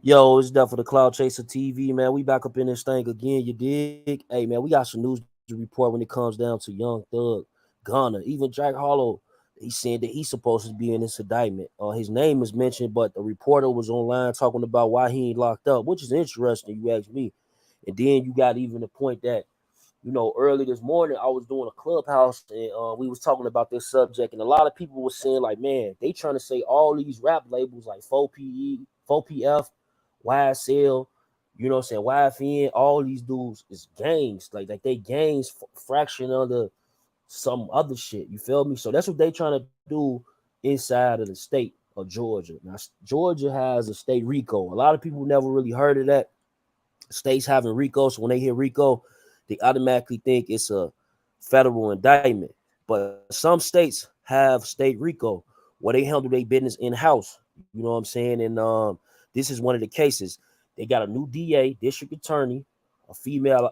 Yo, it's Death for the Cloud Chaser TV, man. We back up in this thing again, you dig? Hey, man, we got some news to report when it comes down to Young Thug, Gunna, even Jack Harlow. He said that he's supposed to be in this indictment. His name is mentioned, but the reporter was online talking about why he ain't locked up, which is interesting, you ask me. And then you got even the point that, early this morning I was doing a clubhouse and we was talking about this subject, and a lot of people were saying like, man, they trying to say all these rap labels like 4PE, 4PF, YSL, you know what I'm saying, YFN, all these dudes is gangs, like they gangs fraction under some other shit. You feel me? So that's what they trying to do inside of the state of Georgia. Now, Georgia has a state Rico. A lot of people never really heard of that. States having Rico, so when they hear Rico, they automatically think it's a federal indictment. But some states have state Rico where they handle their business in house. You know what I'm saying? And this is one of the cases. They got a new DA, district attorney, a female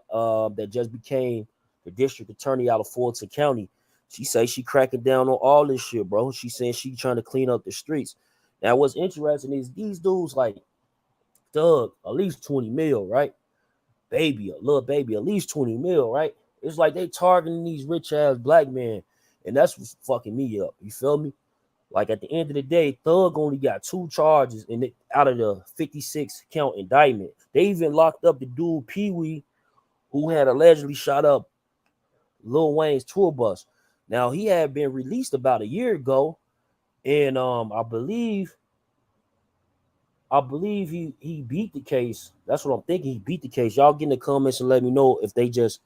that just became the district attorney out of Fulton County. She say she cracking down on all this shit, bro. She saying she trying to clean up the streets. Now, what's interesting is these dudes like Thug, at least 20 mil, right? Baby, a little baby, at least 20 mil, right? It's like they targeting these rich ass black men, and that's what's fucking me up. You feel me? Like at the end of the day, Thug only got two charges in it out of the 56 count indictment. They even locked up the dude Pee Wee, who had allegedly shot up Lil Wayne's tour bus. Now he had been released about a year ago, and I believe he beat the case. That's what I'm thinking. He beat the case. Y'all get in the comments and let me know if they just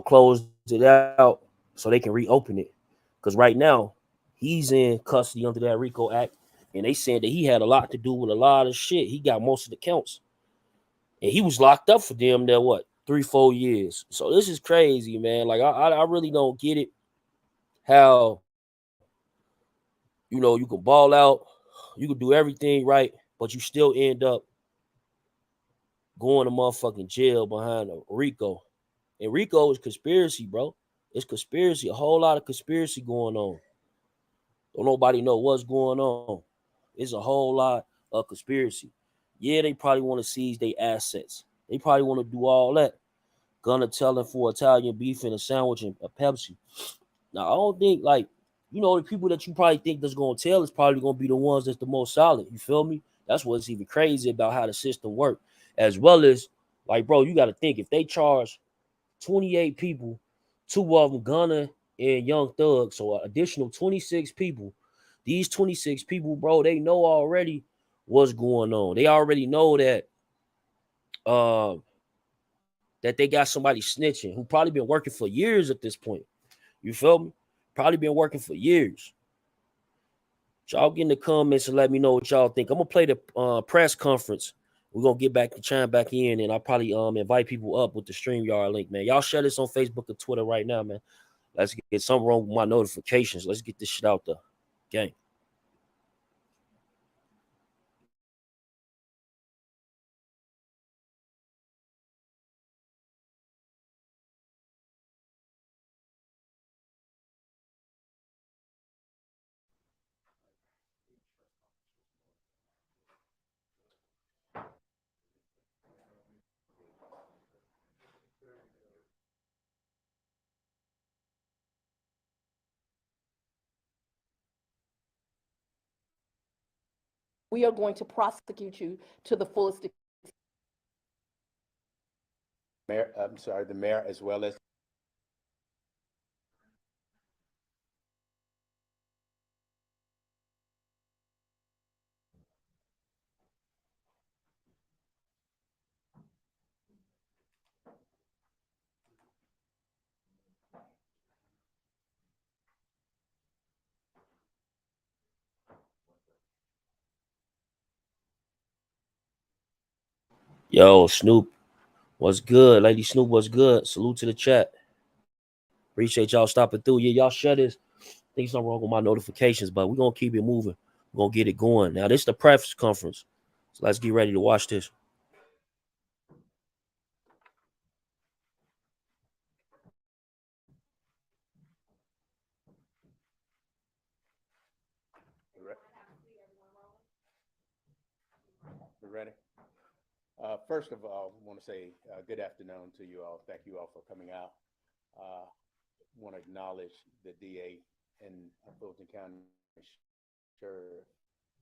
closed it out so they can reopen it. Because right now, he's in custody under that RICO Act, and they saying that he had a lot to do with a lot of shit. He got most of the counts, and he was locked up for them there what 3-4 years. So this is crazy, man. Like I really don't get it. How you can ball out, you can do everything right, but you still end up going to motherfucking jail behind a RICO. And RICO is conspiracy, bro. It's conspiracy, a whole lot of conspiracy going on. Don't nobody know what's going on. It's a whole lot of conspiracy. Yeah, they probably want to seize their assets. They probably want to do all that. Gonna tell them for Italian beef and a sandwich and a Pepsi. Now, I don't think the people that you probably think that's gonna tell is probably gonna be the ones that's the most solid. You feel me? That's what's even crazy about how the system works. As well as, like, bro, you gotta think if they charge 28 people, two of them Gunna and Young Thug, so an additional 26 people. These 26 people, bro, they know already what's going on. They already know uh that they got somebody snitching who probably been working for years at this point. You feel me? Probably been working for years. Y'all get in the comments and let me know what y'all think. I'm gonna play the press conference. We're gonna get back to chime back in, and I'll probably invite people up with the StreamYard link, man. Y'all share this on Facebook and Twitter right now, man. Let's get something wrong with my notifications. Let's get this shit out there. Gang. We are going to prosecute you to the fullest. Mayor, I'm sorry, the mayor as well as Yo, Snoop, what's good? Lady Snoop, what's good? Salute to the chat. Appreciate y'all stopping through. Yeah, y'all share this. I think something wrong with my notifications, but we're gonna keep it moving. We're gonna get it going. Now, this is the press conference. So let's get ready to watch this. ready? First of all, I want to say good afternoon to you all. Thank you all for coming out. Want to acknowledge the DA and Fulton County Sheriff.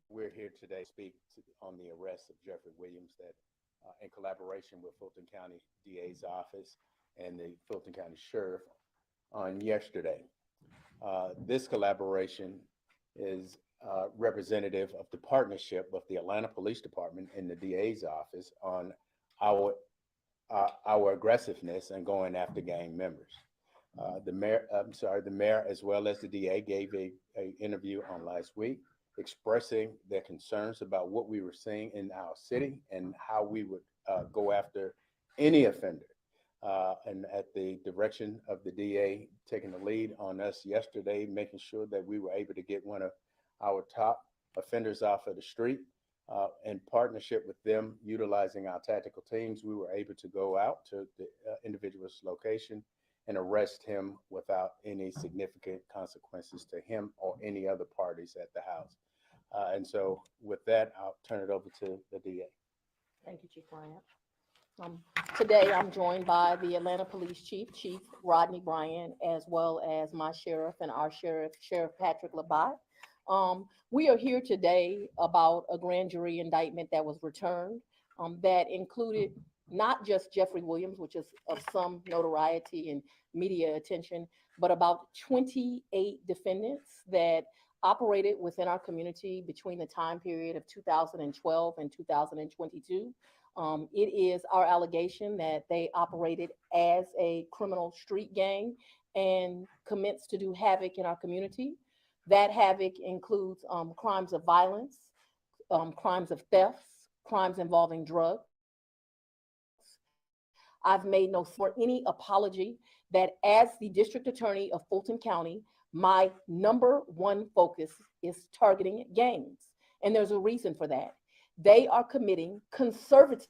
We're here today to speak on the arrest of Jeffrey Williams that in collaboration with Fulton County DA's office and the Fulton County Sheriff on yesterday. This collaboration is representative of the partnership of the Atlanta Police Department and the DA's office on our aggressiveness and going after gang members. The mayor, as well as the DA, gave a interview on last week expressing their concerns about what we were seeing in our city and how we would go after any offender. And at the direction of the DA taking the lead on us yesterday, making sure that we were able to get one of our top offenders off of the street. In partnership with them, utilizing our tactical teams, we were able to go out to the individual's location and arrest him without any significant consequences to him or any other parties at the house. And so with that, I'll turn it over to the DA. Thank you, Chief Bryant. Today, I'm joined by the Atlanta Police Chief, Chief Rodney Bryant, as well as my sheriff and our sheriff, Sheriff Patrick Labat. We are here today about a grand jury indictment that was returned that included not just Jeffrey Williams, which is of some notoriety and media attention, but about 28 defendants that operated within our community between the time period of 2012 and 2022. It is our allegation that they operated as a criminal street gang and commenced to do havoc in our community. That havoc includes crimes of violence, crimes of thefts, crimes involving drugs. I've made no for any apology that as the district attorney of Fulton County, my number one focus is targeting gangs. And there's a reason for that. They are committing conservatively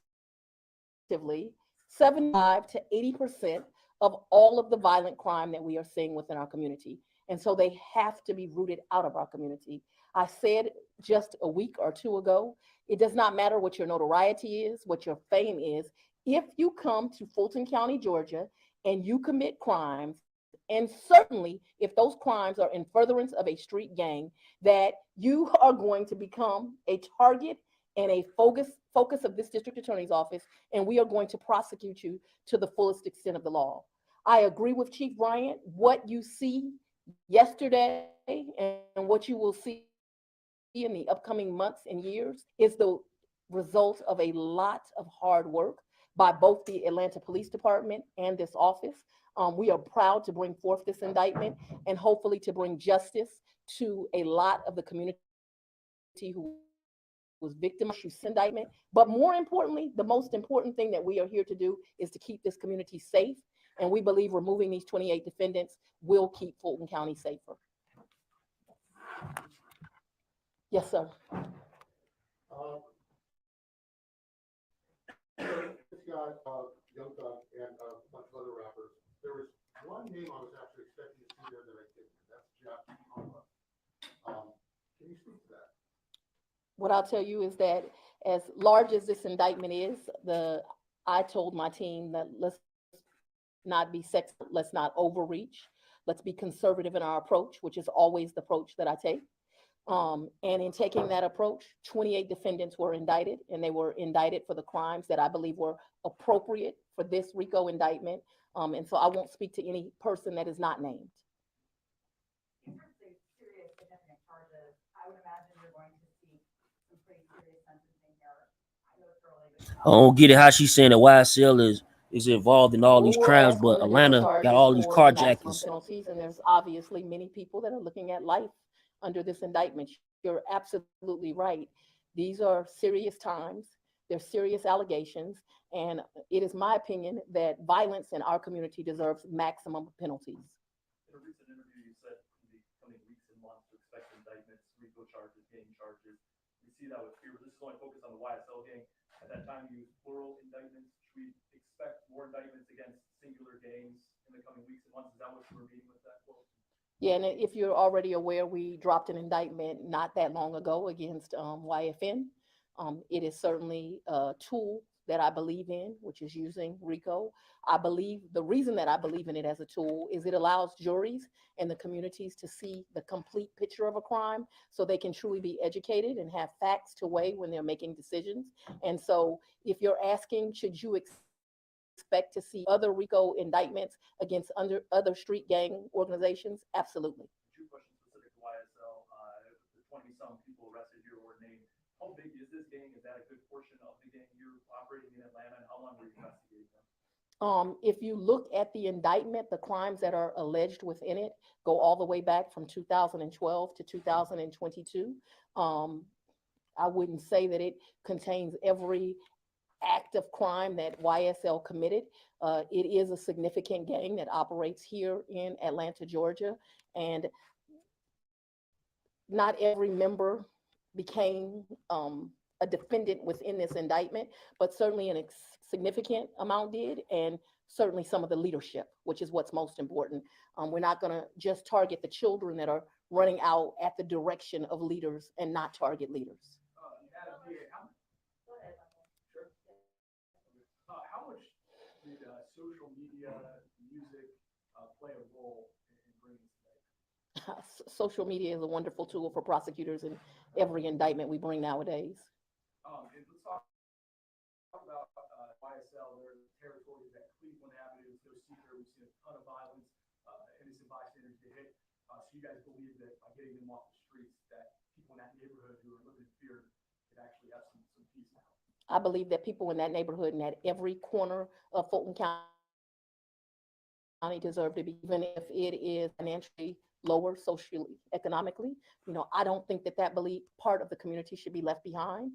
75 to 80% of all of the violent crime that we are seeing within our community. And so they have to be rooted out of our community. I said just a week or two ago, it does not matter what your notoriety is, what your fame is. If you come to Fulton County, Georgia, and you commit crimes, and certainly if those crimes are in furtherance of a street gang, that you are going to become a target and a focus of this district attorney's office, and we are going to prosecute you to the fullest extent of the law. I agree with Chief Bryant. What you see yesterday and what you will see in the upcoming months and years is the result of a lot of hard work by both the Atlanta Police Department and this office. We are proud to bring forth this indictment and hopefully to bring justice to a lot of the community who was victimized of this indictment. But more importantly, the most important thing that we are here to do is to keep this community safe. And we believe removing these 28 defendants will keep Fulton County safer. Yes, sir. This guy, Young Thug, and a bunch of other rappers. There was one name I was actually expecting to see there that I didn't. That's Jeff Harlow. Can you speak to that? What I'll tell you is that as large as this indictment is, I told my team that let's not be sexist, let's not overreach, let's be conservative in our approach, which is always the approach that I take. And in taking that approach, 28 defendants were indicted, and they were indicted for the crimes that I believe were appropriate for this Rico indictment. And so I won't speak to any person that is not named. In terms of serious significant charges, I would imagine you're going to see some pretty serious sentencing here. I know it's early, but I don't get it how she's saying that YSL is involved in all these crimes, but Atlanta got all these carjackings. Penalties, and there's obviously many people that are looking at life under this indictment. You're absolutely right. These are serious times. They're serious allegations. And it is my opinion that violence in our community deserves maximum penalties. In a recent interview, you said in the coming weeks and months to expect indictments, Rico charges, gang charges. We see that with fear. This is only focused on the YSL gang. At that time, you used plural indictments. Should we expect more indictments against singular gangs in the coming weeks and months? Is that what you were meaning with that quote? Yeah, and if you're already aware, we dropped an indictment not that long ago against YFN. It is certainly a tool that I believe in, which is using Rico. I believe the reason that I believe in it as a tool is it allows juries and the communities to see the complete picture of a crime so they can truly be educated and have facts to weigh when they're making decisions. And so if you're asking, should you expect to see other Rico indictments against other street gang organizations? Absolutely. Two questions specific to YSL. The 20-some people arrested here were named. How big is this gang? Is that a good portion of the gang you're operating in Atlanta? And how long were you investigating them? If you look at the indictment, the crimes that are alleged within it go all the way back from 2012 to 2022. I wouldn't say that it contains every act of crime that YSL committed. It is a significant gang that operates here in Atlanta, Georgia, and not every member became a defendant within this indictment, but certainly a significant amount did, and certainly some of the leadership, which is what's most important. We're not going to just target the children that are running out at the direction of leaders and not target leaders. How much did social media, music play a role in bringing this back? Social media is a wonderful tool for prosecutors in every indictment we bring nowadays. And let's talk about YSL. There are territories at Cleveland Avenue, no secret. We've seen a ton of violence, innocent bystanders get hit. So you guys believe that by getting them off the streets, that people in that neighborhood who are living in fear could actually have some peace now? I believe that people in that neighborhood and at every corner of Fulton County deserve to be, even if it is financially lower, socially, economically. I don't think that part of the community should be left behind.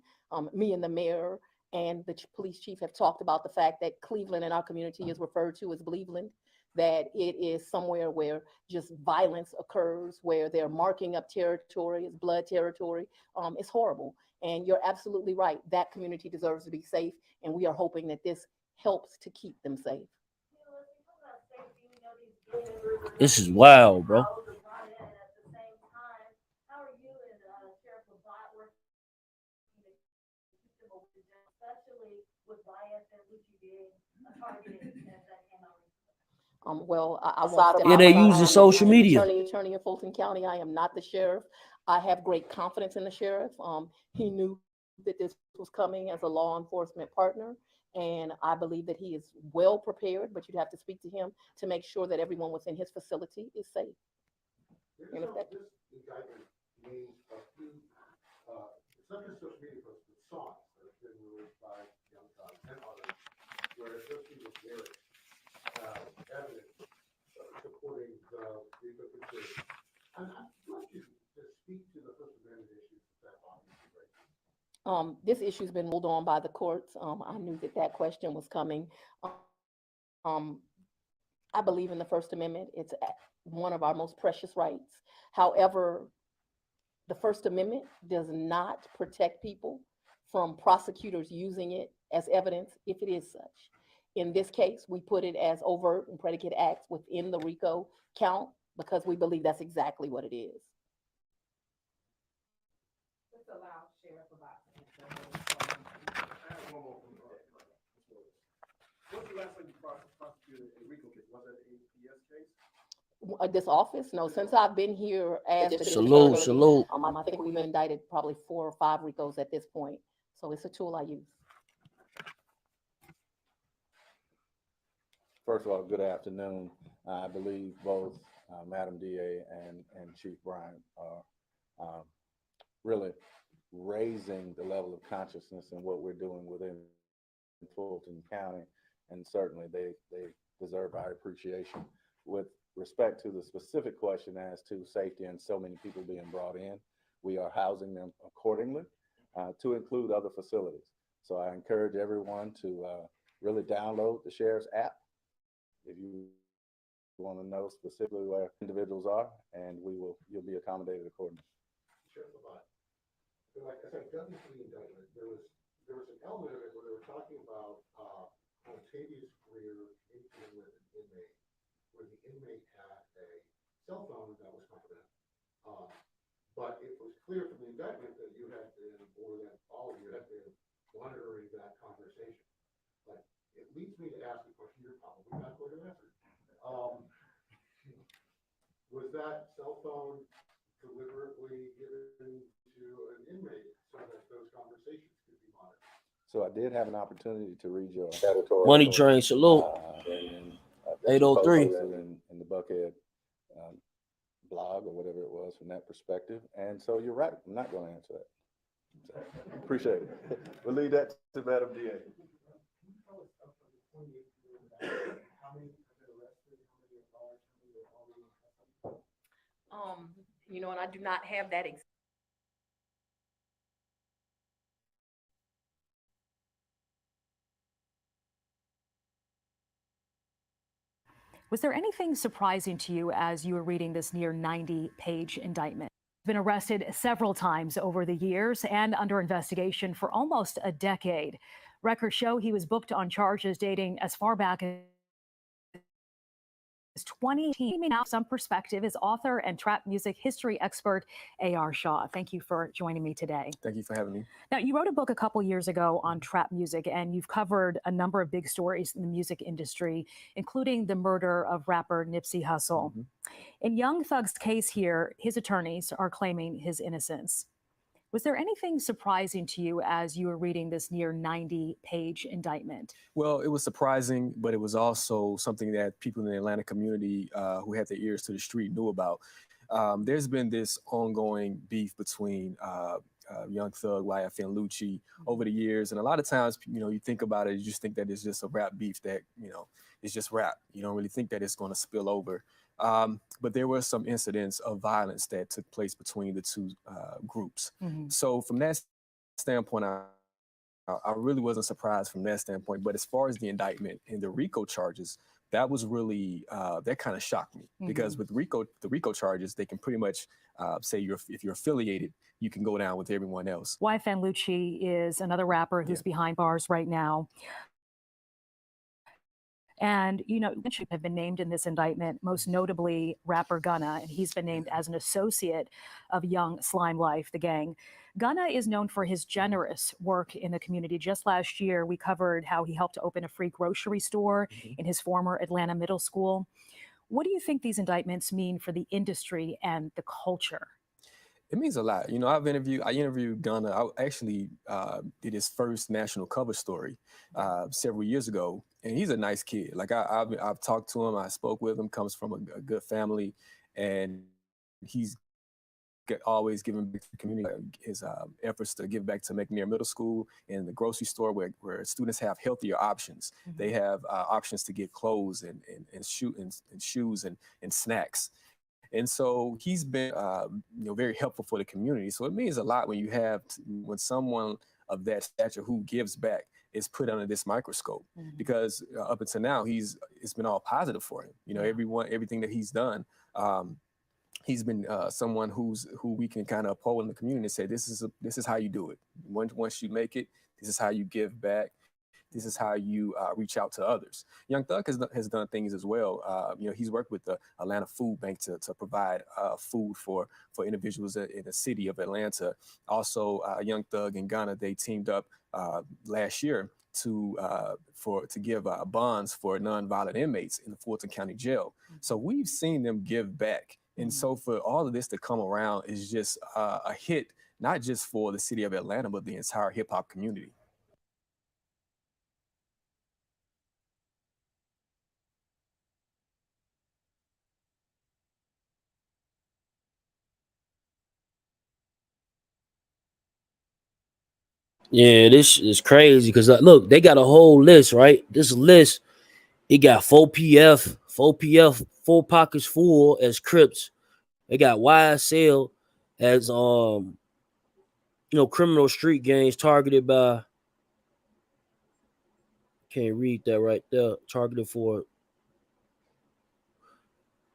Me and the mayor and the police chief have talked about the fact that Cleveland in our community is referred to as Cleveland, that it is somewhere where just violence occurs, where they're marking up territory, it's blood territory. It's horrible. And you're absolutely right. That community deserves to be safe. And we are hoping that this helps to keep them safe. This is wild, bro. Well, I won't Yeah, they using I'm social the media. attorney of Fulton County. I am not the sheriff. I have great confidence in the sheriff. He knew that this was coming as a law enforcement partner, and I believe that he is well prepared, but you'd have to speak to him to make sure that everyone within his facility is safe. This indictment names a few, it's not just social media posts, but songs that have been released by Young Thug and others, where it just seems lyrics, evidence supporting the Rico conspiracy. And I'd like you to speak to the First Amendment issues that obviously right. This issue's been ruled on by the courts. I knew that question was coming. I believe in the First Amendment. It's one of our most precious rights. However, the First Amendment does not protect people from prosecutors using it as evidence if it is such. In this case, we put it as overt and predicate acts within the Rico count because we believe that's exactly what it is. Let's allow Sheriff about. What's the last time you prosecuted a Rico case? Was that an APS case? This office? No, since I've been here as the Salute, attorney, salute. I think we've indicted probably 4 or 5 Ricos at this point. So it's a tool I use. First of all, good afternoon. I believe both Madam DA and Chief Bryant are really raising the level of consciousness in what we're doing within Fulton County, and certainly they deserve our appreciation. With respect to the specific question as to safety and so many people being brought in, we are housing them accordingly to include other facilities. So I encourage everyone to really download the Sheriff's app if you want to know specifically where individuals are, and you'll be accommodated accordingly. Sheriff Levant, like I said, gun into the indictment, there was an element of it where they were talking about Octavius Greer incident with an inmate, where the inmate had a cell phone that was confidential, but it was clear from the indictment that you had been, or that all of you had been monitoring that conversation. But it leads me to ask a question you're probably not going to answer. Was that cell phone deliberately given to an inmate so that those conversations could be monitored? So I did have an opportunity to read your Money Train, salute. and, 803. in the Buckhead blog or whatever it was from that perspective. And so you're right. I'm not going to answer that. So, appreciate it. We'll leave that to Madam DA. You know, and I do not have that Was there anything surprising to you as you were reading this near 90-page indictment? He's been arrested several times over the years and under investigation for almost a decade. Records show he was booked on charges dating as far back as 2018. Now, some perspective is author and trap music history expert A.R. Shaw. Thank you for joining me today. Thank you for having me. Now, you wrote a book a couple years ago on trap music, and you've covered a number of big stories in the music industry, including the murder of rapper Nipsey Hussle. Mm-hmm. In Young Thug's case here, his attorneys are claiming his innocence. Was there anything surprising to you as you were reading this near 90-page indictment? Well, it was surprising, but it was also something that people in the Atlanta community who had their ears to the street knew about. There's been this ongoing beef between Young Thug, YFN Lucci over the years. And a lot of times, you know, you think about it, you just think that it's just a rap beef that, you know, it's just rap. You don't really think that it's going to spill over. But there were some incidents of violence that took place between the two groups. Mm-hmm. So from that standpoint, I really wasn't surprised from that standpoint. But as far as the indictment and the Rico charges, that was really, that kind of shocked me. Mm-hmm. Because with the Rico charges, they can pretty much say if you're affiliated, you can go down with everyone else. YFN Lucci is another rapper who's behind bars right now. And, you know, have been named in this indictment, most notably rapper Gunna, and he's been named as an associate of Young Slime Life, the gang. Gunna is known for his generous work in the community. Just last year, we covered how he helped to open a free grocery store in his former Atlanta middle school. What do you think these indictments mean for the industry and the culture? It means a lot. You know, I interviewed Gunna. I actually did his first national cover story several years ago, and he's a nice kid. Like I've talked to him, I spoke with him, comes from a good family, and he's always giving back to the community. His efforts to give back to McNair Middle School and the grocery store where students have healthier options. Mm-hmm. They have options to get clothes and shoes and snacks. And so he's been, you know, very helpful for the community. So it means a lot when someone of that stature who gives back is put under this microscope, because up until now it's been all positive for him. You know, everything that he's done, he's been someone who we can kind of uphold in the community and say, this is how you do it. Once you make it, this is how you give back. This is how you reach out to others. Young Thug has done things as well. You know, he's worked with the Atlanta Food Bank to provide food for individuals in the city of Atlanta. Also, Young Thug and Gunna, they teamed up last year to give bonds for nonviolent inmates in the Fulton County Jail. So we've seen them give back. And so for all of this to come around is just a hit, not just for the city of Atlanta, but the entire hip hop community. Yeah, this is crazy because look, they got a whole list, right? This list, it got 4PF, 4 pockets full as Crips. They got YSL as you know, criminal street gangs targeted by, can't read that right there, targeted for.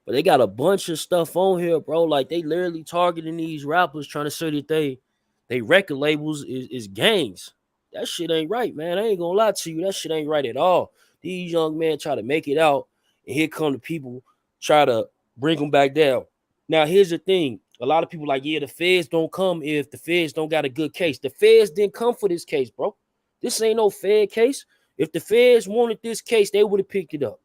But they got a bunch of stuff on here, bro. Like they literally targeting these rappers, trying to say that they record labels is gangs. That shit ain't right, man. I ain't gonna lie to you. That shit ain't right at all. These young men try to make it out, and here come the people try to bring them back down. Now, here's the thing. A lot of people like, yeah, the feds don't come if the feds don't got a good case. The feds didn't come for this case, bro. This ain't no Fed case. If the feds wanted this case, they would have picked it up,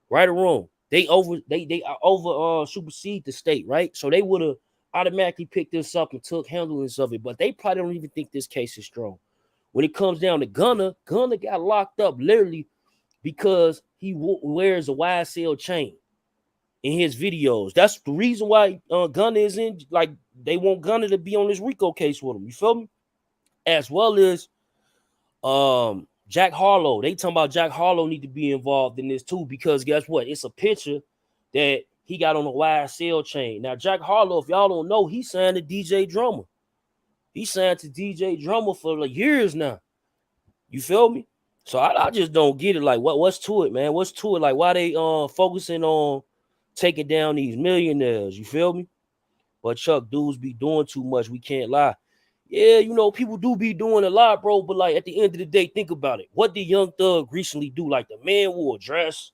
right or wrong. They supersede the state, right? So they would have automatically picked this up and took handlings of it. But they probably don't even think this case is strong. When it comes down to Gunna got locked up literally because he wears a YSL chain in his videos. That's the reason why Gunna is in, like, they want Gunna to be on this Rico case with him. You feel me? As well as Jack Harlow. They talking about Jack Harlow need to be involved in this too, because guess what? It's a picture that he got on a YSL chain. Now, Jack Harlow, if y'all don't know, he signed to DJ Drummer. He signed to DJ Drummer for like years now. You feel me? So I just don't get it. Like, what's to it, man? What's to it? Like, why they focusing on taking down these millionaires? You feel me? But Chuck, dudes be doing too much. We can't lie. Yeah, you know, people do be doing a lot, bro. But like at the end of the day, think about it. What did Young Thug recently do? Like, the man wore a dress.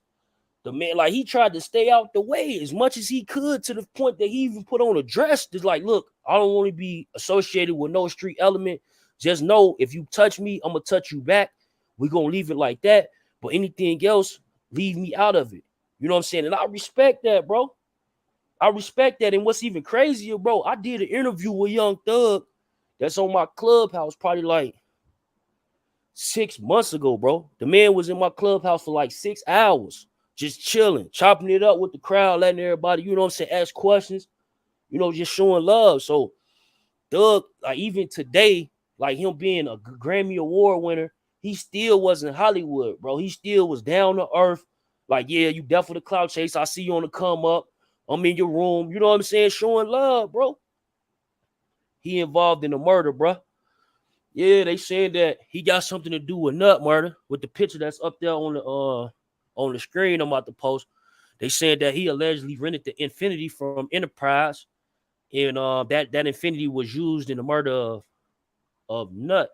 The man, like, he tried to stay out the way as much as he could, to the point that he even put on a dress. That's like, look, I don't want to be associated with no street element. Just know if you touch me, I'm gonna touch you back. We're gonna leave it like that. But anything else, leave me out of it. You know what I'm saying? And I respect that, bro. I respect that. And what's even crazier, bro, I did an interview with Young Thug that's on my Clubhouse probably like 6 months ago, bro. The man was in my Clubhouse for like 6 hours, just chilling, chopping it up with the crowd, letting everybody, you know what I'm saying, ask questions, you know, just showing love. So Thug, like, even today, like him being a Grammy Award winner, he still wasn't Hollywood, bro. He still was down to earth. Like, yeah, you deaf for the cloud chase. I see you on the come up. I'm in your room. You know what I'm saying? Showing love, bro. He involved in the murder, bro. Yeah, they saying that he got something to do with Nut murder, with the picture that's up there on the screen I'm about to post. They saying that he allegedly rented the Infinity from Enterprise, and that Infinity was used in the murder of Nut.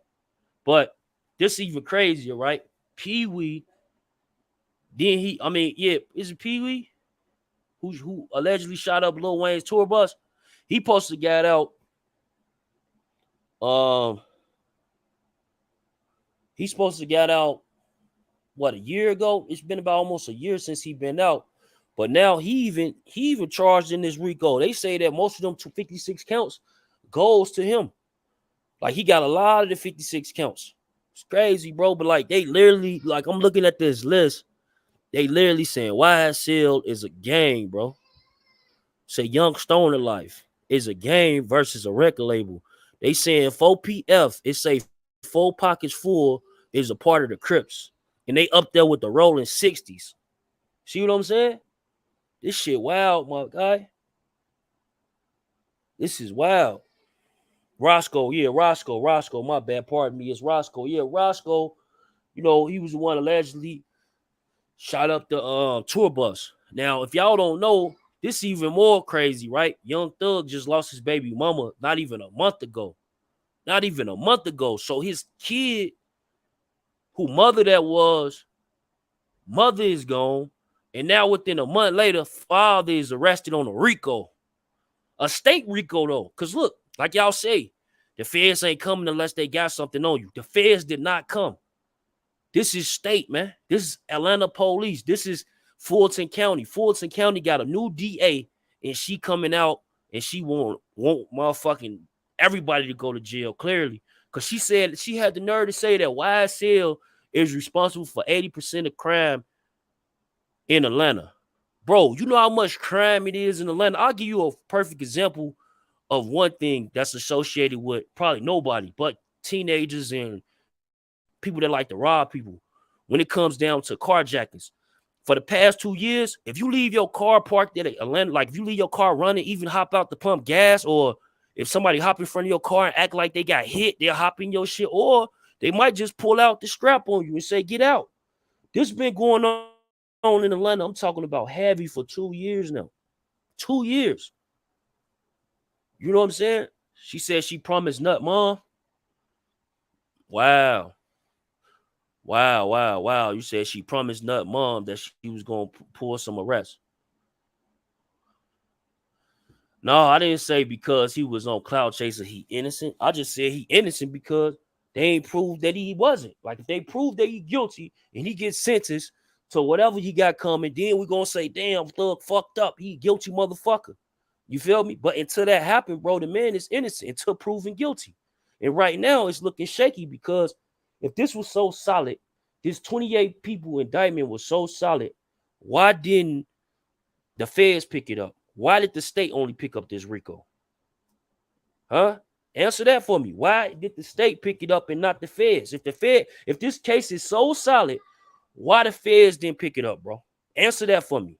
But this is even crazier, right? Pee-wee, is it Pee-wee who allegedly shot up Lil Wayne's tour bus? He posted got out. He's supposed to get out, what, a year ago? It's been about almost a year since he been out. But now he even charged in this Rico. They say that most of them 56 counts goes to him. Like, he got a lot of the 56 counts. It's crazy, bro. But like, they literally, like, I'm looking at this list. They literally saying YSL is a gang, bro. Say Young Stoner Life is a gang versus a record label. They saying 4PF, it say 4 Pockets Full is a part of the Crips. And they up there with the Rolling 60s. See what I'm saying? This shit wild, my guy. This is wild. Roscoe, my bad, pardon me, it's Roscoe. Yeah, Roscoe, you know, he was the one allegedly shot up the tour bus. Now, if y'all don't know, this is even more crazy, right? Young Thug just lost his baby mama not even a month ago. So his kid, who mother that was, mother is gone. And now within a month later, father is arrested on a Rico. A state Rico, though. Because look, like y'all say, the feds ain't coming unless they got something on you. The feds did not come. This is state, man. This is Atlanta police. This is Fulton County. Fulton County got a new DA, and she coming out, and she won't motherfucking everybody to go to jail, clearly. Because she said she had the nerve to say that YSL is responsible for 80% of crime in Atlanta. Bro, you know how much crime it is in Atlanta? I'll give you a perfect example of one thing that's associated with probably nobody but teenagers and people that like to rob people. When it comes down to carjackings, for the past 2 years, if you leave your car parked at Atlanta, like if you leave your car running, even hop out to pump gas, or if somebody hop in front of your car and act like they got hit, they'll hop in your shit, or they might just pull out the strap on you and say, get out. This has been going on in Atlanta. I'm talking about heavy for 2 years now. 2 years. You know what I'm saying? She said she promised Nut Mom. Wow. You said she promised Nut Mom that she was going to pull some arrests. No, I didn't say because he was on Cloud Chaser, he innocent. I just said he innocent because they ain't proved that he wasn't. Like if they prove that he guilty and he gets sentenced to whatever he got coming, then we gonna say, damn, Thug fucked up. He guilty motherfucker. You feel me? But until that happened, bro, the man is innocent until proven guilty. And right now it's looking shaky because if this was so solid, this 28 people indictment was so solid, why didn't the feds pick it up? Why did the state only pick up this Rico? Huh? Answer that for me. Why did the state pick it up and not the feds? If this case is so solid, why the feds didn't pick it up, bro? Answer that for me.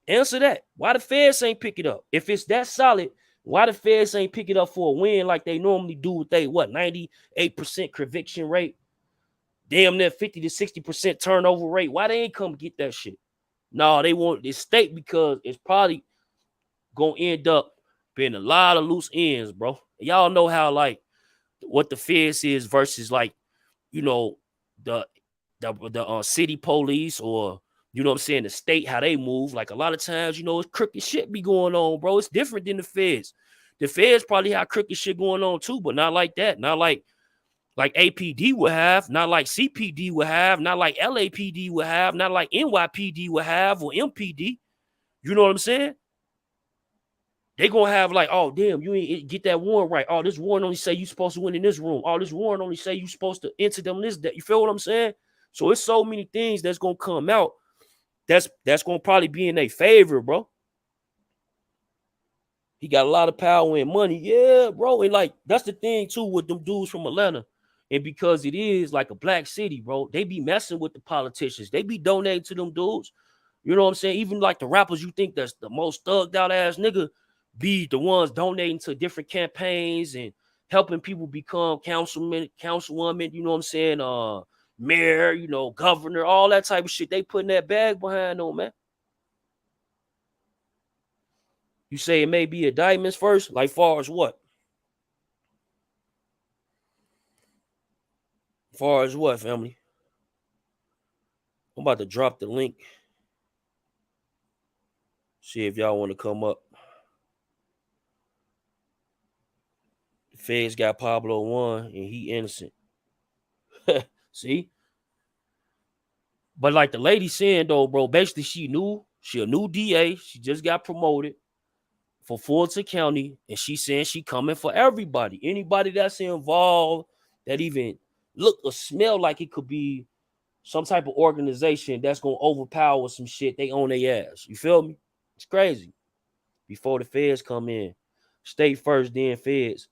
Answer that. Why the feds ain't pick it up? If it's that solid, why the feds ain't pick it up for a win like they normally do with they 98% conviction rate? Damn near 50 to 60% turnover rate. Why they ain't come get that shit? No, they want this state because it's probably gonna end up being a lot of loose ends, bro. Y'all know how like what the feds is versus like, you know, the city police or you know what I'm saying, the state, how they move. Like a lot of times, you know, it's crooked shit be going on, bro. It's different than the feds. The feds probably have crooked shit going on too, but not like that. Not like APD would have, not like CPD would have, not like LAPD would have, not like NYPD would have or MPD. You know what I'm saying? They gonna have like, oh damn, you ain't get that warrant right. Oh, this warrant only say you supposed to win in this room. Oh, this warrant only say you supposed to enter them this that. You feel what I'm saying? So it's so many things that's gonna come out. That's gonna probably be in their favor, bro. He got a lot of power and money, yeah, bro. And like that's the thing too with them dudes from Atlanta. And because it is like a black city, bro, they be messing with the politicians. They be donating to them dudes. You know what I'm saying? Even like the rappers you think that's the most thugged out ass nigga be the ones donating to different campaigns and helping people become councilman, councilwoman, you know what I'm saying? Mayor, you know, governor, all that type of shit. They putting that bag behind them, man. You say it may be indictments first, like far as what? Far as what, family? I'm about to drop the link. See if y'all want to come up. The feds got Pablo 1 and he innocent. See? But like the lady saying though, bro, basically she a new DA. She just got promoted for Fulton County. And she saying she coming for everybody. Anybody that's involved that even look or smell like it could be some type of organization that's gonna overpower some shit, they own their ass. You feel me? It's crazy. Before the feds come in. State first, then feds.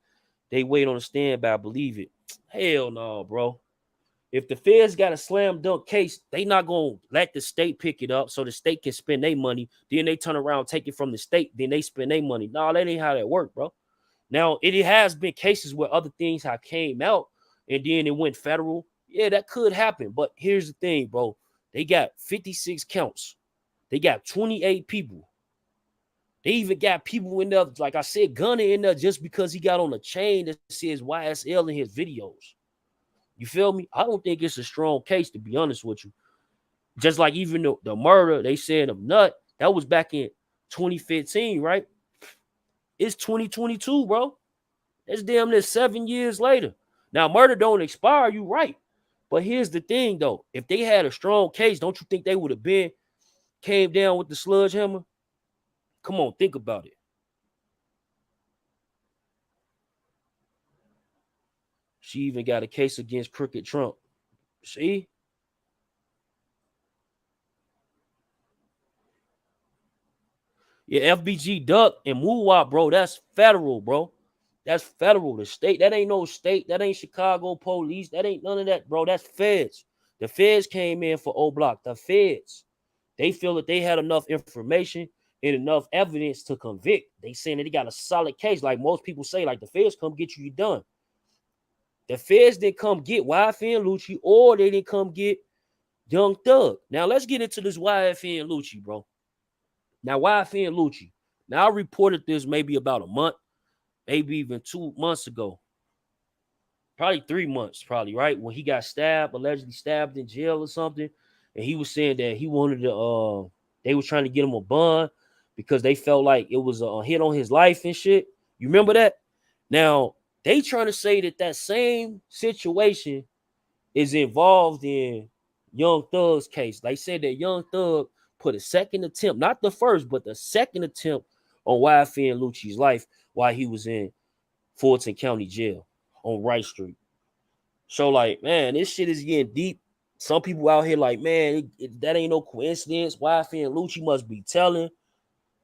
They wait on the standby, believe it. Hell no, bro. If the feds got a slam dunk case, they not gonna let the state pick it up so the state can spend their money. Then they turn around, take it from the state, then they spend their money. No, that ain't how that work, bro. Now, it has been cases where other things have came out and then it went federal. Yeah, that could happen. But here's the thing, bro. They got 56 counts. They got 28 people. They even got people in there, like I said, Gunna in there just because he got on a chain that says YSL in his videos. You feel me? I don't think it's a strong case, to be honest with you. Just like even the murder, they said of Nut, that was back in 2015, right? It's 2022, bro. That's damn near 7 years later. Now, murder don't expire, you right. But here's the thing, though. If they had a strong case, don't you think they would have came down with the sledgehammer? Come on, think about it. She even got a case against Crooked Trump. See? Yeah, FBG Duck and Woo-Wop, bro, that's federal, bro. That's federal. The state, that ain't no state. That ain't Chicago police. That ain't none of that, bro. That's feds. The feds came in for O-Block. The feds. They feel that they had enough information and enough evidence to convict. They saying that they got a solid case. Like most people say, like the feds come get you done. The feds didn't come get YFN Lucci, or they didn't come get Young Thug. Now let's get into this YFN Lucci, bro. Now YFN Lucci. Now I reported this maybe about a month, maybe even 2 months ago. Probably 3 months, probably, right? When he got stabbed, allegedly stabbed in jail or something. And he was saying that he wanted to, they were trying to get him a bond because they felt like it was a hit on his life and shit. You remember that? Now, they trying to say that same situation is involved in Young Thug's case. They said that Young Thug put a second attempt, not the first, but the second attempt on YFN Lucci's life while he was in Fulton County Jail on Wright Street. So, like, man, this shit is getting deep. Some people out here like, man, that ain't no coincidence. YFN Lucci must be telling.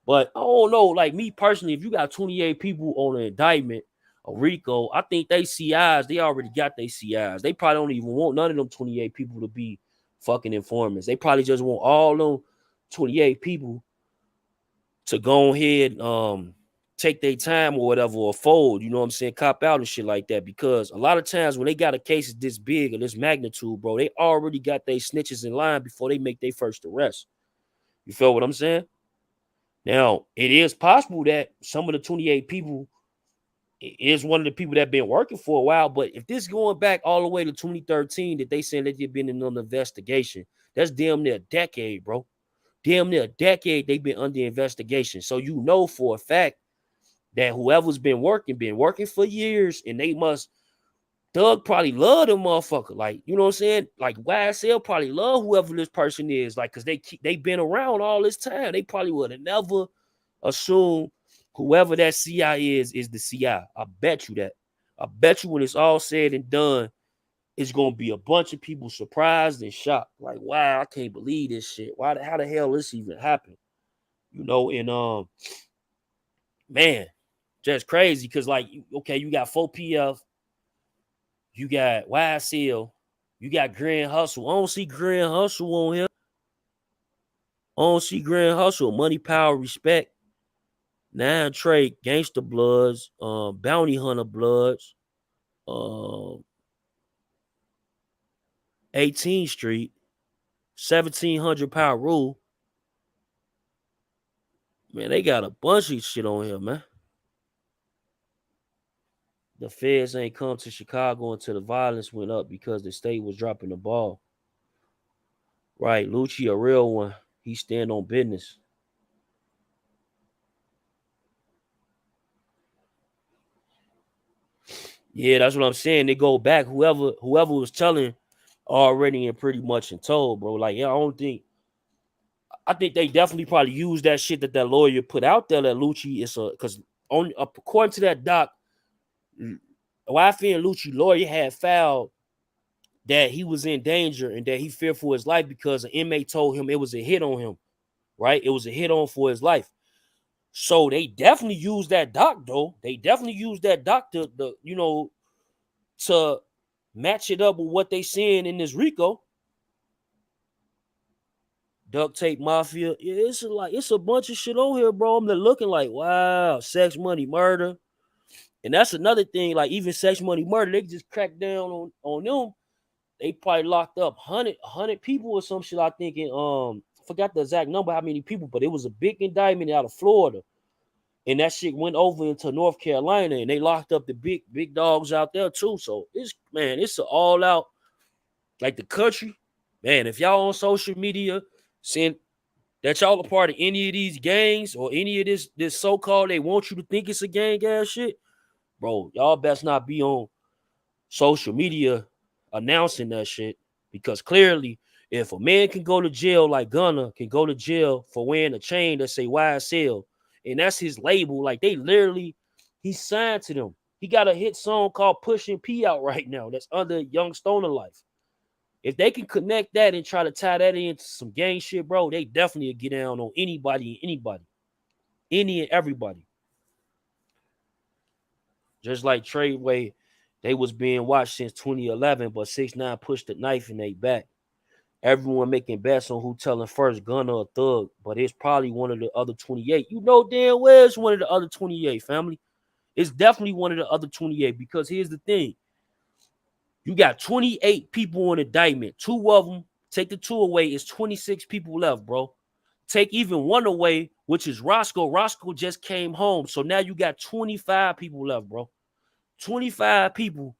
But I don't know. Like, me personally, if you got 28 people on an indictment of Rico, I think they CIs, they already got their CIs. They probably don't even want none of them 28 people to be fucking informants. They probably just want all them 28 people to go ahead take their time or whatever, or fold, you know what I'm saying, cop out and shit like that. Because a lot of times when they got a case this big or this magnitude, bro, they already got their snitches in line before they make their first arrest. You feel what I'm saying? Now, it is possible that some of the 28 people is one of the people that been working for a while, but if this going back all the way to 2013 that they saying that they've been in an investigation, that's damn near a decade, bro. Damn near a decade they've been under investigation. So you know for a fact that whoever's been working for years, and they must, Doug probably love them motherfucker. Like, you know what I'm saying? Like, YSL probably love whoever this person is, like, because they been around all this time. They probably would have never assumed whoever that CI is the CI. I bet you that. I bet you when it's all said and done, it's gonna be a bunch of people surprised and shocked. Like, wow, I can't believe this shit. How the hell this even happened? You know, and man, just crazy. Cause like, okay, you got 4PF, you got YSL, you got Grand Hustle. I don't see Grand Hustle on here. I don't see Grand Hustle. Money, Power, Respect, 9 Trade, Gangster Bloods, Bounty Hunter Bloods, 18th Street, 1700 Power Rule. Man, they got a bunch of shit on here, man. The feds ain't come to Chicago until the violence went up because the state was dropping the ball. Right, Lucci, a real one. He stand on business. Yeah, that's what I'm saying. They go back. Whoever was telling already and pretty much and told, bro. Like, yeah, I think they definitely probably used that shit that lawyer put out there that Lucci is because according to that doc, YFN and Lucci lawyer had filed that he was in danger and that he feared for his life because an inmate told him it was a hit on him, right? It was a hit on for his life. So they definitely used that doc, though. They definitely used that doc to match it up with what they seeing in this Rico. Duct Tape Mafia. Yeah, it's a bunch of shit on here, bro. I'm looking like, wow, Sex, Money, Murder. And that's another thing, like even Sex, Money, Murder, they just cracked down on them. They probably locked up 100 people or some shit, I think. And I forgot the exact number, how many people, but it was a big indictment out of Florida. And that shit went over into North Carolina, and they locked up the big dogs out there too. So it's an all out, like the country. Man, if y'all on social media saying that y'all a part of any of these gangs or any of this so-called, they want you to think it's a gang ass shit, bro, y'all best not be on social media announcing that shit, because clearly if a man can go to jail like Gunna can go to jail for wearing a chain that say YSL, and that's his label, like they literally, he signed to them. He got a hit song called Pushing P out right now that's under Young Stoner Life. If they can connect that and try to tie that into some gang shit, bro, they definitely get down on anybody, any and everybody. Just like Tradeway, they was being watched since 2011, but 6ix9ine pushed the knife in their back. Everyone making bets on who telling first, Gunna or Thug, but it's probably one of the other 28. You know damn well it's one of the other 28, family. It's definitely one of the other 28, because here's the thing. You got 28 people on indictment. 2 of them, take the 2 away, it's 26 people left, bro. Take even 1 away, which is Roscoe. Roscoe just came home. So now you got 25 people left, bro. 25 people.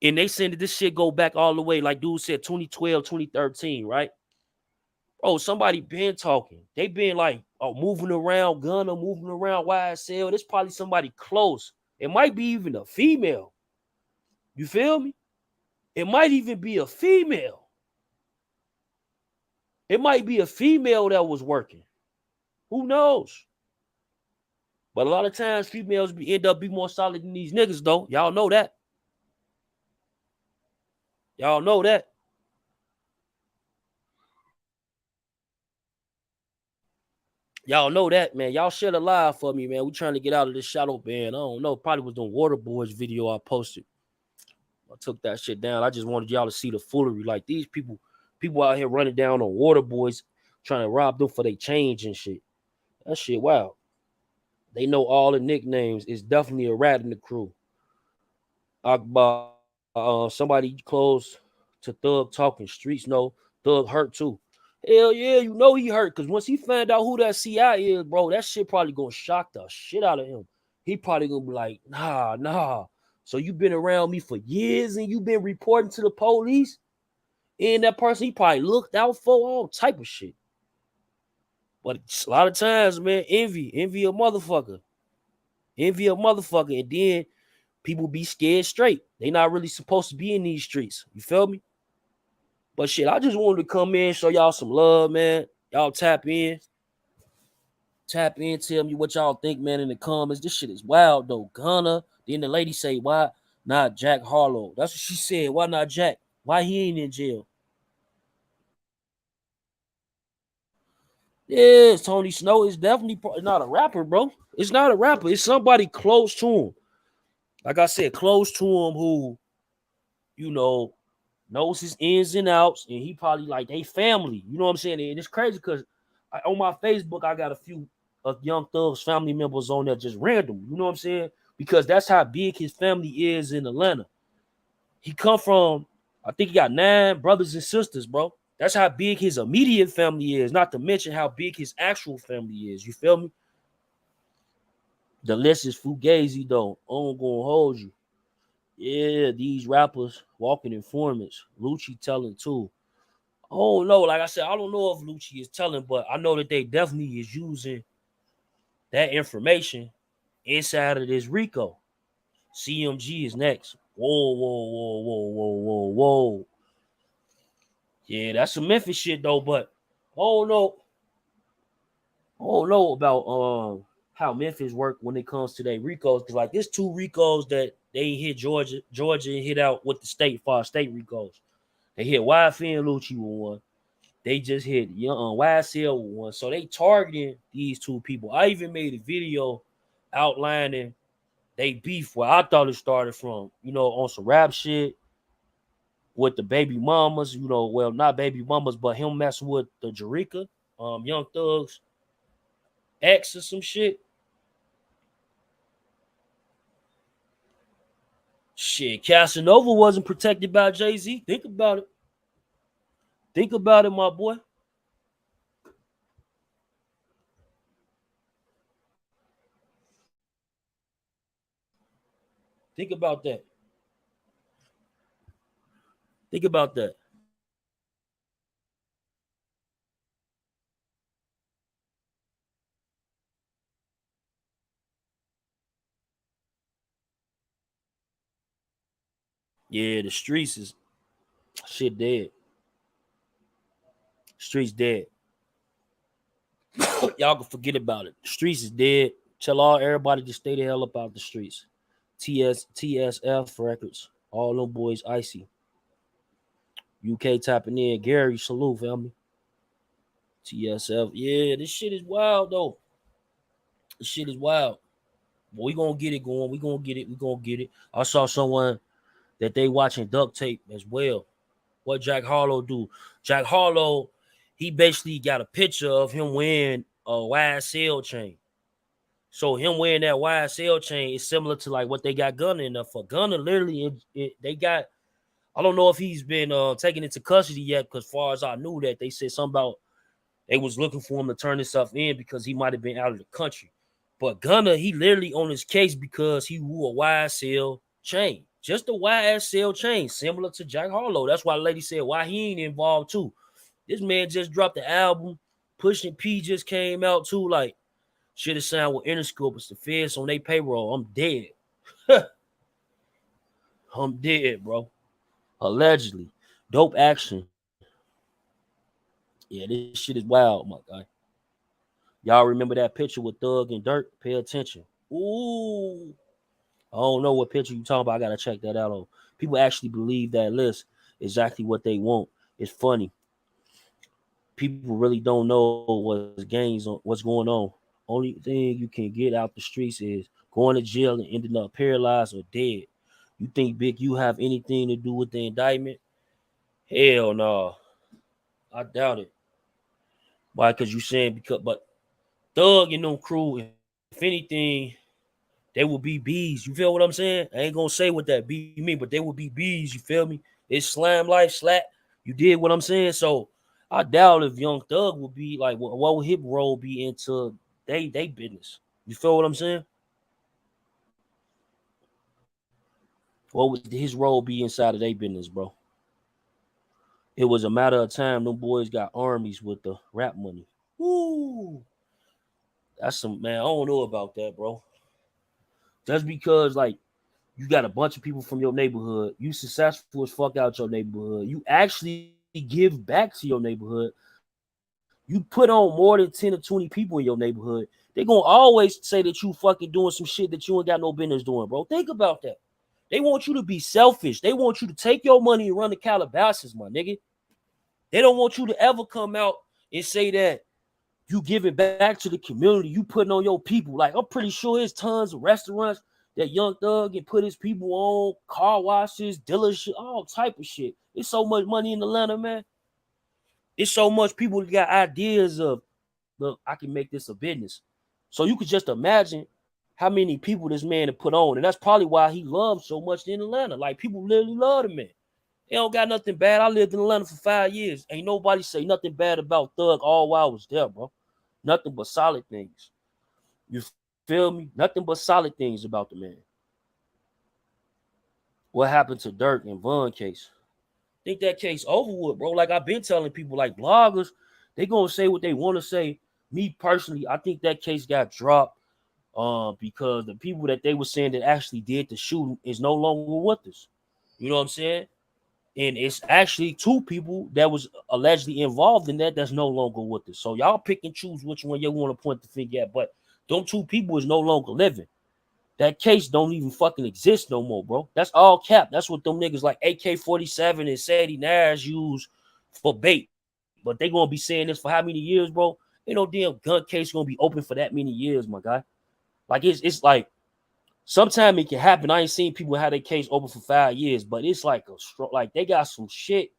And they said that this shit go back all the way, like dude said, 2012, 2013, right? Bro, somebody been talking. They been like moving around Gunna, moving around YSL. This probably somebody close. It might be even a female. You feel me? It might even be a female. It might be a female that was working. Who knows? But a lot of times females end up being more solid than these niggas, though. Y'all know that. Y'all know that. Y'all know that, man. Y'all share the live for me, man. We trying to get out of this shadow band. I don't know. Probably was the Water Boys video I posted. I took that shit down. I just wanted y'all to see the foolery. Like these people out here running down on Water Boys, trying to rob them for their change and shit. That shit, wow. They know all the nicknames. It's definitely a rat in the crew. Akbar, somebody close to Thug talking. Streets know Thug hurt too. Hell yeah, you know he hurt. Because once he found out who that CI is, bro, that shit probably gonna shock the shit out of him. He probably gonna be like, nah. So you been around me for years and you been reporting to the police? And that person he probably looked out for all type of shit. But a lot of times, man, envy a motherfucker. Envy a motherfucker. And then people be scared straight. They not really supposed to be in these streets. You feel me? But shit, I just wanted to come in, show y'all some love, man. Y'all tap in. Tap in, tell me what y'all think, man, in the comments. This shit is wild, though. Gunna. Then the lady say, why not Jack Harlow? That's what she said. Why not Jack? Why he ain't in jail? Yeah, Tony Snow is definitely not a rapper, bro. It's not a rapper. It's somebody close to him. Like I said, close to him who, you know, knows his ins and outs, and he probably like they family. You know what I'm saying? And it's crazy because on my Facebook, I got a few of Young Thug's family members on there just random. You know what I'm saying? Because that's how big his family is in Atlanta. He come from, I think he got 9 brothers and sisters, bro. That's how big his immediate family is, not to mention how big his actual family is. You feel me? The list is fugazi, though. I'm gonna hold you. Yeah, these rappers walking informants. Lucci telling too. Oh no, like I said, I don't know if Lucci is telling, but I know that they definitely is using that information inside of this Rico. CMG is next. Whoa. Yeah, that's some Memphis shit though, but I don't know about how Memphis work when it comes to their Ricos. Cause like there's 2 Ricos that they hit Georgia hit out with the state Ricos. They hit YF and Lucci with one. They just hit YSL with one. So they targeting these 2 people. I even made a video outlining they beef where I thought it started from, on some rap shit with the baby mamas, well, not baby mamas, but him messing with the Jerica, Young Thug's ex or some shit. Shit, Casanova wasn't protected by Jay-Z. Think about it. Think about it, my boy. Think about that. Think about that. Yeah, the streets is shit dead. Streets dead. Y'all can forget about it. The streets is dead. Tell everybody to stay the hell up out the streets. TSF records. All them boys icy. UK tapping in. Gary, salute, family. TSF. Yeah, this shit is wild though. This shit is wild. But we gonna get it going. We gonna get it. I saw someone that they watching duct tape as well. What Jack Harlow do? Jack Harlow, he basically got a picture of him wearing a YSL chain. So him wearing that YSL chain is similar to like what they got Gunna in there for. Gunna literally, they got, I don't know if he's been taken into custody yet, because as far as I knew that, they said something about they was looking for him to turn himself in because he might have been out of the country. But Gunna, he literally on his case because he wore a YSL chain. Just a YSL chain, similar to Jack Harlow. That's why the lady said why he ain't involved too. This man just dropped the album. Pushing P just came out too. Like, should have signed with Interscope. It's the feds on their payroll. I'm dead. I'm dead, bro. Allegedly. Dope action. Yeah, this shit is wild, my guy. Y'all remember that picture with Thug and Dirt? Pay attention. Ooh. I don't know what picture you talking about. I gotta check that out. People actually believe that list exactly what they want. It's funny. People really don't know what's going on. Only thing you can get out the streets is going to jail and ending up paralyzed or dead. You think Big U have anything to do with the indictment? Hell no. I doubt it. Why? Because you saying but Thug and no crew, if anything, they will be bees. You feel what I'm saying? I ain't gonna say what that be mean, but they will be bees. You feel me? It's slam life, slap. You did what I'm saying? So I doubt if Young Thug would be like, what would his role be into they business? You feel what I'm saying? What would his role be inside of their business, bro? It was a matter of time. Them boys got armies with the rap money. Woo! That's some, man. I don't know about that, bro. Just because like you got a bunch of people from your neighborhood, you successful as fuck out your neighborhood, you actually give back to your neighborhood. You put on more than 10 or 20 people in your neighborhood, they're gonna always say that you fucking doing some shit that you ain't got no business doing, bro. Think about that. They want you to be selfish. They want you to take your money and run the Calabasas, my nigga. They don't want you to ever come out and say that you giving back to the community, you putting on your people. Like, I'm pretty sure there's tons of restaurants that Young Thug and put his people on, car washes, dealership, all type of shit. It's so much money in Atlanta, man. It's so much people that got ideas of, look, I can make this a business. So you could just imagine how many people this man had put on. And that's probably why he loved so much in Atlanta. Like, people literally love the man. He don't got nothing bad. I lived in Atlanta for 5 years. Ain't nobody say nothing bad about Thug all while I was there, bro. Nothing but solid things. You feel me? Nothing but solid things about the man. What happened to Dirk and Von case? I think that case over with, bro. Like I've been telling people, like bloggers, they gonna say what they want to say. Me personally, I think that case got dropped because the people that they were saying that actually did the shooting is no longer with us. You know what I'm saying? And it's actually 2 people that was allegedly involved in that's no longer with us. So y'all pick and choose which one you want to point the finger at. But them 2 people is no longer living. That case don't even fucking exist no more, bro. That's all cap. That's what them niggas like AK-47 and Sadie Nash use for bait. But they gonna be saying this for how many years, bro? Ain't no damn gun case gonna be open for that many years, my guy. Like it's like sometimes it can happen. I ain't seen people have their case open for 5 years, but it's like like they got some shit.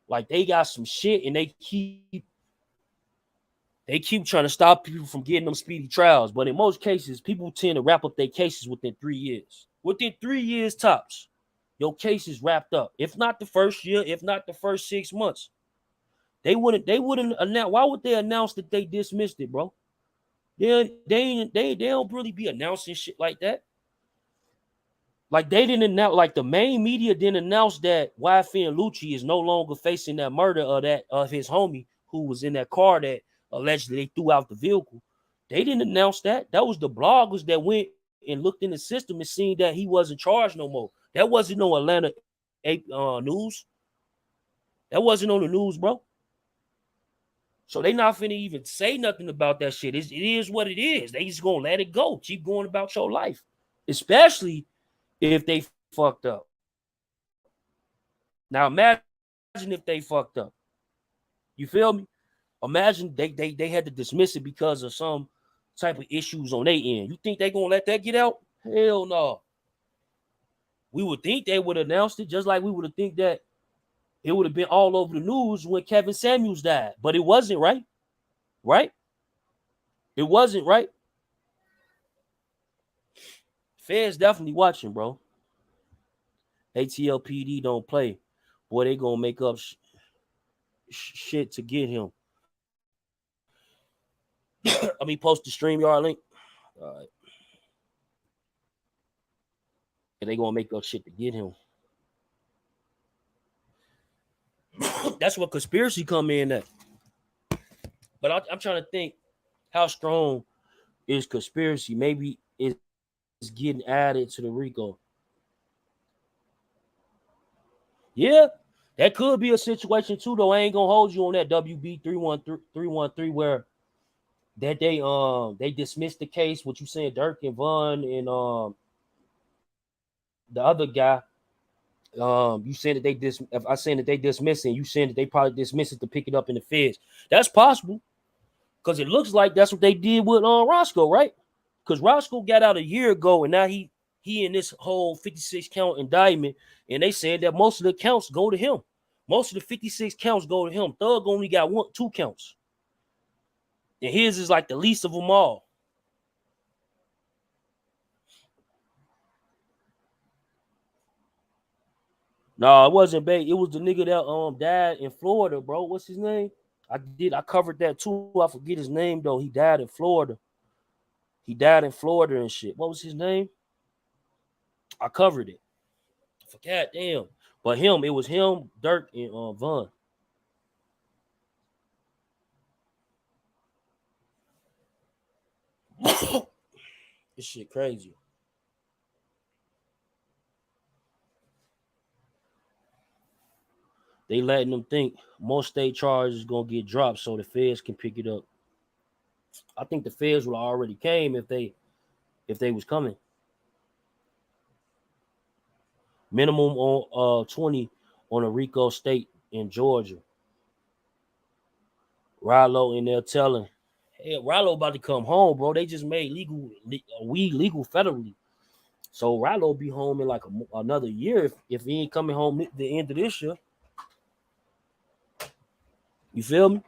Like they got some shit, and they keep trying to stop people from getting them speedy trials. But in most cases, people tend to wrap up their cases within 3 years. Within 3 years tops, your case is wrapped up. If not the first year, if not the first 6 months. They wouldn't announce. Why would they announce that they dismissed it, bro? They don't really be announcing shit like that. Like they didn't announce, like the main media didn't announce that YFN Lucci is no longer facing that murder of his homie who was in that car that allegedly they threw out the vehicle. They didn't announce that. That was the bloggers that went and looked in the system and seen that he wasn't charged no more. That wasn't no Atlanta news. That wasn't on the news, bro. So they not finna even say nothing about that shit. It is what it is. They just gonna let it go. Keep going about your life. Especially if they fucked up. Now imagine if they fucked up. You feel me? Imagine they had to dismiss it because of some type of issues on their end. You think they gonna let that get out? Hell no. We would think they would have announced it, just like we would have think that it would have been all over the news when Kevin Samuels died. But it wasn't, right? Right? It wasn't, right? Feds definitely watching, bro. ATLPD don't play. Boy, they gonna make up shit to get him. I mean, post the StreamYard link. All right. And they gonna make up shit to get him. That's what conspiracy come in at. But I'm trying to think how strong is conspiracy. Maybe it's getting added to the Rico. Yeah, that could be a situation too, though. I ain't gonna hold you on that WB 313 where that they dismissed the case. What you saying, Dirk and Vaughn and the other guy. You saying that if I saying that they dismissing, you saying that they probably dismiss it to pick it up in the feds. That's possible. Because it looks like that's what they did with Roscoe, right? Because Roscoe got out a year ago, and now he in this whole 56 count indictment, and they said that most of the counts go to him. Most of the 56 counts go to him. Thug only got 2 counts, and his is like the least of them all. No, it wasn't bait. It was the nigga that died in Florida, bro. What's his name? I covered that too. I forget his name though. He died in Florida. He died in Florida and shit. What was his name? I covered it. I forgot, damn. But it was him, Dirk, and Vaughn. This shit crazy. They letting them think most state charges is gonna get dropped so the feds can pick it up. I think the feds would already came if they was coming. Minimum on 20 on a Rico state in Georgia. Harlow in there telling, hey, Harlow about to come home, bro. They just made weed legal federally. So Harlow be home in like another year if he ain't coming home at the end of this year. You feel me?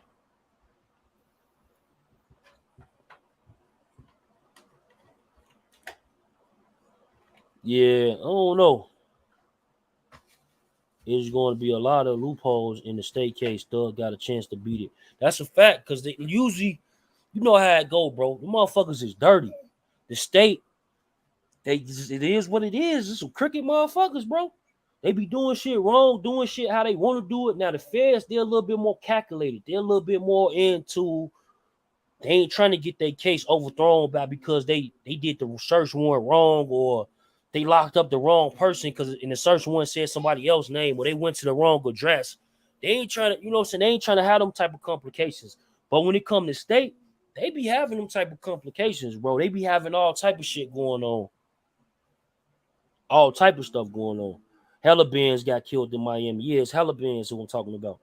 Yeah, I don't know. There's going to be a lot of loopholes in the state case. Thug got a chance to beat it. That's a fact because they usually, you know how it go, bro. The motherfuckers is dirty. The state, it is what it is. It's some crooked motherfuckers, bro. They be doing shit wrong, doing shit how they want to do it. Now the feds, they're a little bit more calculated. They're a little bit more into. They ain't trying to get their case overthrown because they did the search warrant wrong or they locked up the wrong person because in the search warrant said somebody else's name or they went to the wrong address. They ain't trying to, you know what I'm saying? They ain't trying to have them type of complications. But when it come to state, they be having them type of complications, bro. They be having all type of shit going on. All type of stuff going on. Hella Benz got killed in Miami. Yeah, it's Hella Benz who I'm talking about.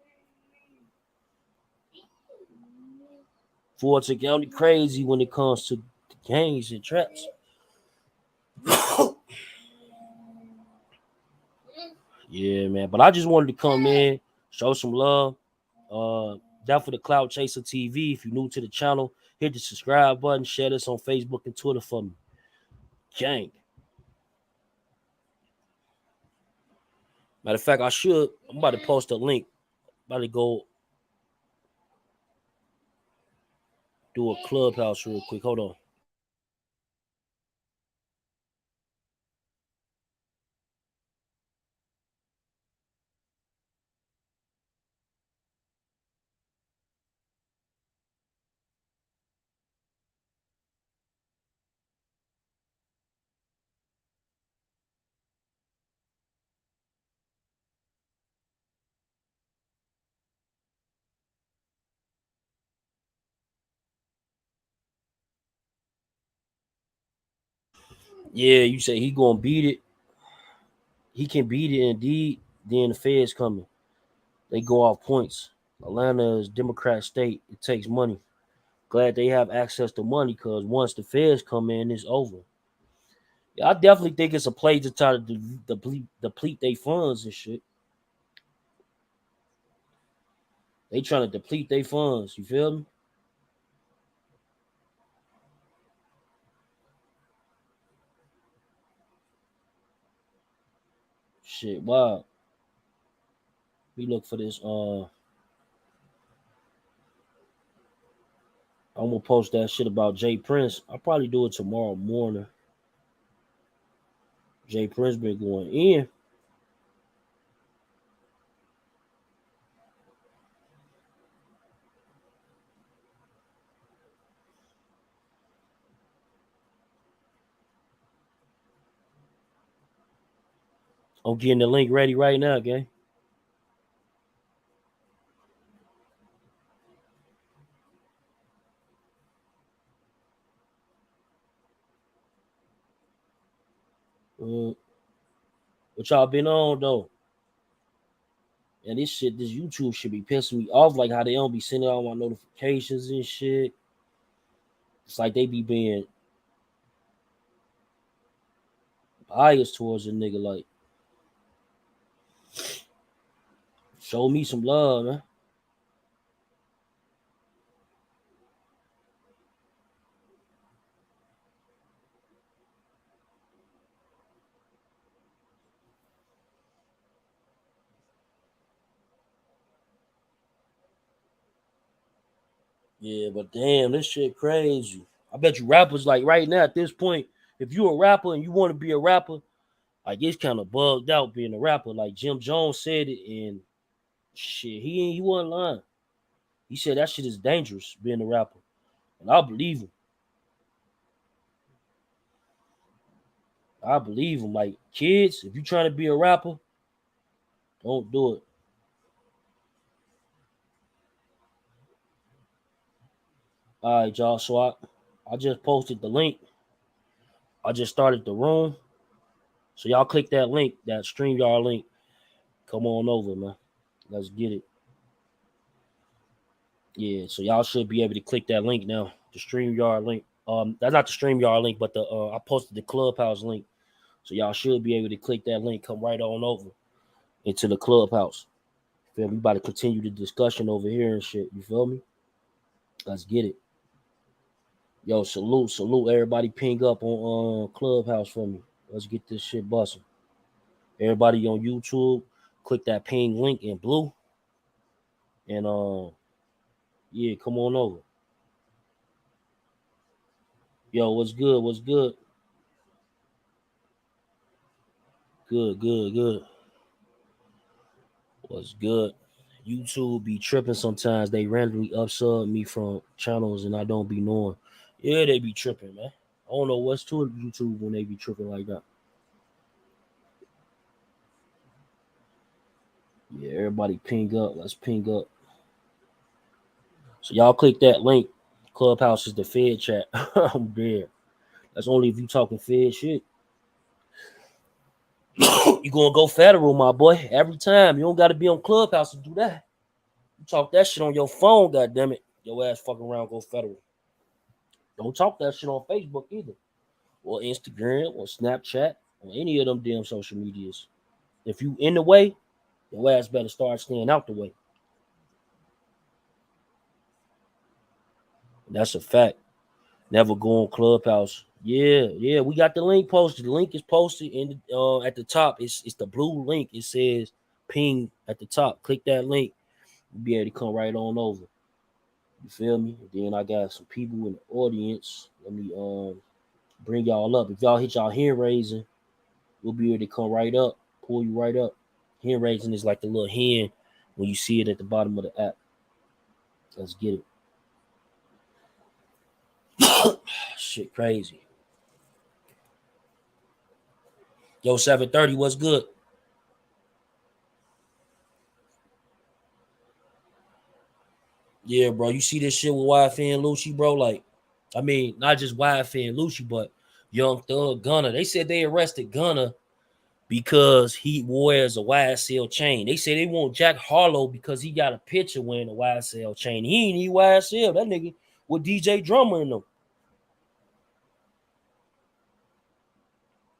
Fulton County crazy when it comes to gangs and traps. Yeah, man. But I just wanted to come in, show some love. That for the Cloud Chaser TV. If you're new to the channel, hit the subscribe button, share this on Facebook and Twitter for me. Gang. Matter of fact, I'm about to post a link. About to go do a clubhouse real quick. Hold on. Yeah, you say he gonna beat it. He can beat it indeed. Then the feds coming. They go off points. Atlanta is Democrat state. It takes money. Glad they have access to money because once the feds come in, it's over. Yeah, I definitely think it's a play to try to deplete their funds and shit. They trying to deplete their funds. You feel me? Shit, wow. We look for this. I'm gonna post that shit about Jay Prince. I'll probably do it tomorrow morning. Jay Prince been going in. I'm getting the link ready right now, gang. What y'all been on though? And this YouTube should be pissing me off. Like how they don't be sending all my notifications and shit. It's like they be being biased towards a nigga. Like, show me some love, man. Yeah, but damn, this shit crazy. I bet you rappers like right now at this point, if you a rapper and you want to be a rapper, like it's kind of bugged out being a rapper. Like Jim Jones said it, and shit, he wasn't lying. He said that shit is dangerous being a rapper, and I believe him. I believe him. Like kids, if you trying to be a rapper, don't do it. All right, y'all. So I just posted the link. I just started the room. So y'all click that link, that StreamYard link. Come on over, man. Let's get it. Yeah, so y'all should be able to click that link now. The StreamYard link. That's not the StreamYard link, but the I posted the Clubhouse link. So y'all should be able to click that link, come right on over into the Clubhouse. Feel me? We about to continue the discussion over here and shit. You feel me? Let's get it. Yo, salute everybody. Ping up on Clubhouse for me. Let's get this shit busting. Everybody on YouTube, click that ping link in blue, and yeah, come on over. Yo, what's good? What's good? Good. What's good? YouTube be tripping sometimes. They randomly upsub me from channels and I don't be knowing. Yeah, they be tripping, man. I don't know what's to YouTube when they be tripping like that. Yeah, everybody ping up. Let's ping up. So y'all click that link. Clubhouse is the Fed chat. I'm there. That's only if you talking Fed shit. You gonna go federal, my boy. Every time. You don't gotta be on Clubhouse to do that. You talk that shit on your phone, goddammit. Your ass fucking around, go federal. Don't talk that shit on Facebook either. Or Instagram or Snapchat or any of them damn social medias. If you in the way, your ass better start staying out the way. That's a fact. Never go on Clubhouse. Yeah, we got the link posted. The link is posted in at the top. It's the blue link. It says ping at the top. Click that link. You'll be able to come right on over. You feel me? And then I got some people in the audience. Let me bring y'all up. If y'all hit y'all hand raising, we'll be able to come right up, pull you right up. Hand raising is like the little hand when you see it at the bottom of the app. Let's get it. Shit crazy. Yo, 730, what's good? Yeah, bro. You see this shit with YF and Lucci, bro? Like, I mean, not just YF and Lucci, but Young Thug Gunna. They said they arrested Gunna because he wears a YSL chain. They say they want Jack Harlow because he got a picture wearing a YSL chain. He ain't need YSL. That nigga with DJ Drummer in them.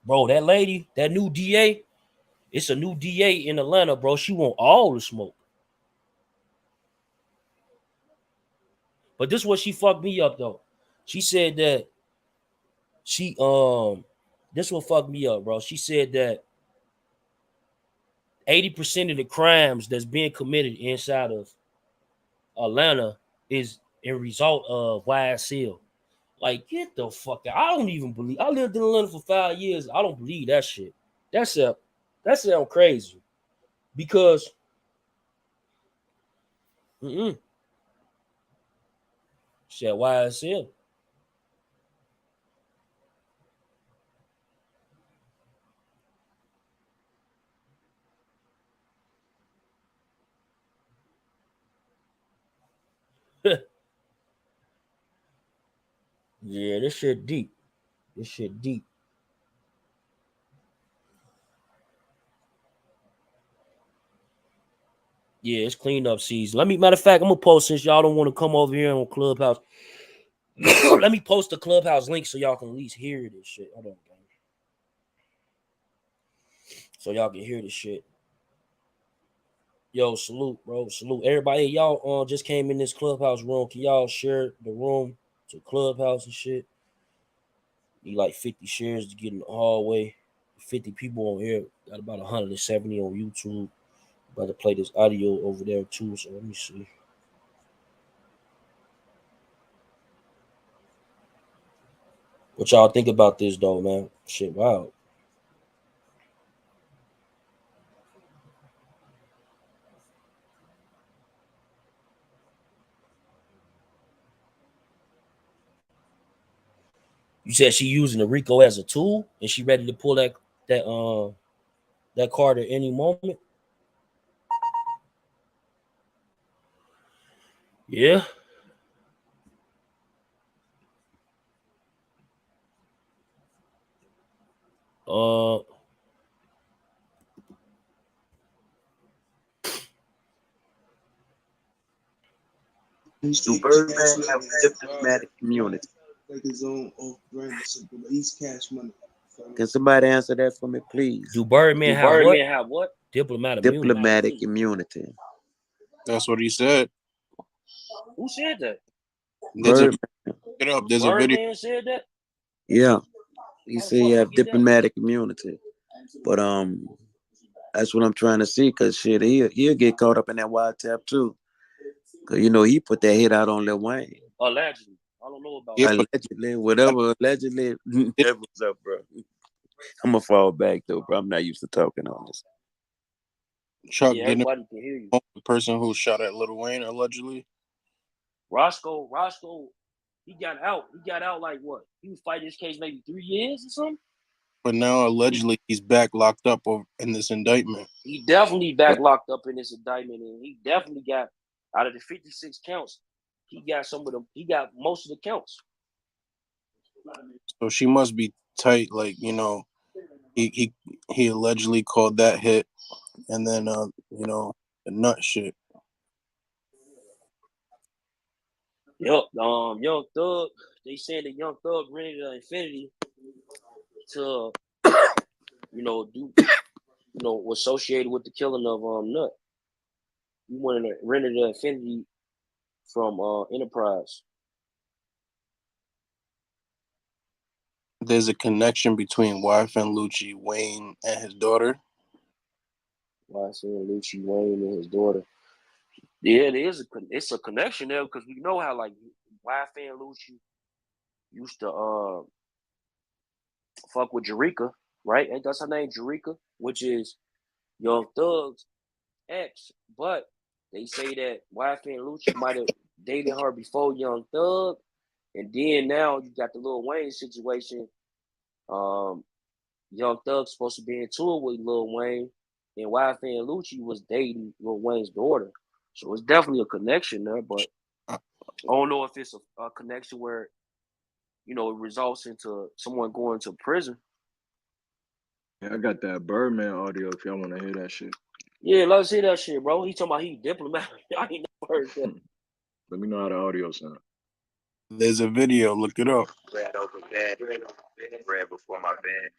Bro, that lady, that new DA, it's a new DA in Atlanta, bro. She want all the smoke. But this is what she fucked me up, though. She said that this will fuck me up, bro. She said that 80% of the crimes that's being committed inside of Atlanta is a result of YSL. Like, get the fuck out. I don't even believe. I lived in Atlanta for 5 years. I don't believe that shit. That sound crazy. Because said YSL. Yeah, this shit deep. This shit deep. Yeah, it's cleanup season. Matter of fact, I'm gonna post, since y'all don't want to come over here on Clubhouse. Let me post the Clubhouse link so y'all can at least hear this shit. Hold on, gang. So y'all can hear this shit. Yo, salute, bro. Salute. Everybody, y'all just came in this Clubhouse room. Can y'all share the room to Clubhouse and shit? Need like 50 shares to get in the hallway. 50 people on here. Got about 170 on YouTube. About to play this audio over there too. So let me see. What y'all think about this though, man? Shit, wow. You said she using the Rico as a tool and she ready to pull that card at any moment. Yeah. Do Birdman have diplomatic immunity? Like his own off-brand, East Cash money. Can somebody answer that for me, please? Do Birdman have what? Diplomatic immunity. That's what he said. Who said that? Birdman. Get up. There's a video. Birdman said that? Yeah. He said he have diplomatic immunity. But that's what I'm trying to see, because shit, he'll get caught up in that wiretap too. Cause he put that hit out on Lil Wayne. Allegedly. I don't know about allegedly, whatever allegedly that was up, bro. I'm gonna fall back though, bro. I'm not used to talking on this. Chuck, yeah, everybody can hear you. The person who shot at Lil Wayne allegedly. Roscoe, he got out. He got out like what? He was fighting this case maybe 3 years or something. But now allegedly he's back locked up in this indictment. He definitely back locked up in this indictment, and he definitely got out of the 56 counts. He got some of them. He got most of the counts. So she must be tight. Like, he allegedly called that hit, and then the nut shit. Yep. Young Thug. They saying that Young Thug rented an Infinity to, was associated with the killing of Nut. He wanted to rent an Infinity from Enterprise. There's a connection between YFN Lucci, Wayne, and his daughter. YFN Lucci, Wayne, and his daughter. Yeah, it's a connection there, because we know how like YFN Lucci used to fuck with Jerica, right? Ain't that her name, Jerica? Which is Young Thug's ex. But they say that YFN Lucci might have dated her before Young Thug, and then now you got the Lil Wayne situation. Young Thug's supposed to be in tour with Lil Wayne, and YFN Lucci was dating Lil Wayne's daughter. So it's definitely a connection there, but I don't know if it's a connection where, it results into someone going to prison. Yeah, I got that Birdman audio if y'all want to hear that shit. Yeah, let's hear that shit, bro. He talking about he diplomatic. I ain't never heard that. Let me know how the audio sound. There's a video. Look it up. Grab before my bed.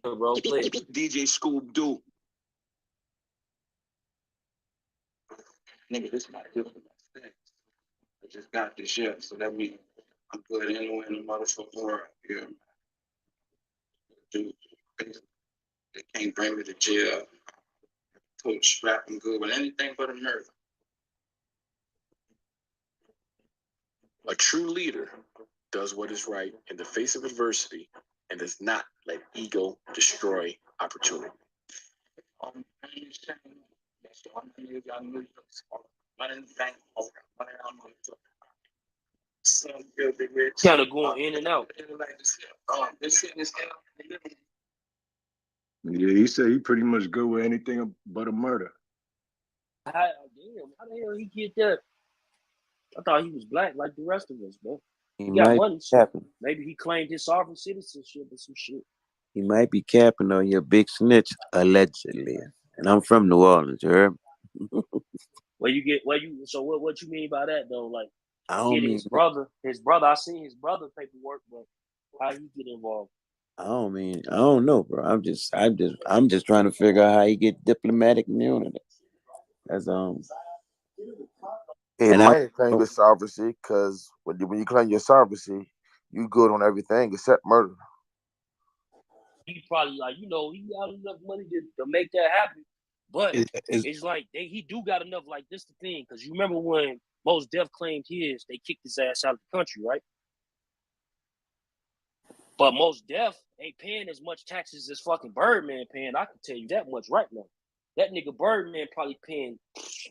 Bro, play. DJ Scoob Doo. Nigga, this is my different thing. I just got this shit, so that means I'm good anywhere in the motherfucking world here. Dude, they can't bring me to jail. Coach strapping good with anything but a murder. A true leader does what is right in the face of adversity and does not let ego destroy opportunity. Kind of going in and out. Yeah, he said he pretty much good with anything but a murder. How the hell he get that? I thought he was black like the rest of us, bro. He He got might money, be so capping. maybe he claimed his sovereign citizenship or some shit. He might be capping on your big snitch, allegedly. And I'm from New Orleans, you heard? So what you mean by that though? Like, I I don't get mean his brother, I seen his brother paperwork, but how he get involved? I don't know, bro. I'm just trying to figure out how he get diplomatic immunity. That's It and I might claim your sovereignty because when you claim your sovereignty, you good on everything except murder. He probably like, he got enough money to make that happen. But Is it's like he do got enough. Like, this the thing, because you remember when Mos Def claimed his, they kicked his ass out of the country, right? But Mos Def ain't paying as much taxes as fucking Birdman paying. I can tell you that much right now. That nigga Birdman probably paying,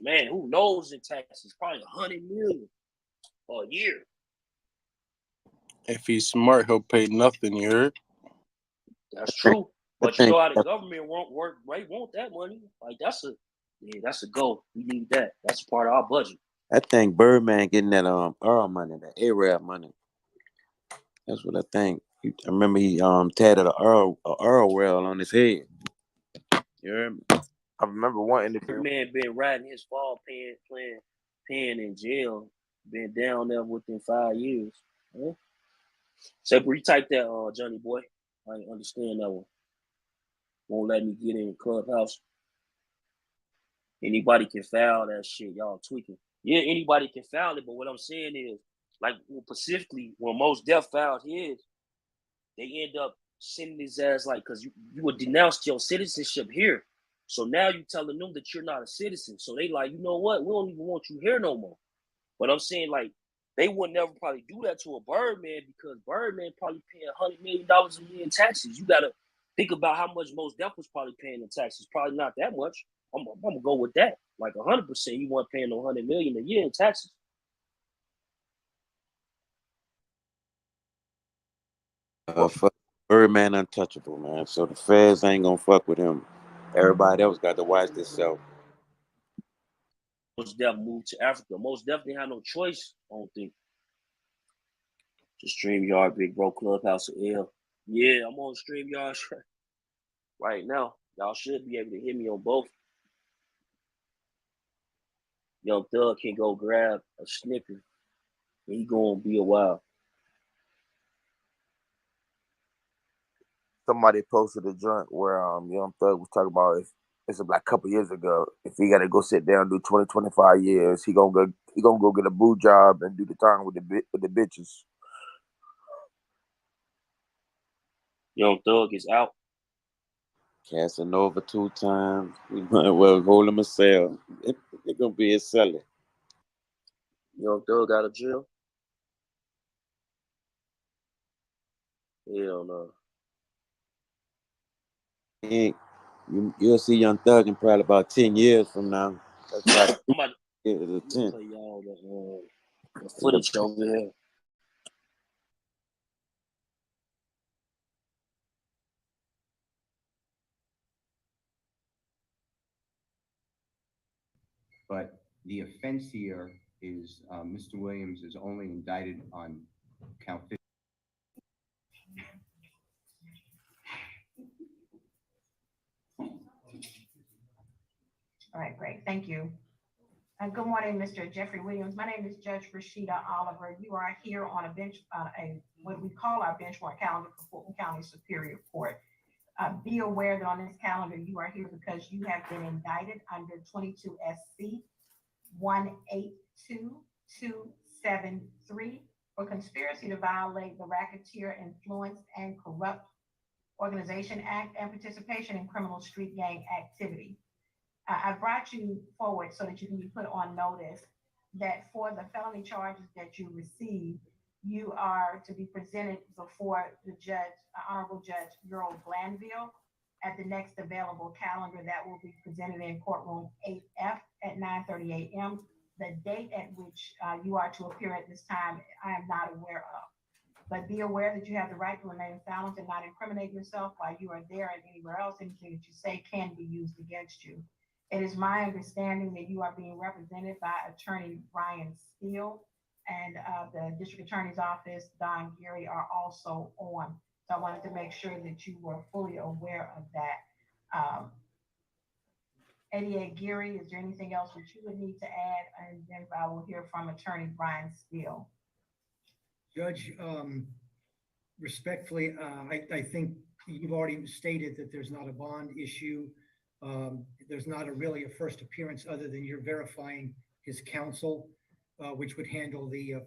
man, who knows in taxes? Probably $100 million a year. if he's smart, he'll pay nothing. You heard? That's true. But you think know how the government won't work. They want that money. Like, that's a goal. We need that. That's a part of our budget. I think Birdman getting that Earl money, that Arab money. That's what I think. I remember he tatted a Earl well on his head. You heard me? I remember one interview. Man been riding his fall paying in jail. Been down there within 5 years. Huh? So retype that, Johnny boy. I ain't understand that one. Won't let me get in Clubhouse. Anybody can file that shit. Y'all tweaking. Yeah, anybody can file it, but what I'm saying is, like, specifically, when Mos Def filed his, they end up sending his ass, like, because you would denounce your citizenship here. So now you telling them that you're not a citizen. So they like, you know what? We don't even want you here no more. But I'm saying, like, they would never probably do that to a Birdman because Birdman probably paying $100 million a year in taxes. You got to think about how much Mos Def was probably paying in taxes. Probably not that much. I'm going to go with that. Like 100%, he wasn't paying no $100 million a year in taxes. Fuck Birdman untouchable, man. So the feds ain't gonna fuck with him. Everybody else got to watch themselves. Mos Def moved to Africa. Mos Def didn't have no choice, I don't think. Just StreamYard, Big Bro, Clubhouse, L. Yeah, I'm on StreamYard right now. Y'all should be able to hit me on both. Young Thug can go grab a snippet. He gonna be a while. Somebody posted a joint where Young Thug was talking about if it's a like couple years ago. If he got to go sit down and do 20, 25 years, he gonna go get a boo job and do the time with the bitches. Young Thug is out. Casanova 2 times. We might well hold him a cell. It's gonna be a seller. Young Thug out of jail. Hell no. You'll see Young Thug in probably about 10 years from now. That's right. I'm about to play y'all the footage over here. But the offense here is Mr. Williams is only indicted on count 50. All right, great. Thank you. Good morning, Mr. Jeffrey Williams. My name is Judge Rashida Oliver. You are here on a bench, what we call our bench warrant calendar for Fulton County Superior Court. Be aware that on this calendar, you are here because you have been indicted under 22 SC 182273 for conspiracy to violate the Racketeer Influence and Corrupt Organization Act and participation in criminal street gang activity. I brought you forward so that you can be put on notice that for the felony charges that you receive, you are to be presented before the judge, Honorable Judge Earl Glanville, at the next available calendar that will be presented in courtroom 8F at 9:30 a.m. The date at which you are to appear at this time, I am not aware of. But be aware that you have the right to remain silent and not incriminate yourself while you are there and anywhere else. Anything that you say can be used against you. It is my understanding that you are being represented by attorney Ryan Steele. and the district attorney's office, Don Gary, are also on. So I wanted to make sure that you were fully aware of that. ADA Geary, is there anything else that you would need to add? And then I will hear from Attorney Brian Steele. Judge, respectfully, I think you've already stated that there's not a bond issue. There's not really a first appearance other than you're verifying his counsel, which would handle the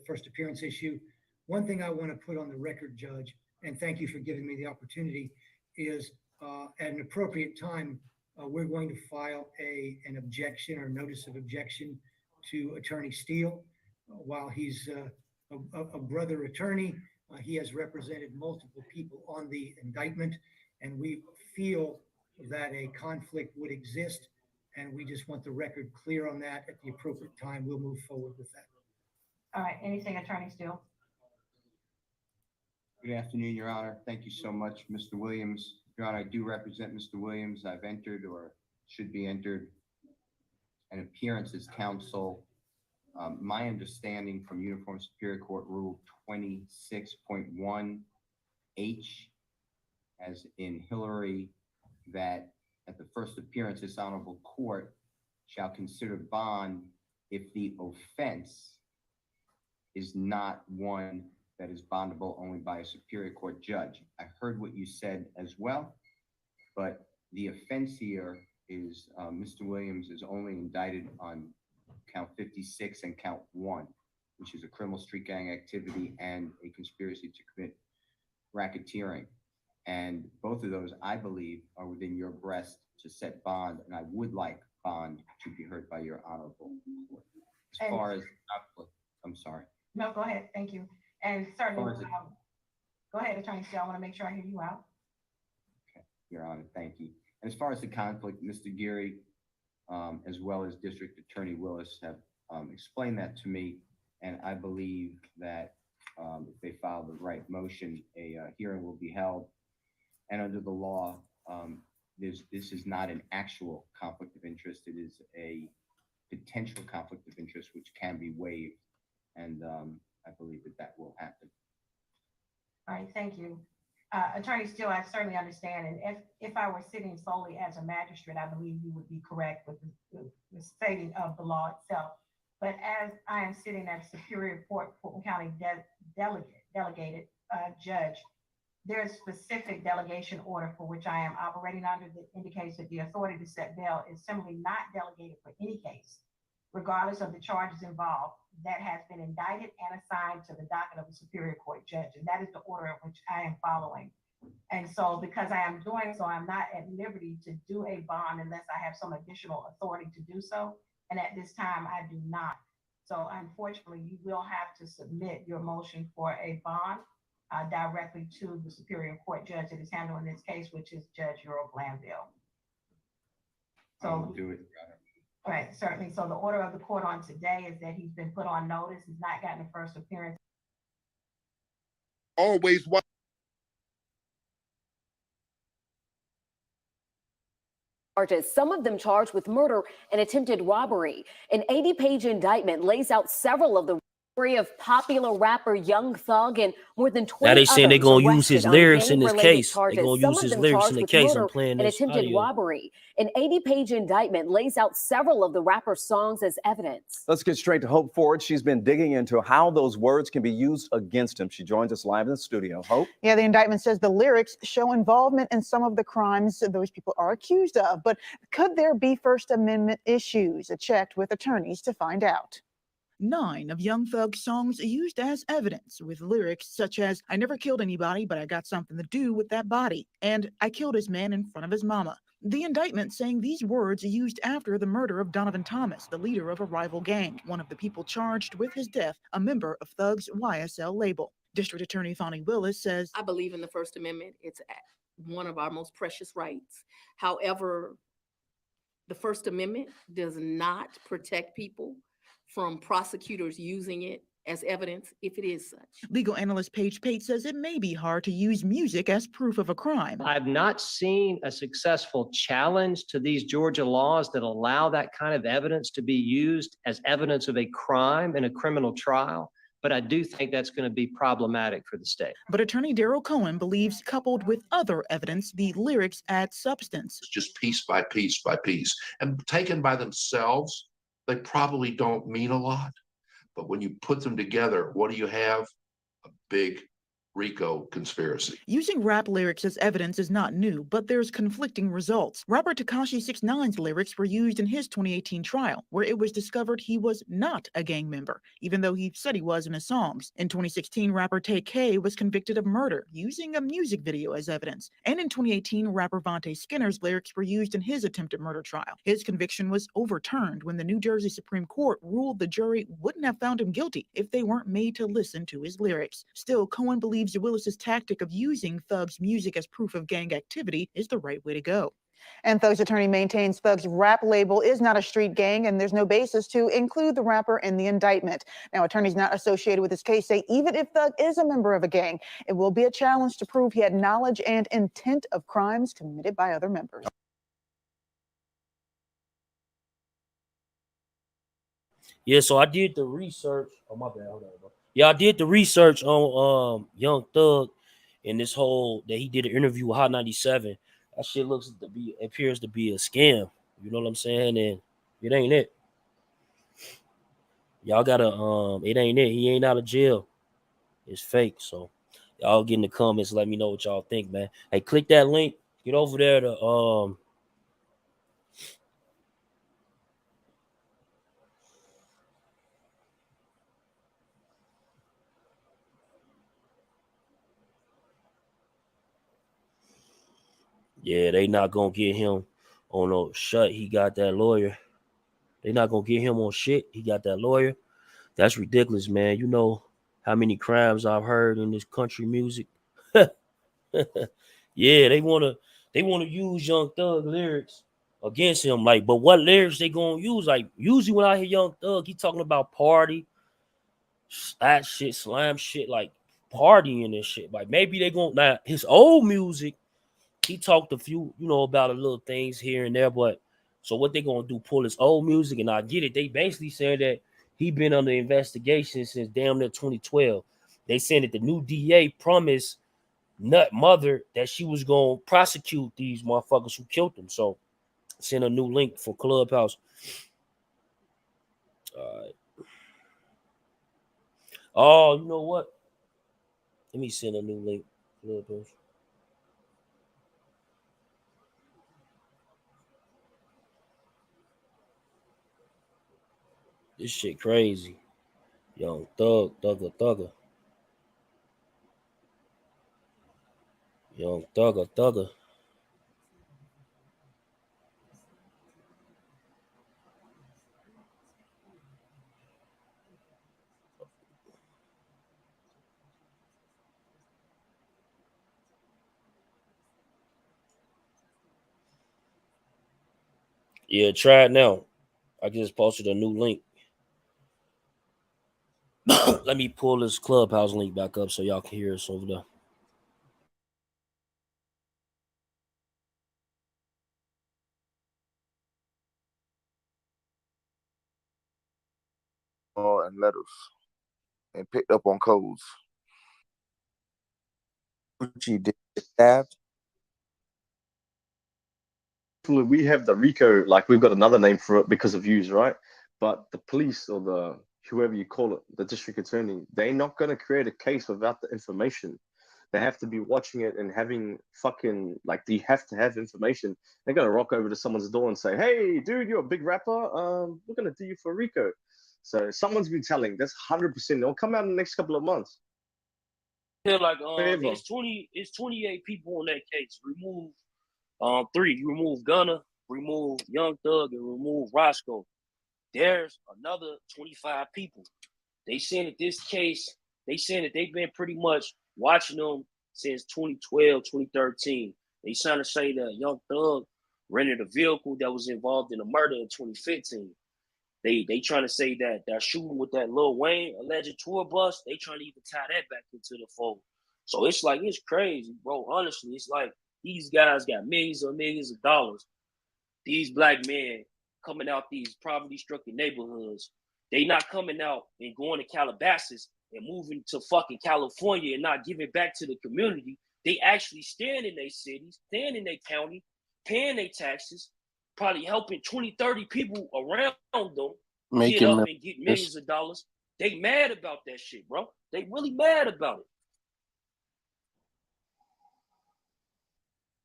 first appearance issue. One thing I want to put on the record, Judge, and thank you for giving me the opportunity, is at an appropriate time, we're going to file an objection or notice of objection to Attorney Steele. While he's a brother attorney, he has represented multiple people on the indictment, and we feel that a conflict would exist, and we just want the record clear on that. At the appropriate time, we'll move forward with that. All right, anything, Attorney Steele? Good afternoon, Your Honor. Thank you so much, Mr. Williams. Your Honor, I do represent Mr. Williams. I've entered, or should be entered, an appearance as counsel. My understanding from Uniform Superior Court Rule 26.1H, as in Hillary, that at the first appearance, this honorable court shall consider bond if the offense is not one that is bondable only by a Superior Court judge. I heard what you said as well, but the offense here is Mr. Williams is only indicted on count 56 and count 1, which is a criminal street gang activity and a conspiracy to commit racketeering. And both of those, I believe, are within your breast to set bond, and I would like bond to be heard by your honorable court. As far as, I'm sorry. No, go ahead, thank you. And certainly, go ahead, Attorney Steele, I want to make sure I hear you out. Okay, Your Honor, thank you. And as far as the conflict, Mr. Geary, as well as District Attorney Willis have explained that to me, and I believe that if they file the right motion, a hearing will be held. And under the law, this is not an actual conflict of interest. It is a potential conflict of interest which can be waived, and I believe that will happen. All right, thank you. Attorney Steele, I certainly understand, and if I were sitting solely as a magistrate, I believe you would be correct with the stating of the law itself. But as I am sitting as Superior Court, Fulton County delegated judge, there is specific delegation order for which I am operating under that indicates that the authority to set bail is simply not delegated for any case, regardless of the charges involved, that has been indicted and assigned to the docket of the Superior Court judge. And that is the order in which I am following. And so because I am doing so, I'm not at liberty to do a bond unless I have some additional authority to do so. And at this time, I do not. So unfortunately, you will have to submit your motion for a bond directly to the Superior Court judge that is handling this case, which is Judge Earl Glanville. So I will do it, Your Honor. Right, certainly. So the order of the court on today is that he's been put on notice. He's not gotten a first appearance. Always watch. Charges, some of them charged with murder and attempted robbery. An 80-page indictment lays out several of the story of popular rapper Young Thug and more than 20 Now they saying they're others gonna use his arrested on lyrics in this gang-related case. They're charges. gonna Some use of his them lyrics charged in the with case. I'm murder playing and this attempted audio. robbery. An 80-page indictment lays out several of the rapper's songs as evidence. Let's get straight to Hope Ford. She's been digging into how those words can be used against him. She joins us live in the studio. Hope? Yeah, the indictment says the lyrics show involvement in some of the crimes those people are accused of. But could there be First Amendment issues? I checked with attorneys to find out. 9 of Young Thug's songs used as evidence, with lyrics such as, "I never killed anybody, but I got something to do with that body," and "I killed his man in front of his mama." The indictment saying these words used after the murder of Donovan Thomas, the leader of a rival gang, one of the people charged with his death, a member of Thug's YSL label. District Attorney Fonnie Willis says, I believe in the First Amendment. It's one of our most precious rights. However, the First Amendment does not protect people from prosecutors using it as evidence if it is such. Legal analyst Paige Pate says it may be hard to use music as proof of a crime. I've not seen a successful challenge to these Georgia laws that allow that kind of evidence to be used as evidence of a crime in a criminal trial. But I do think that's going to be problematic for the state. But attorney Daryl Cohen believes, coupled with other evidence, the lyrics add substance. It's just piece by piece by piece. And taken by themselves, they probably don't mean a lot. But when you put them together, what do you have? A big Rico conspiracy. Using rap lyrics as evidence is not new, but there's conflicting results. Rapper Tekashi 6ix9ine's lyrics were used in his 2018 trial, where it was discovered he was not a gang member, even though he said he was in his songs. In 2016, rapper Tay K was convicted of murder, using a music video as evidence. And in 2018, rapper Vontae Skinner's lyrics were used in his attempted murder trial. His conviction was overturned when the New Jersey Supreme Court ruled the jury wouldn't have found him guilty if they weren't made to listen to his lyrics. Still, Cohen believes Willis's tactic of using Thug's music as proof of gang activity is the right way to go. And Thug's attorney maintains Thug's rap label is not a street gang, and there's no basis to include the rapper in the indictment. Now, attorneys not associated with this case say even if Thug is a member of a gang, it will be a challenge to prove he had knowledge and intent of crimes committed by other members. Yeah, so I did the research. Oh, my bad. Hold on, bro. Yeah, I did the research on Young Thug and this whole that he did an interview with Hot 97. That shit appears to be a scam. You know what I'm saying? And it ain't it. Y'all gotta it ain't it. He ain't out of jail. It's fake. So y'all get in the comments, let me know what y'all think, man. Hey, click that link. Get over there to yeah, they not gonna get him on no shut. He got that lawyer. They not gonna get him on shit. He got that lawyer. That's ridiculous, man. You know how many crimes I've heard in this country music. Yeah, they wanna use Young Thug lyrics against him. Like, but what lyrics they gonna use? Like, usually when I hear Young Thug, he talking about party, that shit, slam shit, like partying and shit. Like maybe they gonna now his old music. He talked a few, about a little things here and there, but so what they gonna do? Pull his old music, and I get it. They basically saying that he been under investigation since damn near 2012. They saying that the new DA promised Nut Mother that she was gonna prosecute these motherfuckers who killed him. So send a new link for Clubhouse. All right. Oh, you know what? Let me send a new link. Clubhouse. This shit crazy. Young Thug, Thugger. Young Thugger. Yeah, try it now. I just posted a new link. Let me pull this Clubhouse link back up so y'all can hear us over there. And letters and picked up on codes. She did stabbed. We have the Rico, like we've got another name for it because of views, right? But the police or the whoever you call it, the district attorney, they're not going to create a case without the information. They have to be watching it and having fucking, like, you have to have information. They're going to rock over to someone's door and say, hey, dude, you're a big rapper. We're going to do you for Rico. So someone's been telling. That's 100%. It'll come out in the next couple of months. Yeah, like it's 28 people on that case. Remove 3. You remove Gunna, remove Young Thug, and remove Roscoe. There's another 25 people. They saying that this case, they saying that they've been pretty much watching them since 2012, 2013. They trying to say that Young Thug rented a vehicle that was involved in a murder in 2015. They trying to say that shooting with that Lil Wayne alleged tour bus, they trying to even tie that back into the fold. So it's like, it's crazy, bro. Honestly, it's like these guys got millions and millions of dollars. These black men coming out these poverty-stricken neighborhoods, they not coming out and going to Calabasas and moving to fucking California and not giving back to the community. They actually stand in their cities, stand in their county, paying their taxes, probably helping 20, 30 people around them get up and get millions of dollars. They mad about that shit, bro. They really mad about it.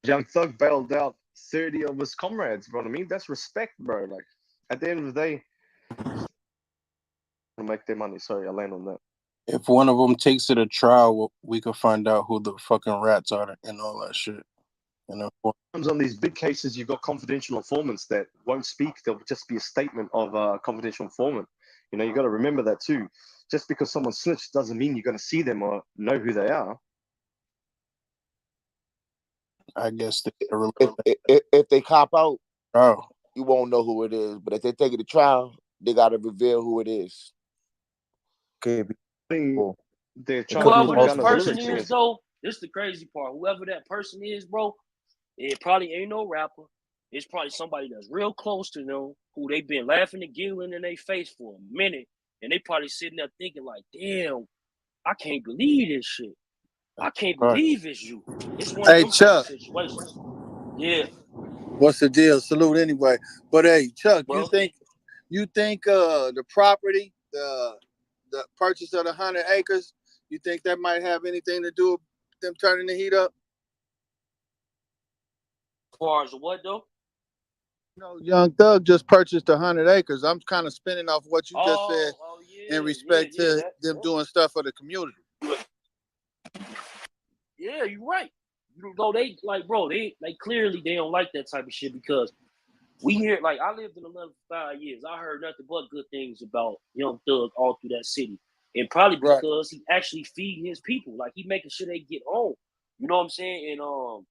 Young Thug bailed out 30 of his comrades, bro. I mean, that's respect, bro. Like, at the end of the day, to make their money. Sorry, I land on that. If one of them takes it to trial, we could find out who the fucking rats are and all that shit. Sometimes on these big cases, you've got confidential informants that won't speak. There'll just be a statement of a confidential informant. You know, you got to remember that too. Just because someone snitched doesn't mean you're going to see them or know who they are. I guess if they cop out, you won't know who it is. But if they take it to trial, they got to reveal who it is. Okay. Whoever this person is, though, this is the crazy part. Whoever that person is, bro, it probably ain't no rapper. It's probably somebody that's real close to them, who they been laughing and giggling in their face for a minute, and they probably sitting there thinking like, damn, I can't believe this shit. I can't believe it's you. It's one of them Chuck. situations. Yeah. What's the deal? Salute anyway. But hey, Chuck, Bro. you think the property, the purchase of the 100 acres, you think that might have anything to do with them turning the heat up? As far as what though? Young Thug just purchased 100 acres. I'm kind of spinning off what you just said in respect to them doing stuff for the community. Yeah, you're right. You know, they like, bro, they clearly they don't like that type of shit because we hear, like, I lived in Atlanta for 5 years. I heard nothing but good things about Young Thug all through that city. And probably because he actually feeding his people. Like, he making sure they get home. You know what I'm saying? And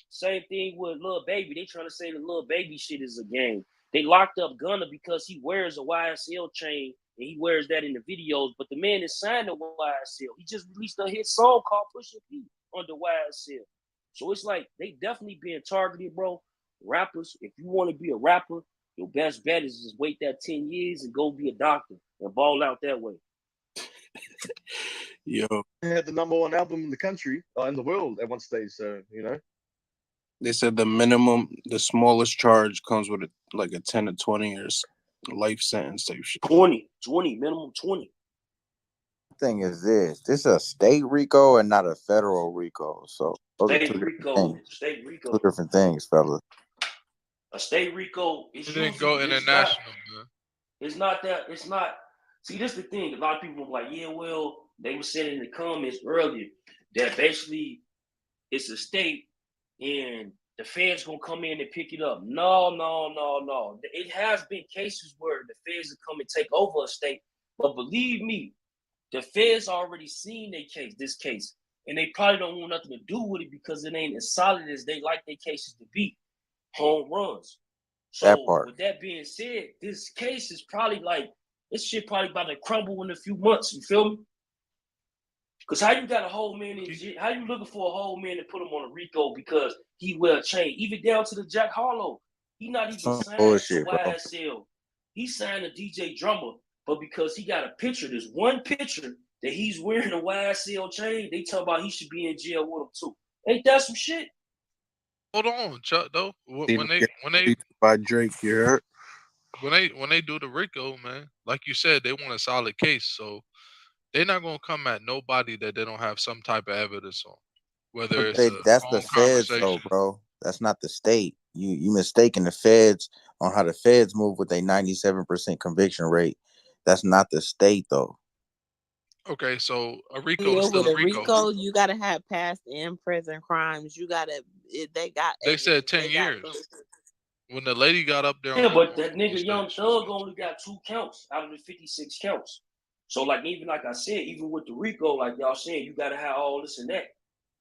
same thing with Lil Baby. They trying to say the Lil Baby shit is a game. They locked up Gunna because he wears a YSL chain and he wears that in the videos. But the man is signed to YSL. He just released a hit song called Push Your P under YSL. So it's like they definitely being targeted, bro. Rappers, if you want to be a rapper, your best bet is just wait that 10 years and go be a doctor and ball out that way. Yo, they had the #1 album in the country, in the world at one stage. So you know, they said the smallest charge comes with like a 10 to 20 years life sentence type shit. 20, minimum 20. Thing is this is a state RICO and not a federal RICO. So those State are two RICO, different things. state RICO. Two different things, fella. A state RICO is it didn't go international, man. It's not that. It's not. See, this is the thing. A lot of people are like, yeah, well, they were saying in the comments earlier that basically it's a state and the feds gonna come in and pick it up. No. It has been cases where the feds have come and take over a state, but believe me, the feds already seen this case, and they probably don't want nothing to do with it because it ain't as solid as they like their cases to be. Home runs. So with that being said, this case is probably like, this shit probably about to crumble in a few months. You feel me? Because how you got a whole man in jail? How you looking for a whole man to put him on a RICO because he wear a chain? Even down to the Jack Harlow. He not even signed to YSL. He signed a DJ drummer, but because he got a picture, there's one picture that he's wearing a YSL chain, they talk about he should be in jail with him too. Ain't that some shit? Hold on, Chuck. Though when they by Drake, you heard? When they do the RICO, man, like you said, they want a solid case, so they're not gonna come at nobody that they don't have some type of evidence on. Whether it's That's the feds, though, bro. That's not the state. You mistaken the feds on how the feds move with a 97% conviction rate. That's not the state, though. Okay, so a RICO is still with a a RICO, you gotta have past and present crimes. You gotta. They said 10 years. When the lady got up there, but that nigga Young Thug only got 2 counts out of the 56 counts. So like I said, even with the RICO, like y'all saying, you gotta have all this and that.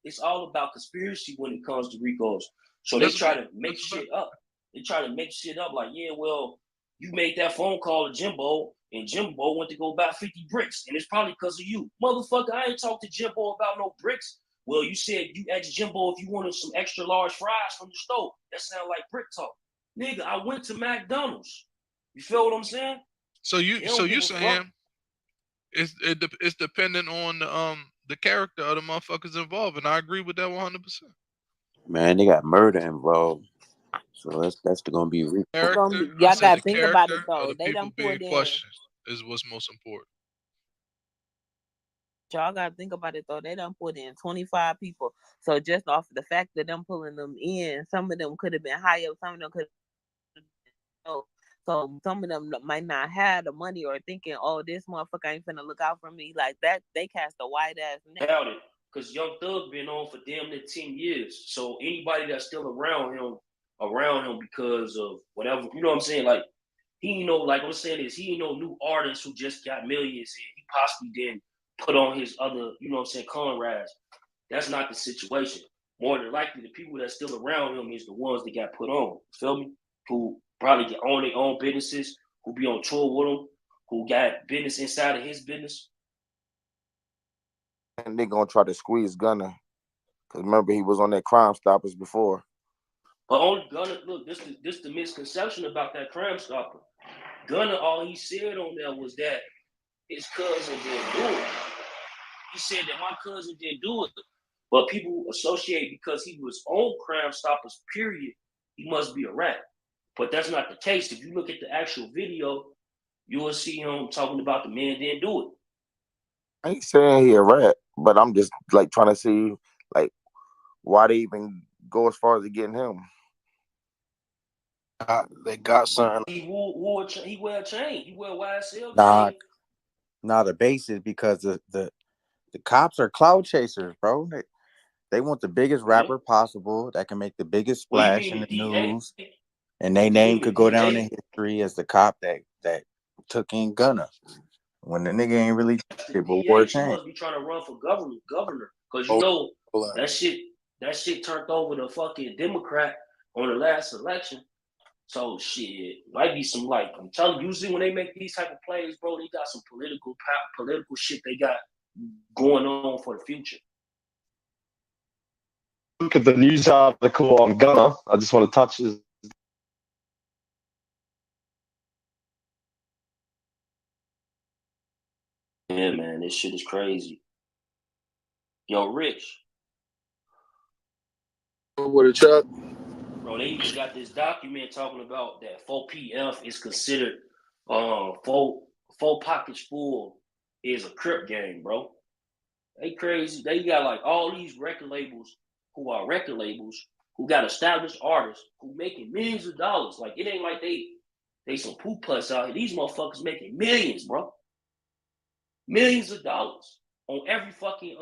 It's all about conspiracy when it comes to RICOs. So they try to make shit up. They try to make shit up like, yeah, well, You made that phone call to Jimbo, and Jimbo went to go buy 50 bricks, and it's probably because of you. Motherfucker, I ain't talked to Jimbo about no bricks. Well, you said you asked Jimbo if you wanted some extra large fries from the store. That sound like brick talk. Nigga, I went to McDonald's. You feel what I'm saying? So you saying it's dependent on the character of the motherfuckers involved, and I agree with that 100%. Man, they got murder involved, so that's gonna be Rico. Character. Y'all I said gotta the think about character it though. of the They people done being put in. questioned is what's most important. Y'all gotta think about it though. They done put in 25 people. So just off the fact that them pulling them in, some of them could have been high up, some of them could have been low. So some of them might not have the money or thinking, oh, this motherfucker ain't finna look out for me like that. They cast a wide ass net. About it, because Young Thug been on for damn near 10 years. So anybody that's still around him because of whatever, you know what I'm saying? Like, he ain't know, like I'm saying is, he ain't no new artist who just got millions and he possibly didn't put on his other, you know what I'm saying, comrades. That's not the situation. More than likely, the people that's still around him is the ones that got put on. Feel me? Who probably get own their own businesses, who be on tour with him, who got business inside of his business. And they gonna try to squeeze Gunna. Cause remember he was on that Crime Stoppers before. But only Gunna, look, this the misconception about that Crime Stopper. Gunna, all he said on there was that his cousin didn't do it. He said that my cousin didn't do it. But people associate because he was on Crime Stoppers, period, he must be a rat. But that's not the case. If you look at the actual video, you will see him talking about the man didn't do it. I ain't saying he a rat, but I'm just like trying to see like why they even go as far as getting him. They got something. He wear a chain. He wear a YSL Nah, chain. the base is because the cops are cloud chasers, bro. They want the biggest rapper possible that can make the biggest splash in the news, and their name could go down in history as the cop that took in Gunna when the nigga ain't really shit but wore a He chain. must be trying to run for governor, because you know that shit turned over to fucking Democrat on the last election. So shit, might be some, like, I'm telling you, usually when they make these type of plays, bro, they got some political shit they got going on for the future. Look at the news article on Gunna. I just want to touch this. Yeah, man, this shit is crazy. Yo, Rich. What a truck. Bro, they even got this document talking about that 4PF is considered 4 pockets full is a Crip gang, bro. They crazy. They got like all these record labels who are record labels who got established artists who making millions of dollars. Like, it ain't like they some poop plus out here. These motherfuckers making millions, bro. Millions of dollars on every fucking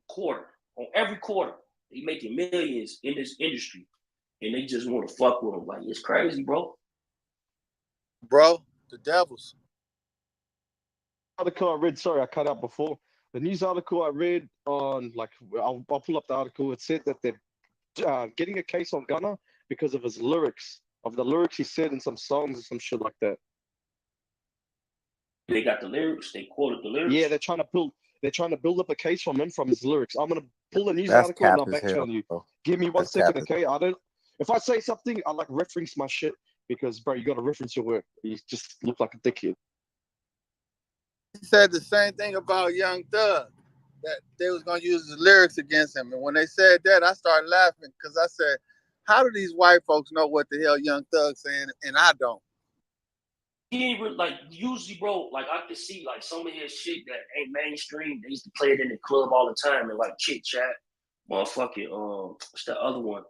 quarter. On every quarter, they making millions in this industry, and they just want to fuck with them. Like, it's crazy, bro. Bro, the devils. Article I read. Sorry, I cut out before. The news article I read on, like, I'll pull up the article. It said that they're getting a case on Gunna because of his lyrics, of the lyrics he said in some songs or some shit like that. They got the lyrics. They quoted the lyrics. Yeah, they're trying to build up a case from him from his lyrics. I'm gonna pull the news That's article and cap I'll as back channel hell, you. bro. Give me 1 That's second, cap as okay? If I say something, I like reference my shit because, bro, you gotta reference your work. You just look like a dickhead. He said the same thing about Young Thug, that they was gonna use his lyrics against him. And when they said that, I started laughing because I said, how do these white folks know what the hell Young Thug's saying and I don't? He ain't really, like, usually, bro, like, I could see, like, some of his shit that ain't mainstream. They used to play it in the club all the time and, like, chit chat. Motherfucking, what's that other one?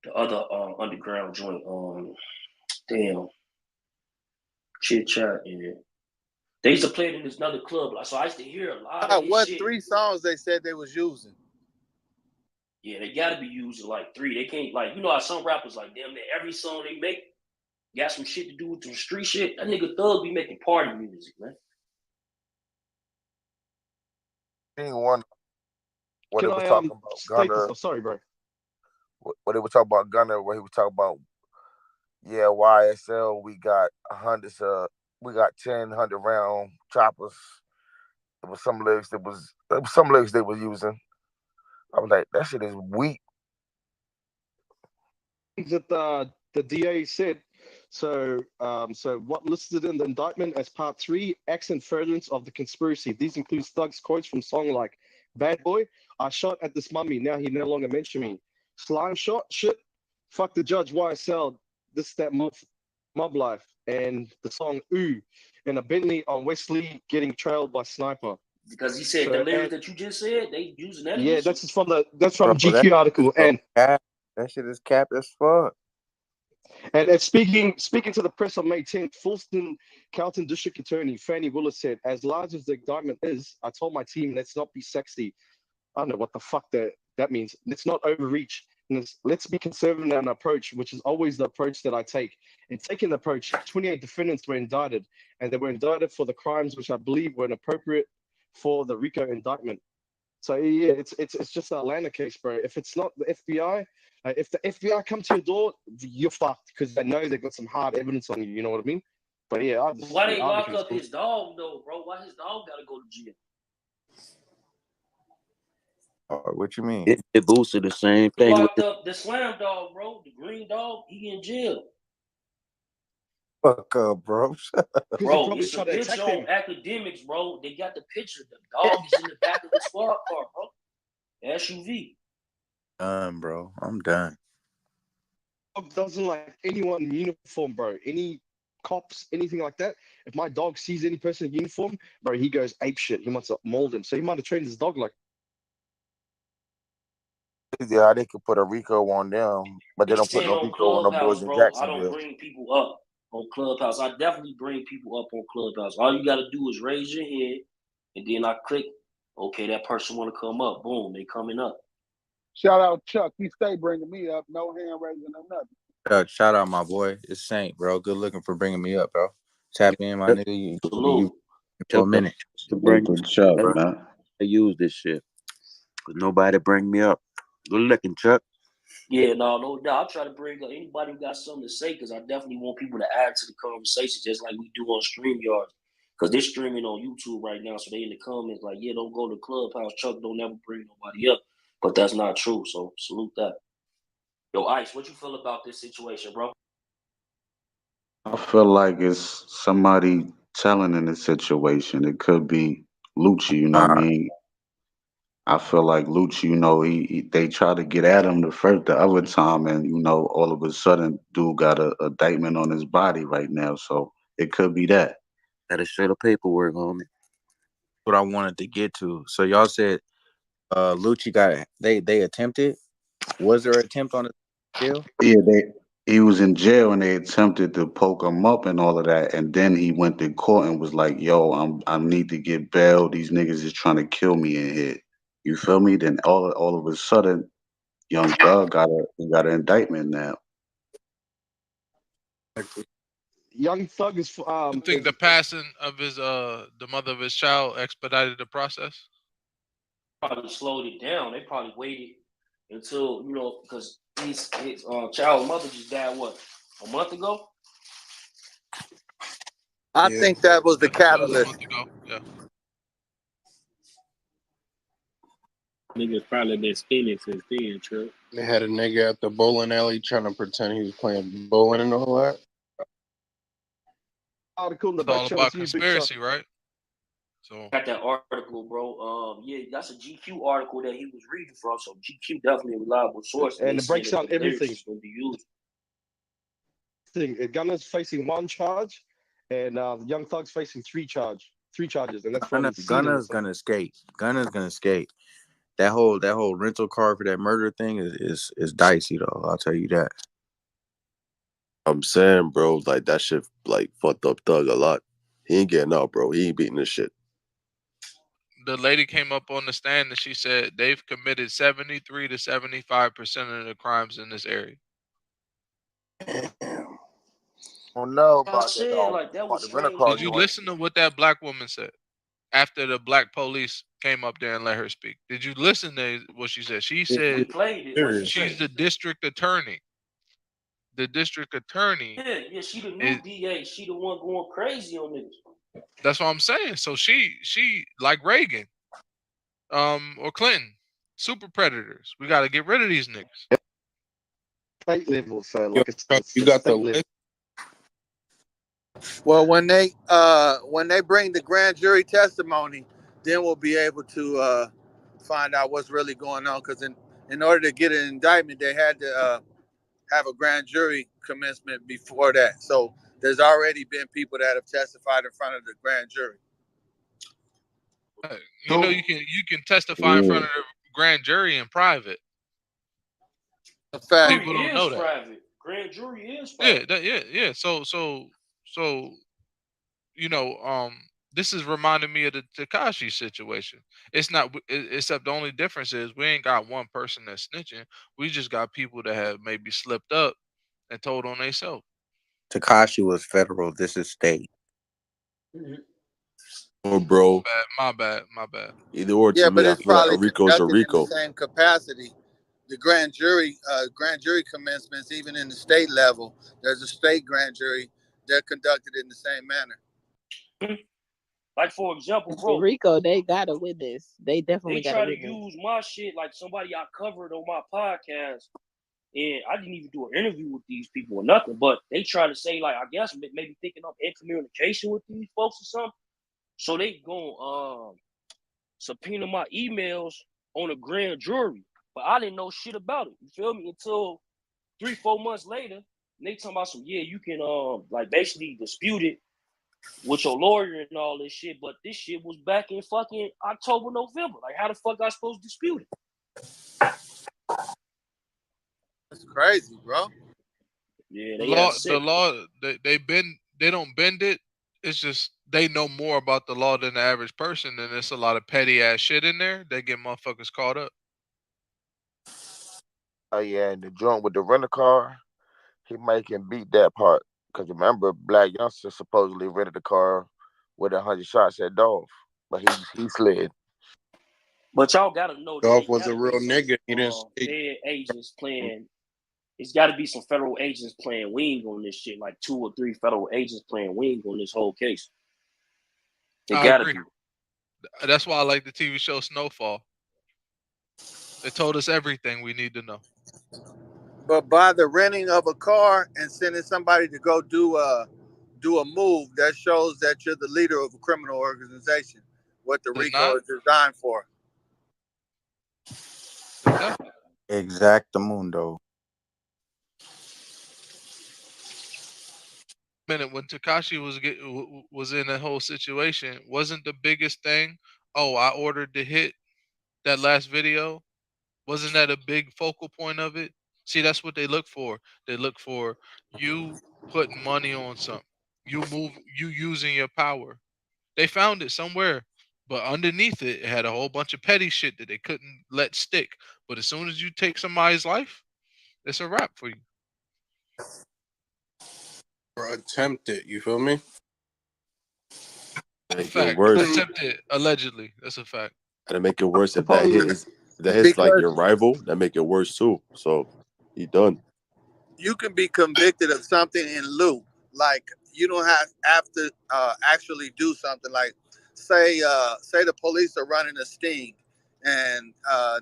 The other underground joint, damn. Chit chat, yeah. They used to play it in this another club. Like, so I used to hear a lot of his What shit. 3 songs they said they was using? Yeah, they gotta be using like 3. They can't, like, you know how some rappers, like, damn, every song they make got some shit to do with some street shit. That nigga Thug be making party music, man. Anyone what Can they was I talking about state this? Gunna. Oh, sorry, bro. What they were talking about Gunna, where he was talking about Yeah, YSL, we got hundreds of, we got 100 round choppers. There was some lyrics they were using. I was like, that shit is weak. That the DA said. So, so what listed in the indictment as part 3, acts and furtherance of the conspiracy. These include Thug's quotes from song like "Bad Boy," "I shot at this mummy, now he no longer mention me," "Slime shot," "Shit," "Fuck the judge," YSL, "This that mob life," and the song "Ooh," and a Bentley on Wesley getting trailed by sniper. Because he said the lyrics that you just said, they using that. Yeah, against you? that's from Bro, GQ article, and that shit is cap as fuck. And speaking to the press on May 10th, Fulton Carlton District Attorney Fannie Willis said, "As large as the indictment is, I told my team, let's not be sexy." I don't know what the fuck that means. Let's not overreach. And let's be conservative in an approach, which is always the approach that I take. In taking the approach, 28 defendants were indicted, and they were indicted for the crimes which I believe were inappropriate for the Rico indictment. So yeah, it's just an Atlanta case, bro. If it's not the FBI, if the FBI come to your door, you're fucked because they know they've got some hard evidence on you. You know what I mean? But yeah, Why they lock up his dog though, bro? Why his dog gotta go to jail? What you mean? It boosted the same He thing with locked up the slam dog, bro. The green dog. He in jail. Fuck up, bro. Bro, it's a picture on academics, bro. They got the picture. The dog is in the back of the squad car, bro. The SUV. Done, bro. I'm done. Doesn't like anyone in uniform, bro. Any cops, anything like that. If my dog sees any person in uniform, bro, he goes ape shit. He wants to mold him. So he might have trained his dog like. Yeah, they could put a Rico on them, but they don't put no on Rico on the boys Clubhouse, in bro. I don't Jacksonville. bring people up on Clubhouse. I definitely bring people up on Clubhouse. All you gotta do is raise your head, and then I click. Okay, that person want to come up. Boom, they coming up. Shout out Chuck. He stay bringing me up. No hand raising or nothing. Shout out my boy. It's Saint, bro. Good looking for bringing me up, bro. Tap in, my nigga. You for a minute. To bring Chuck, man. I use this shit. But nobody bring me up. Good looking, Chuck. Yeah, no doubt. I try to bring up anybody who got something to say because I definitely want people to add to the conversation, just like we do on StreamYard. Because they're streaming on YouTube right now, so they in the comments like, yeah, don't go to Clubhouse. Chuck don't ever bring nobody up. But that's not true, so salute that. Yo, Ice, what you feel about this situation, bro? I feel like it's somebody telling in this situation. It could be Lucci, you know what I mean? I feel like Lucci, you know, they try to get at him the other time, and you know, all of a sudden, dude got a indictment on his body right now, so it could be that. Gotta show the paperwork on it. What I wanted to get to. So y'all said Lucci got they attempted. Was there an attempt on his jail? Yeah, he was in jail and they attempted to poke him up and all of that, and then he went to court and was like, "Yo, I need to get bail. These niggas is trying to kill me in here." You feel me? Then all of a sudden, Young Thug got an indictment now. Young Thug is You think the passing of his the mother of his child expedited the process? Probably slowed it down. They probably waited until, because his child mother just died, what, a month ago? I think that was the catalyst. Yeah. Niggas probably been spinning since then, Chuck. They had a nigga at the bowling alley trying to pretend he was playing bowling and all that. Article in the It's all back channel about to you, Big conspiracy, Chuck. right? So got that article, bro. Yeah, that's a GQ article that he was reading from. So GQ definitely a reliable source. And it breaks down everything. Going to be used. Gunna's facing one charge, and Young Thug's facing three charges, and that's from Gunna's gonna escape. Gunna's gonna escape. That whole rental car for that murder thing is dicey though. I'll tell you that. I'm saying, bro, like that shit like fucked up Thug a lot. He ain't getting out, bro. He ain't beating this shit. the lady came up on the stand and she said they've committed 73 to 75% of the crimes in this area. Oh no, I said like that was strange. Did you listen to what that black woman said after the black police came up there and let her speak? Did you listen to what she said? She said played it. she's the district attorney. the district attorney Yeah, she the new is. DA. She the one going crazy on niggas. That's what I'm saying. So she like Reagan, or Clinton, super predators. We got to get rid of these niggas. State level, so Yo, like Chuck, a you got the state level. list? Well, when they bring the grand jury testimony, then we'll be able to find out what's really going on. Because in order to get an indictment, they had to have a grand jury commencement before that. So there's already been people that have testified in front of the grand jury. You know, you can testify in front of the grand jury in private. In fact, people don't know that. Private. Grand jury is private. Yeah. So you know, this is reminding me of the Tekashi situation. It's not, except the only difference is we ain't got one person that's snitching. We just got people that have maybe slipped up and told on themselves. Tekashi was federal. This is state. Oh, bro. My bad. Either or, Yeah, to me, but I it's feel like a probably Rico's a conducted in the Rico. same capacity. The grand jury commencements, even in the state level, there's a state grand jury. They're conducted in the same manner. Like, for example, bro, Rico, they got a witness. They definitely they got try a to witness. use my shit like somebody I covered on my podcast, and I didn't even do an interview with these people or nothing. But they try to say, like, I guess maybe thinking I'm in communication with these folks or something. So they gonna subpoena my emails on a grand jury, but I didn't know shit about it. You feel me? Until 3-4 months later, and they talking about some, yeah, you can like basically dispute it with your lawyer and all this shit, but this shit was back in fucking October, November. Like, how the fuck I supposed to dispute it? That's crazy, bro. Yeah, The law, they don't bend it. It's just they know more about the law than the average person, and there's a lot of petty ass shit in there. They get motherfuckers caught up. Oh yeah, and the joint with the rental car, he making beat that part. Cause remember, Black Youngster supposedly rented the car with 100 shots at Dolph, but he slid. But y'all gotta know that Dolph they was a gotta real be some nigga. He didn't say. Fed agents playing. It's got to be some federal agents playing wing on this shit, like 2 or 3 federal agents playing wing on this whole case. They I gotta agree. be. That's why I like the TV show Snowfall. It told us everything we need to know. But by the renting of a car and sending somebody to go do a move, that shows that you're the leader of a criminal organization. What the Rico is designed for. Exactamundo. Minute when Tekashi was in that whole situation, wasn't the biggest thing? Oh, I ordered the hit. That last video, wasn't that a big focal point of it? See, that's what they look for. They look for you putting money on something. You using your power. They found it somewhere, but underneath it had a whole bunch of petty shit that they couldn't let stick. But as soon as you take somebody's life, it's a wrap for you. Or attempt it, you feel me? Fact. Attempted, allegedly. That's a fact. And to make it worse, if that hits like your rival, that make it worse too. So he done. You can be convicted of something in lieu. Like, you don't have to actually do something. Like, say the police are running a sting and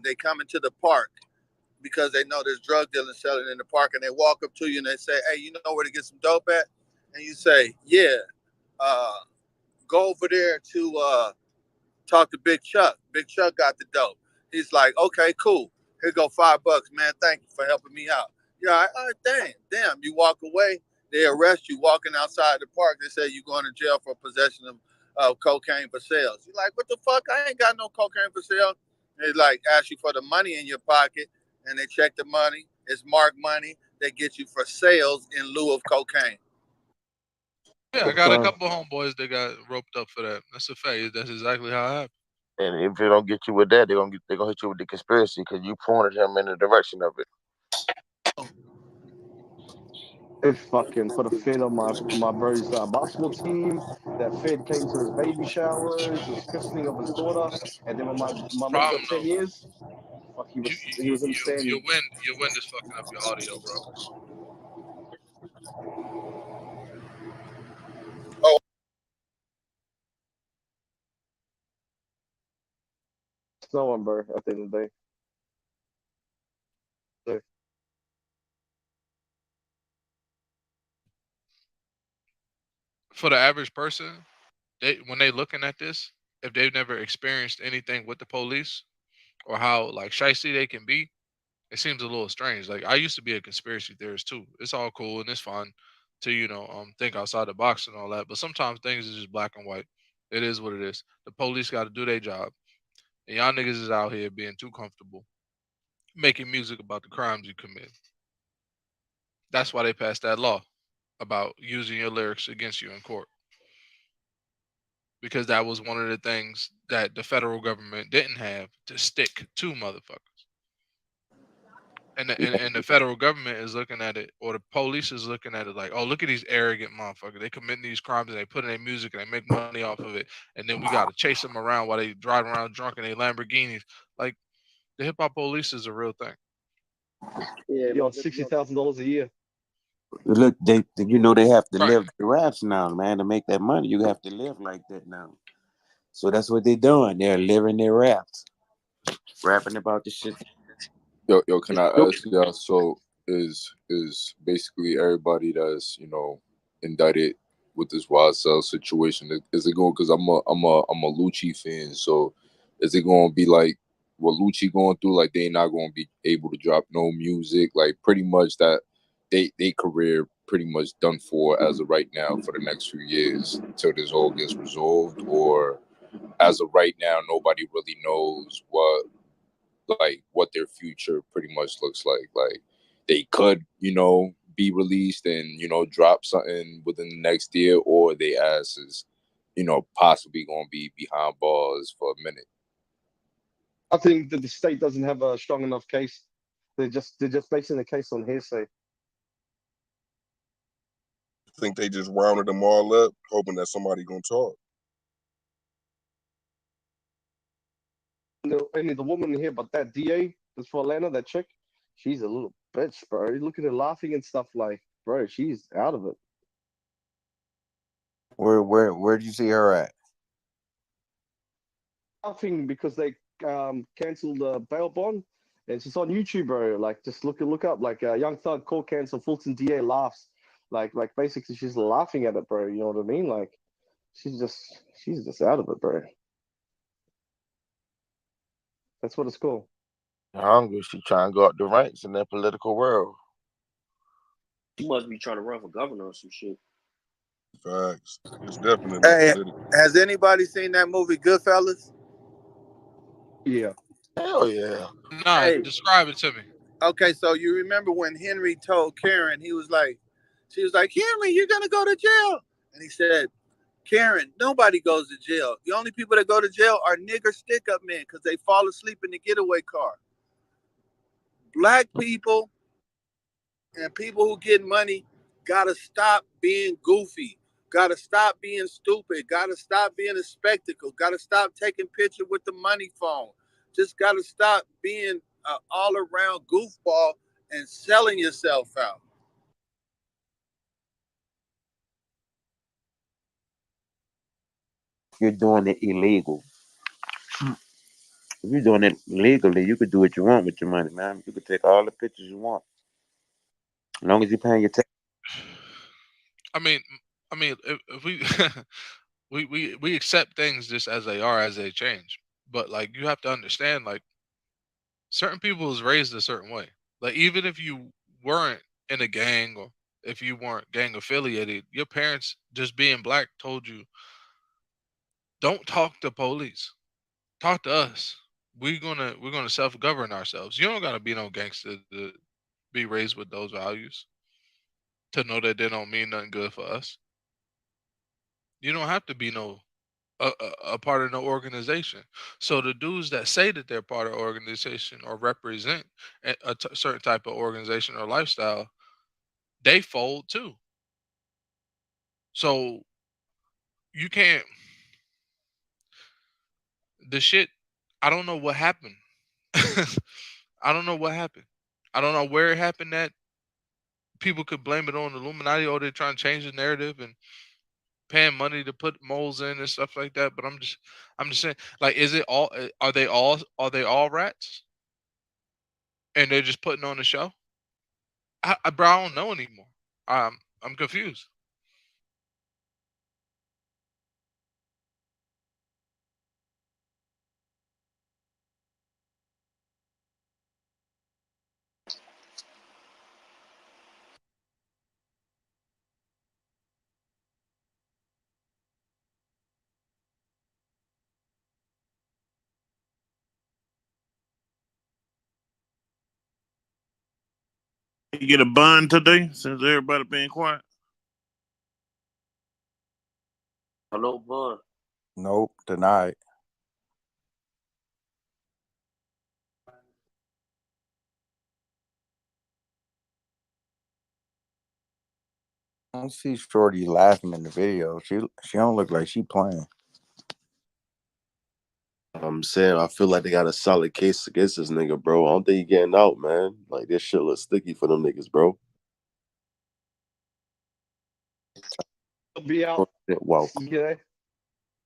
they come into the park because they know there's drug dealers selling in the park, and they walk up to you and they say, hey, you know where to get some dope at? And you say, yeah, go over there to talk to Big Chuck. Big Chuck got the dope. He's like, okay, cool. Here go $5, man. Thank you for helping me out. You're like, oh, damn. You walk away. They arrest you walking outside the park. They say you're going to jail for possession of cocaine for sales. You're like, what the fuck? I ain't got no cocaine for sale. They like ask you for the money in your pocket, and they check the money. It's marked money. They get you for sales in lieu of cocaine. Yeah, I got a couple homeboys that got roped up for that. That's a fact. That's exactly how it happened. And if they don't get you with that, they're gonna hit you with the conspiracy because you pointed him in the direction of it. If fucking put a fade on my brother's basketball team. That Fed came to his baby showers, his christening of his daughter, and then when my mom got 10 years, fuck, he was insane. Your wind is fucking up your audio, bro. Oh, No one, bro. At the end of the day. So, For the average person, when they looking at this, if they've never experienced anything with the police or how like shicey they can be, it seems a little strange. Like I used to be a conspiracy theorist too. It's all cool and it's fun to think outside the box and all that. But sometimes things is just black and white. It is what it is. The police got to do their job, and y'all niggas is out here being too comfortable making music about the crimes you commit. That's why they passed that law about using your lyrics against you in court. Because that was one of the things that the federal government didn't have to stick to motherfuckers. And the federal government is looking at it, or the police is looking at it like, oh, look at these arrogant motherfuckers. They committing these crimes and they put in their music and they make money off of it. And then we got to chase them around while they drive around drunk in their Lamborghinis. Like, the hip hop police is a real thing. yeah, you're on $60,000 a year. Look, they have to Right. live the raps now, man. To make that money, you have to live like that now. So that's what they're doing. They're living their raps, rapping about the shit. Yo, can I ask y'all? So is basically everybody that's indicted with this wild cell situation? Is it going? Because I'm a Lucci fan. So is it going to be like what Lucci going through? Like they not going to be able to drop no music. Like pretty much that they career pretty much done for as of right now for the next few years until this all gets resolved. Or as of right now, nobody really knows what their future pretty much looks like. Like they could, be released and, drop something within the next year, or they ass is, possibly gonna be behind bars for a minute. I think that the state doesn't have a strong enough case. They're just basing the case on hearsay. I think they just rounded them all up, hoping that somebody gonna talk. The woman here, but that DA that's for Atlanta, that chick, she's a little bitch, bro. You look at her laughing and stuff like, bro, she's out of it. Where do you see her at? Laughing because they canceled the bail bond, and she's on YouTube, bro. Like, just look up, like Young Thug court cancel, Fulton DA laughs, like basically she's laughing at it, bro. You know what I mean? Like, she's just out of it, bro. That's what it's called. Hungry. She trying to go up the ranks in that political world. She must be trying to run for governor or some shit. Facts. It's definitely Hey, political. has anybody seen that movie Goodfellas? Yeah. Hell yeah. Nah, Hey. describe it to me. Okay, so you remember when Henry told Karen, she was like, Henry, you're gonna go to jail. And he said, Karen, nobody goes to jail. The only people that go to jail are nigger stick-up men because they fall asleep in the getaway car. Black people and people who get money gotta stop being goofy. Gotta stop being stupid. Gotta stop being a spectacle. Gotta stop taking pictures with the money phone. Just gotta stop being an all-around goofball and selling yourself out. You're doing it illegal. If you're doing it legally, you could do what you want with your money, man. You could take all the pictures you want, as long as you're paying your tax. I mean, if we accept things just as they are, as they change. But like, you have to understand, like, certain people is raised a certain way. Like, even if you weren't in a gang or if you weren't gang affiliated, your parents, just being black, told you, don't talk to police. Talk to us. We're gonna self-govern ourselves. You don't gotta be no gangster to be raised with those values, to know that they don't mean nothing good for us. You don't have to be a part of no organization. So the dudes that say that they're part of organization or represent a certain type of organization or lifestyle, they fold too. So you can't. The shit. I don't know what happened. I don't know what happened. I don't know where it happened at. people could blame it on the Illuminati, or they're trying to change the narrative and paying money to put moles in and stuff like that. But I'm just saying, like, is it all? Are they all rats? And they're just putting on the show? Bro, I don't know anymore. I'm confused. You get a bond today since everybody being quiet? Hello, bud. Nope, denied. I don't see Shorty laughing in the video. She don't look like she playing. I'm saying I feel like they got a solid case against this nigga, bro. I don't think he getting out, man. Like this shit looks sticky for them niggas, bro. They'll be out. Wow. Yeah.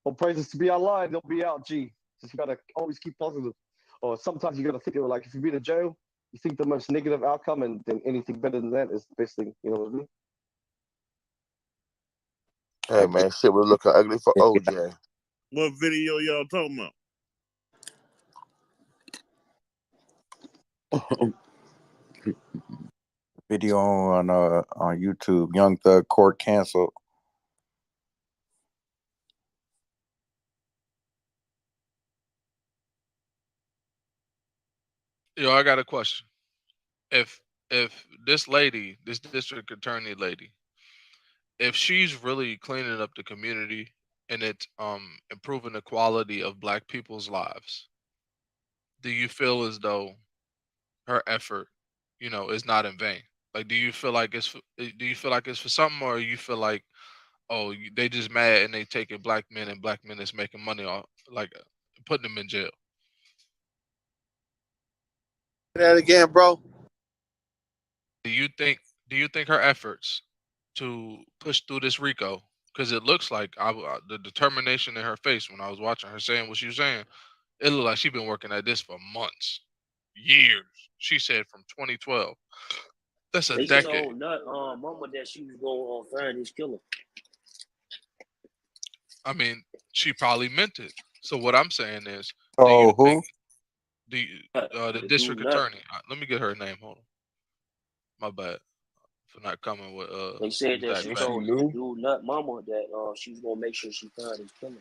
Well, praises to be online. They'll be out. G. Just gotta always keep positive. Or sometimes you gotta think of it like if you be in jail, you think the most negative outcome, and then anything better than that is the best thing. You know what I mean? Hey man, shit was looking ugly for OJ. What video y'all talking about? Video on YouTube. Young Thug court canceled. Yo, I got a question. If this lady, this district attorney lady, if she's really cleaning up the community and it's improving the quality of Black people's lives, do you feel as though her effort, is not in vain? Like, do you feel like it's for something, or you feel like, oh, they just mad and they taking Black men and Black men is making money off, like putting them in jail? Say that again, bro. Do you think her efforts to push through this Rico, because it looks like the determination in her face when I was watching her saying what she was saying, it looked like she's been working at this for months, years. She said from 2012. That's a They decade. told Nut Mama that she was going to find his killer. I mean, she probably meant it. So what I'm saying is, Oh, who? The district attorney. Let me get her name. Hold on. My bad for not coming with They said that she that told the dude Nut Mama that she was gonna make sure she found his killer.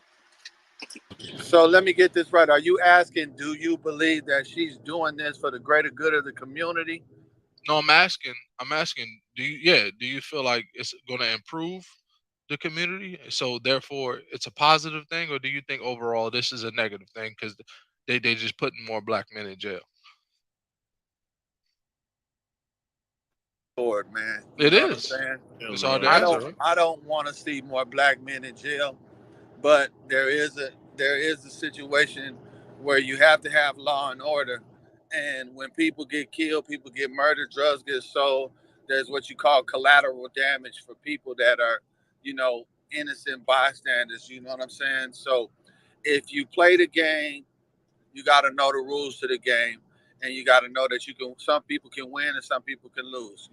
So let me get this right. Are you asking, do you believe that she's doing this for the greater good of the community? No, I'm asking, do you feel like it's going to improve the community? So therefore it's a positive thing, or do you think overall this is a negative thing because they just putting more Black men in jail? Lord, man. It You know is. what I'm saying? It's hard to answer, right? I don't want to see more Black men in jail, but there is a situation where you have to have law and order. And when people get killed, people get murdered, drugs get sold, there's what you call collateral damage for people that are, innocent bystanders. You know what I'm saying? So if you play the game, you got to know the rules to the game, and you got to know that some people can win and some people can lose.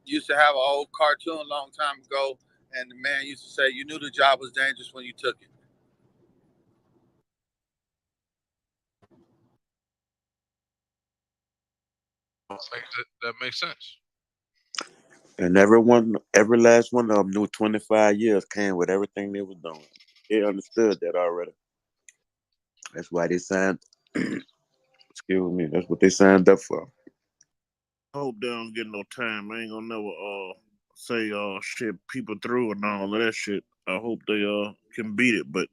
Used to have an old cartoon a long time ago, and the man used to say, "You knew the job was dangerous when you took it." That makes sense. And every last one of them knew 25 years came with everything they was doing. They understood that already. That's why they signed. Excuse me. That's what they signed up for. I hope they don't get no time. I ain't gonna never say shit people through and all of that shit. I hope they can beat it. But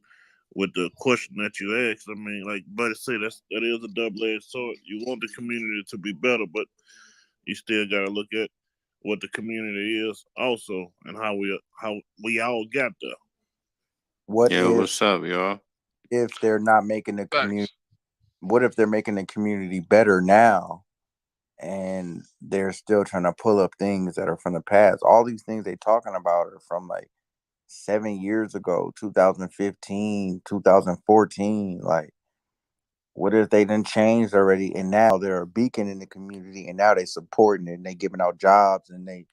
with the question that you asked, I mean, like Buddy said, that is a double-edged sword. You want the community to be better, but you still gotta look at what the community is also and how we all got there. What's up, y'all? If they're not making the community? What if they're making the community better now, and they're still trying to pull up things that are from the past. All these things they talking about are from like 7 years ago, 2015, 2014. Like, what if they done changed already and now they're a beacon in the community and now they supporting it and they giving out jobs and they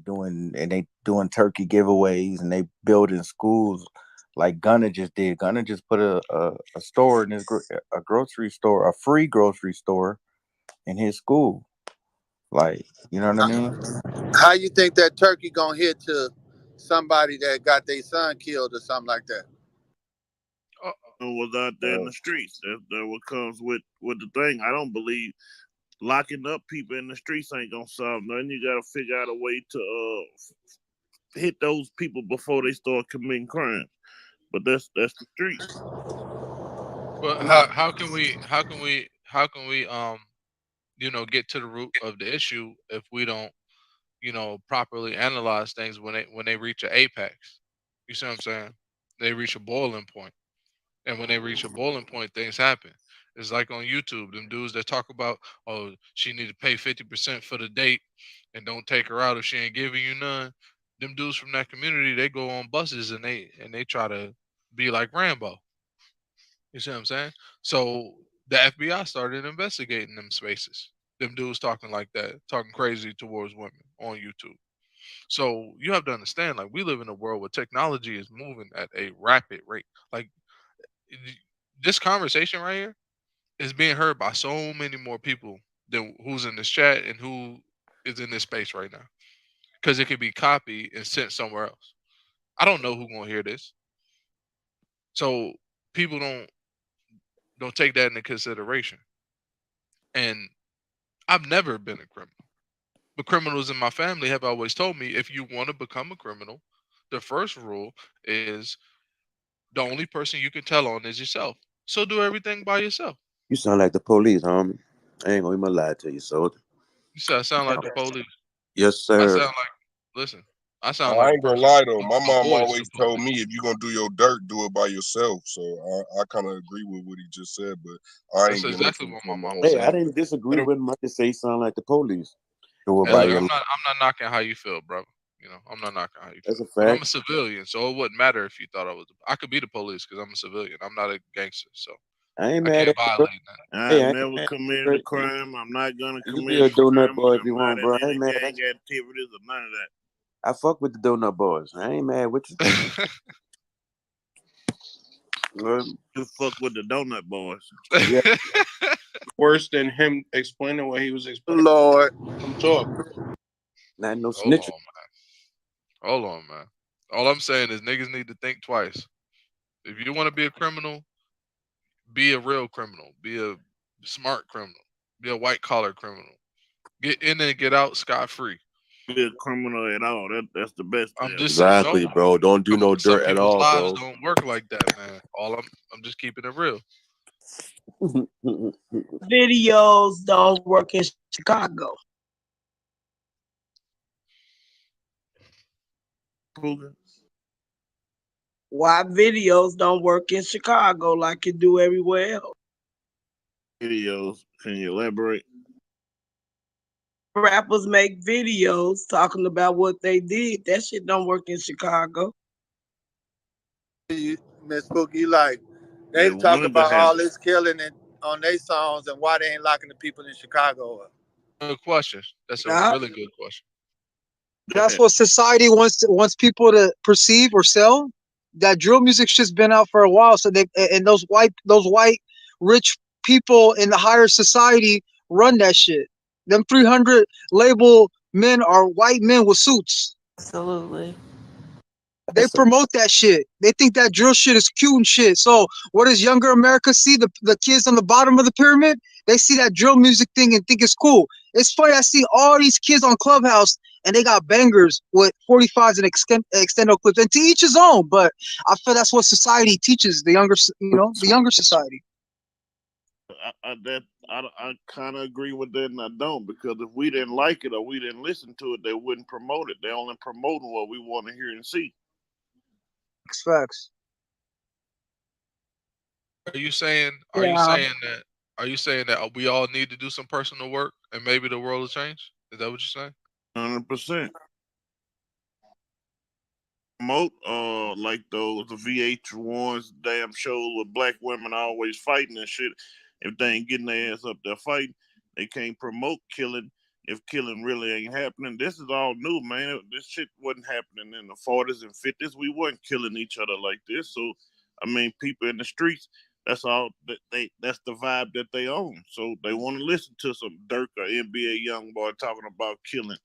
doing turkey giveaways and they building schools like Gunna just did. Gunna just put a store in his a grocery store, a free grocery store in his school. Like, you know what I mean? How you think that turkey gonna hit to somebody that got their son killed or something like that? Was out there in the streets. That's what comes with the thing. I don't believe locking up people in the streets ain't gonna solve nothing. You gotta figure out a way to hit those people before they start committing crimes. But that's the streets. But how can we get to the root of the issue if we don't properly analyze things when they reach an apex? You see what I'm saying? They reach a boiling point. And when they reach a boiling point, things happen. It's like on YouTube, them dudes that talk about, oh, she need to pay 50% for the date and don't take her out if she ain't giving you none. Them dudes from that community, they go on buses and they try to be like Rambo. You see what I'm saying? So the FBI started investigating them spaces. Them dudes talking like that, talking crazy towards women on YouTube. So you have to understand, like, we live in a world where technology is moving at a rapid rate. Like, this conversation right here is being heard by so many more people than who's in this chat and who is in this space right now, because it could be copied and sent somewhere else. I don't know who's gonna hear this, so people don't take that into consideration. And I've never been a criminal, but criminals in my family have always told me, if you want to become a criminal, the first rule is the only person you can tell on is yourself. So do everything by yourself. You sound like the police, homie. I ain't gonna even lie to you, soldier. You said I sound like the police. Yes, I sir. sound like, listen, I sound I like a ain't gonna person lie though. who My mom avoids always the told police. me if you're gonna do your dirt, do it by yourself. So I kind of agree with what he just said, but I That's ain't getting exactly into what my from the mama whole Hey, I said. thing. didn't disagree with him. I just say he sound like the police. Do it Hey, by look, your I'm not knocking how you feel, bro. I'm not knocking how you That's feel. a But I'm a fact. civilian, so it wouldn't matter if you thought I was. I could be the police because I'm a civilian. I'm not a gangster, so I ain't I mad can't at you, bro. violate that. Hey, I've I ain't never mad committed at a you. crime. I'm not gonna You be commit a a donut crime, boy and if you I'm not want, in bro. I any ain't mad gang at you. activities or none of that. I fuck with the donut boys. I ain't mad with you. You fuck with the donut boys. Yeah. Worse than him explaining what he was explaining. Lord. Come talk. Not no Hold snitching. on, man. Hold on, man. All I'm saying is niggas need to think twice. If you want to be a criminal, be a real criminal. Be a smart criminal. Be a white collar criminal. Get in and get out scot free. Be a criminal at all. That's the best. I'm just saying, Exactly, bro. Don't do no some dirt at people's all, lives bro. don't work like that, man. I'm just keeping it real. Videos don't work in Chicago. Why videos don't work in Chicago like it do everywhere else? Videos. Can you elaborate? Rappers make videos talking about what they did. That shit don't work in Chicago. Miss Spooky, like they They talk wanted to about have all this killing and on their songs and why they ain't locking the people in Chicago up. Good question. That's a Yeah. really good question. That's what society wants people to perceive or sell. That drill music's just been out for a while, so those white rich people in the higher society run that shit. Them 300 label men are white men with suits. Absolutely. They promote that shit. They think that drill shit is cute and shit. So what does younger America see? The kids on the bottom of the pyramid, they see that drill music thing and think it's cool. It's funny, I see all these kids on Clubhouse and they got bangers with 45s and extendo clips, and to each his own. But I feel that's what society teaches the younger society. I kind of agree with that, and I don't, because if we didn't like it or we didn't listen to it, they wouldn't promote it. They're only promoting what we want to hear and see. Facts. Are you saying Yeah. that Are you saying that we all need to do some personal work and maybe the world will change? Is that what you're saying? 100%. Promote like those the VH1's damn shows with black women always fighting and shit. If they ain't getting their ass up there fighting, they can't promote killing if killing really ain't happening. This is all new, man. This shit wasn't happening in the 40s and 50s. We weren't killing each other like this. So I mean, people in the streets, that's all that's the vibe that they own. So they want to listen to some Dirk or NBA young boy talking about killing.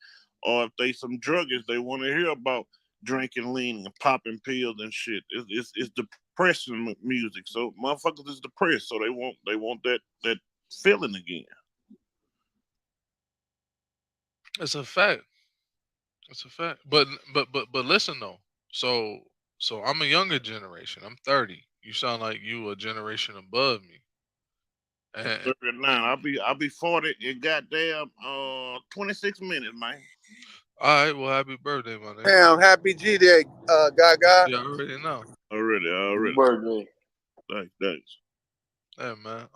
Or if they some druggies, they want to hear about drinking lean and popping pills and shit. It's depression music. So motherfuckers is depressed. So they want that feeling again. It's a fact. It's a fact. But listen though. So I'm a younger generation. I'm 30. You sound like you a generation above me. And 39. I'll be 40 in goddamn 26 minutes, man. all right, well, happy birthday, my nigga. Damn, happy G Day, Gaga. Yeah, I already know. Already. Birthday. Thanks. Yeah, man.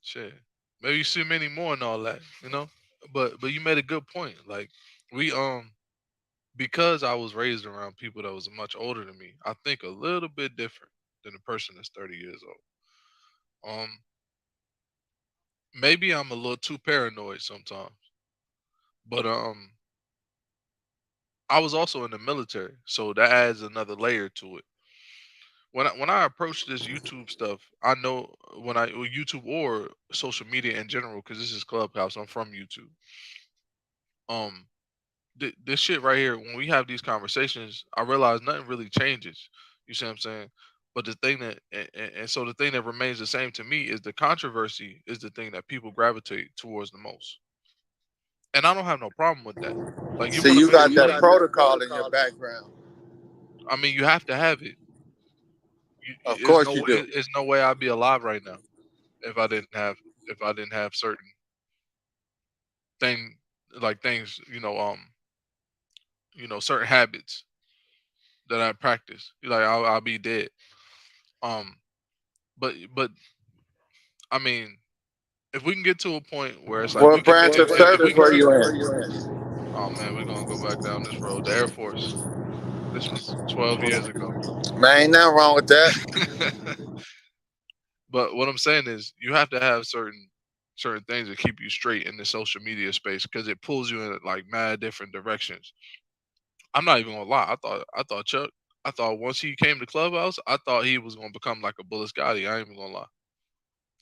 Shit. Maybe you see many more and all that, you know. But you made a good point. Like we because I was raised around people that was much older than me, I think a little bit different than a person that's 30 years old. Maybe I'm a little too paranoid sometimes, but I was also in the military, so that adds another layer to it. When I approach this YouTube stuff, I know YouTube or social media in general, because this is Clubhouse. I'm from YouTube. This shit right here, when we have these conversations, I realize nothing really changes. You see what I'm saying? But the thing that and so the thing that remains the same to me is the controversy is the thing that people gravitate towards the most. And I don't have no problem with that. Like you See, want to you make got some that money. protocol in your background. I mean, you have to have it. Of course you do. There's no way I'd be alive right now if I didn't have certain things, certain habits that I practice. Like I'll be dead. But I mean, if we can get to a point where it's like we What can branch of service were you in? oh man, we're gonna go back down this road. The Air Force. This was 12 years ago. Man, ain't nothing wrong with that. But what I'm saying is you have to have certain things that keep you straight in the social media space because it pulls you in like mad different directions. I'm not even gonna lie. I thought once he came to Clubhouse, I thought he was gonna become like a Bullet Scotty. I ain't even gonna lie.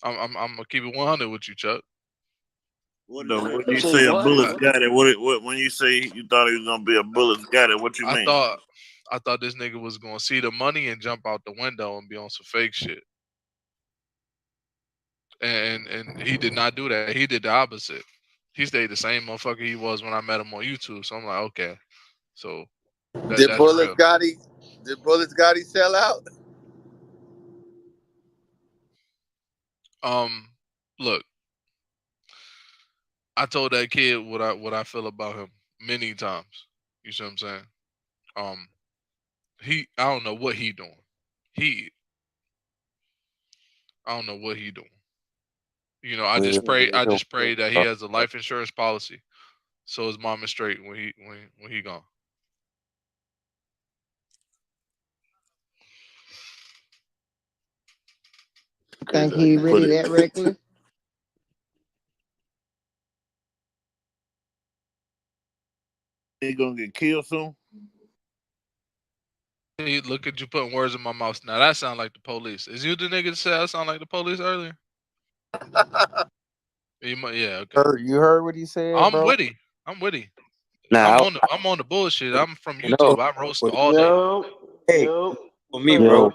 I'm gonna keep it 100 with you, Chuck. When you say a bullet's got it, what when you say you thought he was gonna be a bullet's got it, what you mean? I thought this nigga was gonna see the money and jump out the window and be on some fake shit. And he did not do that. He did the opposite. He stayed the same motherfucker he was when I met him on YouTube. So I'm like, okay. So Did that's Bullet real. Scotty sell out? Look, I told that kid what I feel about him many times. You see what I'm saying? I don't know what he doing. I don't know what he doing. You know, I just pray that he has a life insurance policy, so his mom is straight when he gone. Think he really that reckless? He gonna get killed soon? Hey, look at you putting words in my mouth. Now that sound like the police. Is you the nigga that said I sound like the police earlier? Yeah, okay. You heard what he said, I'm bro? witty. Nah, I'm on the bullshit. I'm from no. YouTube. I roast all day. Hey, for me, bro.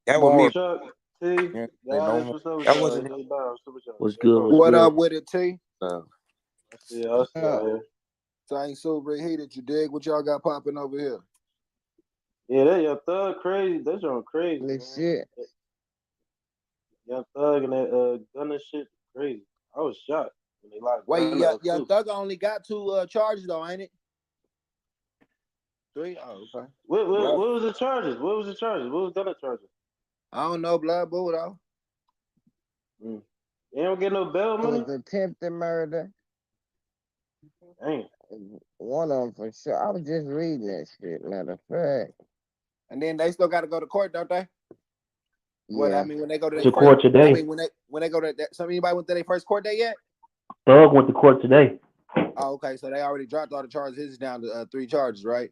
That was me. Chuck, T, No more. That wasn't. What's good? What up with it, T? I see out here. So I ain't so reheated. You dig what y'all got popping over here? Yeah, that Young Thug crazy. That's on crazy. Let's see. Young Thug and that Gunna shit crazy. I was shocked when they locked Wait, Gunna up Young too. Thug only got 2 charges though, ain't it? 3? Oh, okay. What was the charges? What was Gunna charges? I don't know, blood boo though. Yeah, They don't get no bail It money. was attempted murder. Dang. One of them for sure. I was just reading that shit, matter of fact. And then they still got to go to court, don't they? What I Yeah. mean, when they go to To their court first, today. I mean, when they go to that, anybody went to their first court date yet? Thug went to court today. Oh, okay. So they already dropped all the charges. It's down to 3 charges, right?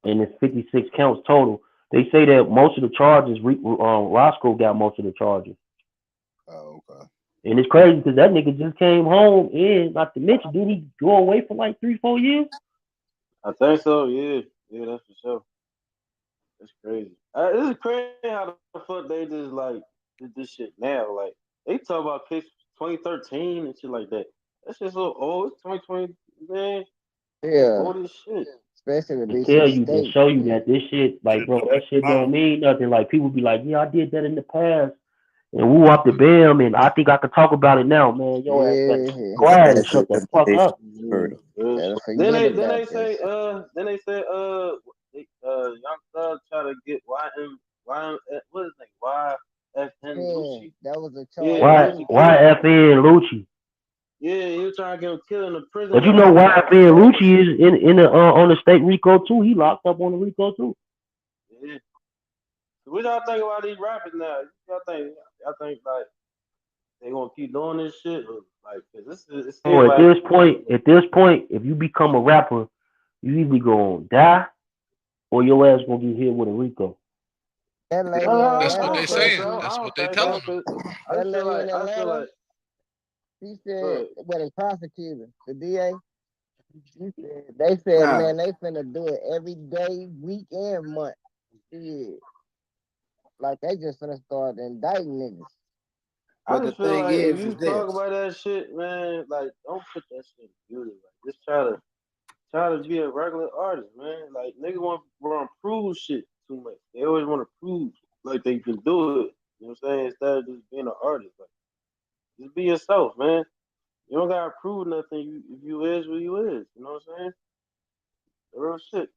And it's 56 counts total. They say that most of the charges, Roscoe got most of the charges. Oh, okay. And it's crazy because that nigga just came home and, not to mention, did he go away for like 3-4 years? I think so. Yeah, that's for sure. That's crazy. This is crazy how the fuck they just like did this shit now. Like they talk about case 2013 and shit like that. That shit's so old. It's 2020, man. Yeah. Old as shit. Especially to To be tell some you, to state show you shit. that this shit, like, bro, that shit don't mean nothing. Like, people be like, yeah, I did that in the past. And woo up the bam, and I think I could talk about it now, man. Your ass better be Yeah. quiet and shut the fuck up. Better Then forget they about that say shit. Young Thug try to get what is it? YFN Lucci. That was a Yeah, charge. YFN Lucci. Yeah, he was trying to get him killed in the prison. But you know YFN Lucci is in the on the state Rico too. He locked up on the Rico too. Yeah. So what y'all think about these rappers now? Y'all think like they gonna keep doing this shit? Or, like, this is, it seems So like at this point, if you become a rapper, you either gonna die or your ass gonna get hit with a Rico. That lady in That's what Atlanta they said. saying. That's what they telling them. That lady in Atlanta. She said, well, the prosecutor, the DA, they said, man, they finna do it every day, week, and month. Shit. Like, they just finna start indicting niggas. I just feel like if you talk about that shit, man, like don't put that shit in music. Like just try to be a regular artist, man. Like niggas want to prove shit too much. They always want to prove like they can do it. You know what I'm saying? Instead of just being an artist, like just be yourself, man. You don't gotta prove nothing. If you is who you is, you know what I'm saying? Real shit.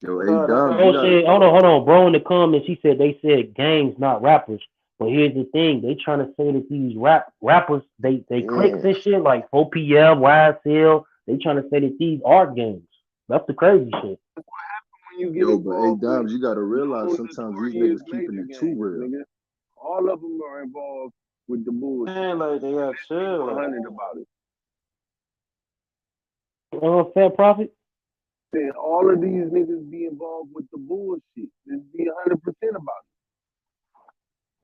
Bro said, hold on, bro. In the comments, he said they said gangs, not rappers. But here's the thing: they trying to say that these rappers, they clicks and shit like 4PM, YSL. They trying to say that these are gangs. That's the crazy shit. Yo, but hey, Dubs, you gotta realize sometimes these niggas keeping it too real. All of them are involved with the bullshit. Man, like they got chill. 100 about it. Fair profit. Said all of these niggas be involved with the bullshit. Just be 100% about it.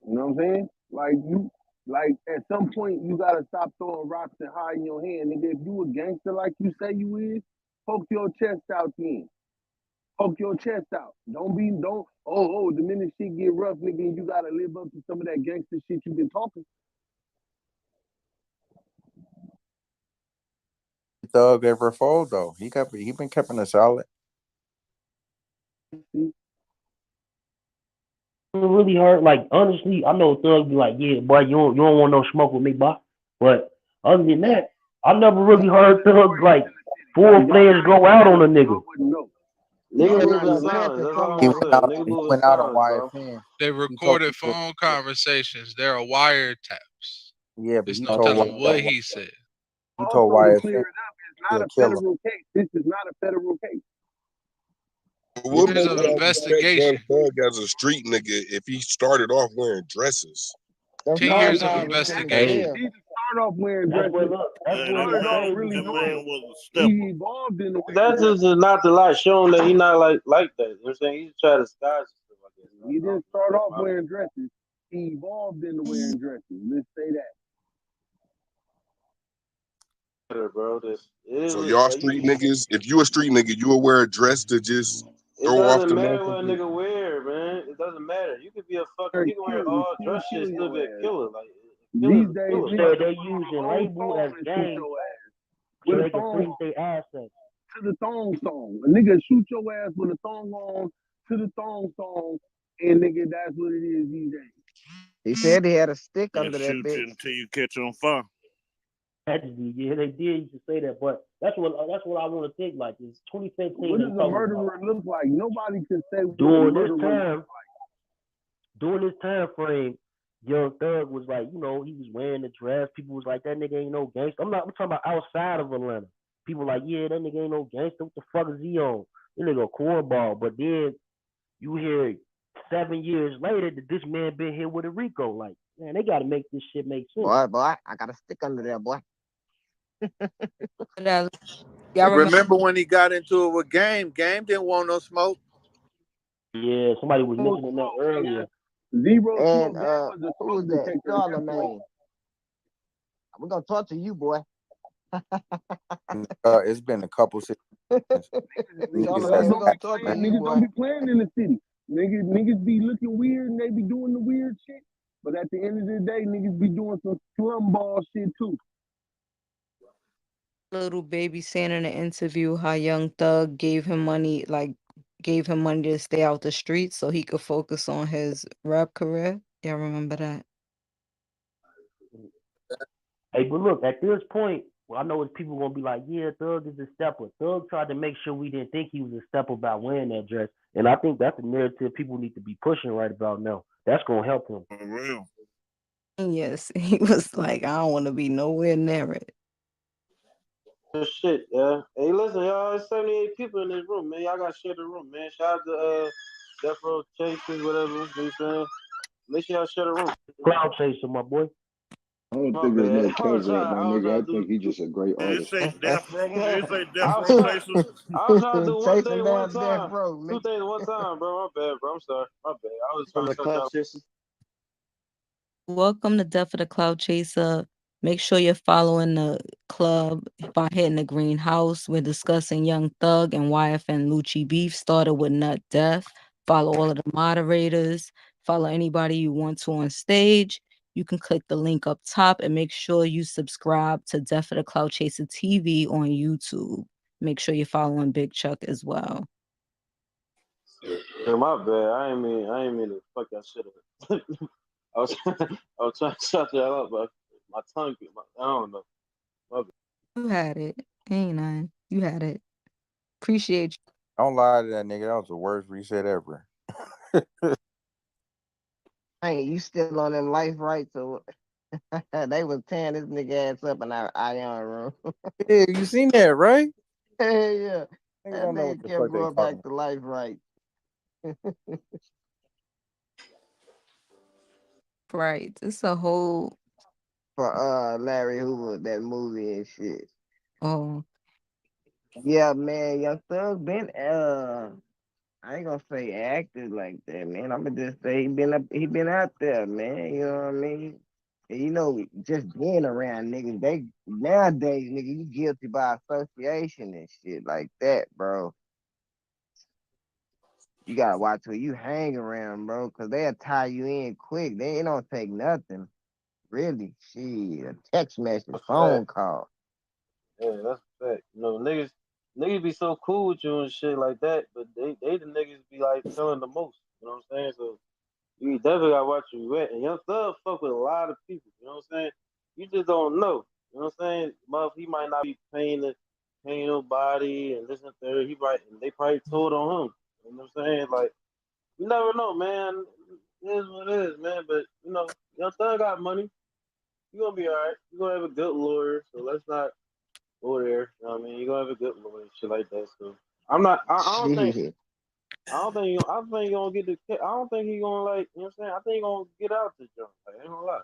You know what I'm saying? Like at some point you gotta stop throwing rocks and hiding your hand. Nigga, if you a gangster like you say you is, poke your chest out then. Poke your chest out. Don't the minute shit get rough, nigga, you gotta live up to some of that gangster shit you been talking. Thug ever fold though. He been keeping it solid. Really hurt. Like honestly, I know Thug be like, yeah, boy, you don't want no smoke with me, boy. But other than that, I never really heard Thug like full-fledged go out on a nigga. Niggas moving silent. That's all I'm saying. Niggas moving silent, bro. They recorded phone conversations. There are wiretaps. Yeah, but there's he no told telling what he said. He told Also, to clear YFN it up, it's not a federal case. This is not a federal case. What There's makes an y'all respect investigation. Young Thug as a street nigga if he started off wearing dresses? 10 years of investigation. He didn't start off wearing That's dresses. what Started off really that man normal. was a stepper. He evolved in the way. That's just not to lie, showing that he not like that. You know what I'm saying? He's trying to disguise himself like that. He didn't start off wearing dresses. He evolved into wearing dresses. Let's say that. Bro, So y'all street niggas, if you a street nigga, you will wear a dress to just it throw off doesn't the matter what a motherfucker. nigga wear, man. It doesn't matter. You could be a fucking, you can wear all dress shit, still be a killer. Like These days, They're using label as gangs so they can freeze their assets. To the thong song. A nigga shoot your ass with a thong on to the thong song, and nigga, that's what it is these days. He said he had a stick They'll under that shoot bitch. you until you catch on fire. Yeah, they did used to say that, but that's what I want to think. Like it's 2015. What does a murderer look like? Nobody can say what a during murderer this time frame. Young Thug was like, he was wearing the dress. People was like, that nigga ain't no gangster. I'm talking about outside of Atlanta. People like, yeah, that nigga ain't no gangster. What the fuck is he on? That nigga a cornball. But then you hear 7 years later that this man been here with a Rico. Like, man, they gotta make this shit make sense. Boy, I got a stick under there, boy. Y'all remember when he got into it with Game? Game didn't want no smoke. Yeah, somebody was mentioning that earlier. Zero And Smoke, that was who was that? Charlamagne. We're gonna talk to you, boy. It's been a couple Niggas don't be playing in the city. Niggas be looking weird and they be doing the weird shit. But at the end of the day, niggas be doing some slum ball shit too. Little Baby saying in an interview how Young Thug gave him money to stay out the streets so he could focus on his rap career. Y'all remember that? Hey, but look, at this point, I know it's people gonna be like, yeah, Thug is a stepper. Thug tried to make sure we didn't think he was a stepper by wearing that dress. And I think that's the narrative people need to be pushing right about now. That's gonna help him. For real. Yes, he was like, I don't want to be nowhere near it. Good shit, yeah. Hey, listen, y'all, it's 78 people in this room, man. Y'all gotta share the room, man. Shout out to Death Row Chasers, whatever, you know what I'm saying? Make sure y'all share the room. Cloud Chaser, my boy. I don't think there's no cover up, my nigga. I think he's just a great Did it artist. say Death Row? Did it say Death I Row was Chasers? trying to do one Chasing thing down one Death time. Row, Two things one time, bro. My bad, bro. I'm sorry. My bad. I was trying to cut y'all. Welcome to Death of the Cloud Chaser. Make sure you're following the club by hitting the green house. We're discussing Young Thug and YFN Lucci beef. Started with Nut Death. Follow all of the moderators. Follow anybody you want to on stage. You can click the link up top and make sure you subscribe to Death of the Cloud Chaser TV on YouTube. Make sure you're following Big Chuck as well. Yeah, my bad. I ain't mean to fuck that shit up. I was trying to shut y'all up, but my tongue, I don't know. My bad. You had it. Ain't none. You had it. Appreciate you. Don't lie to that nigga. That was the worst reset ever. Hey, you still on them life rights? So they was tearing this nigga ass up in our iron room. Yeah, you seen that, right? Hey, yeah. Nigga That don't know nigga what the kept fuck they going talking back to life rights. Right. It's a whole For Larry Hoover, that movie and shit. oh. Yeah, man, Young Thug been I ain't gonna say active like that, man. I'ma just say he been out there, man. You know what I mean? And just being around niggas, they nowadays, nigga, you guilty by association and shit like that, bro. You gotta watch who you hang around, bro, cause they'll tie you in quick. They don't take nothing. Really. Shit. A text message, That's phone fact. call. Yeah, that's a fact. Niggas be so cool with you and shit like that, but they the niggas be like feeling the most. You know what I'm saying? So you definitely gotta watch where you at. And Young Thug fuck with a lot of people. You know what I'm saying? You just don't know. You know what I'm saying? He might not be paying nobody and this and that. They probably told on him. You know what I'm saying? Like you never know, man. It is what it is, man. But Young Thug got money. You gonna be all right. You gonna have a good lawyer. So let's not go there. You know what I mean? You gonna have a good lawyer, shit like that. So I'm not. I don't think. Shit. I think he gonna get the. I don't think he gonna like. You know what I'm saying? I think he gonna get out the jump. Like, I ain't gonna lie.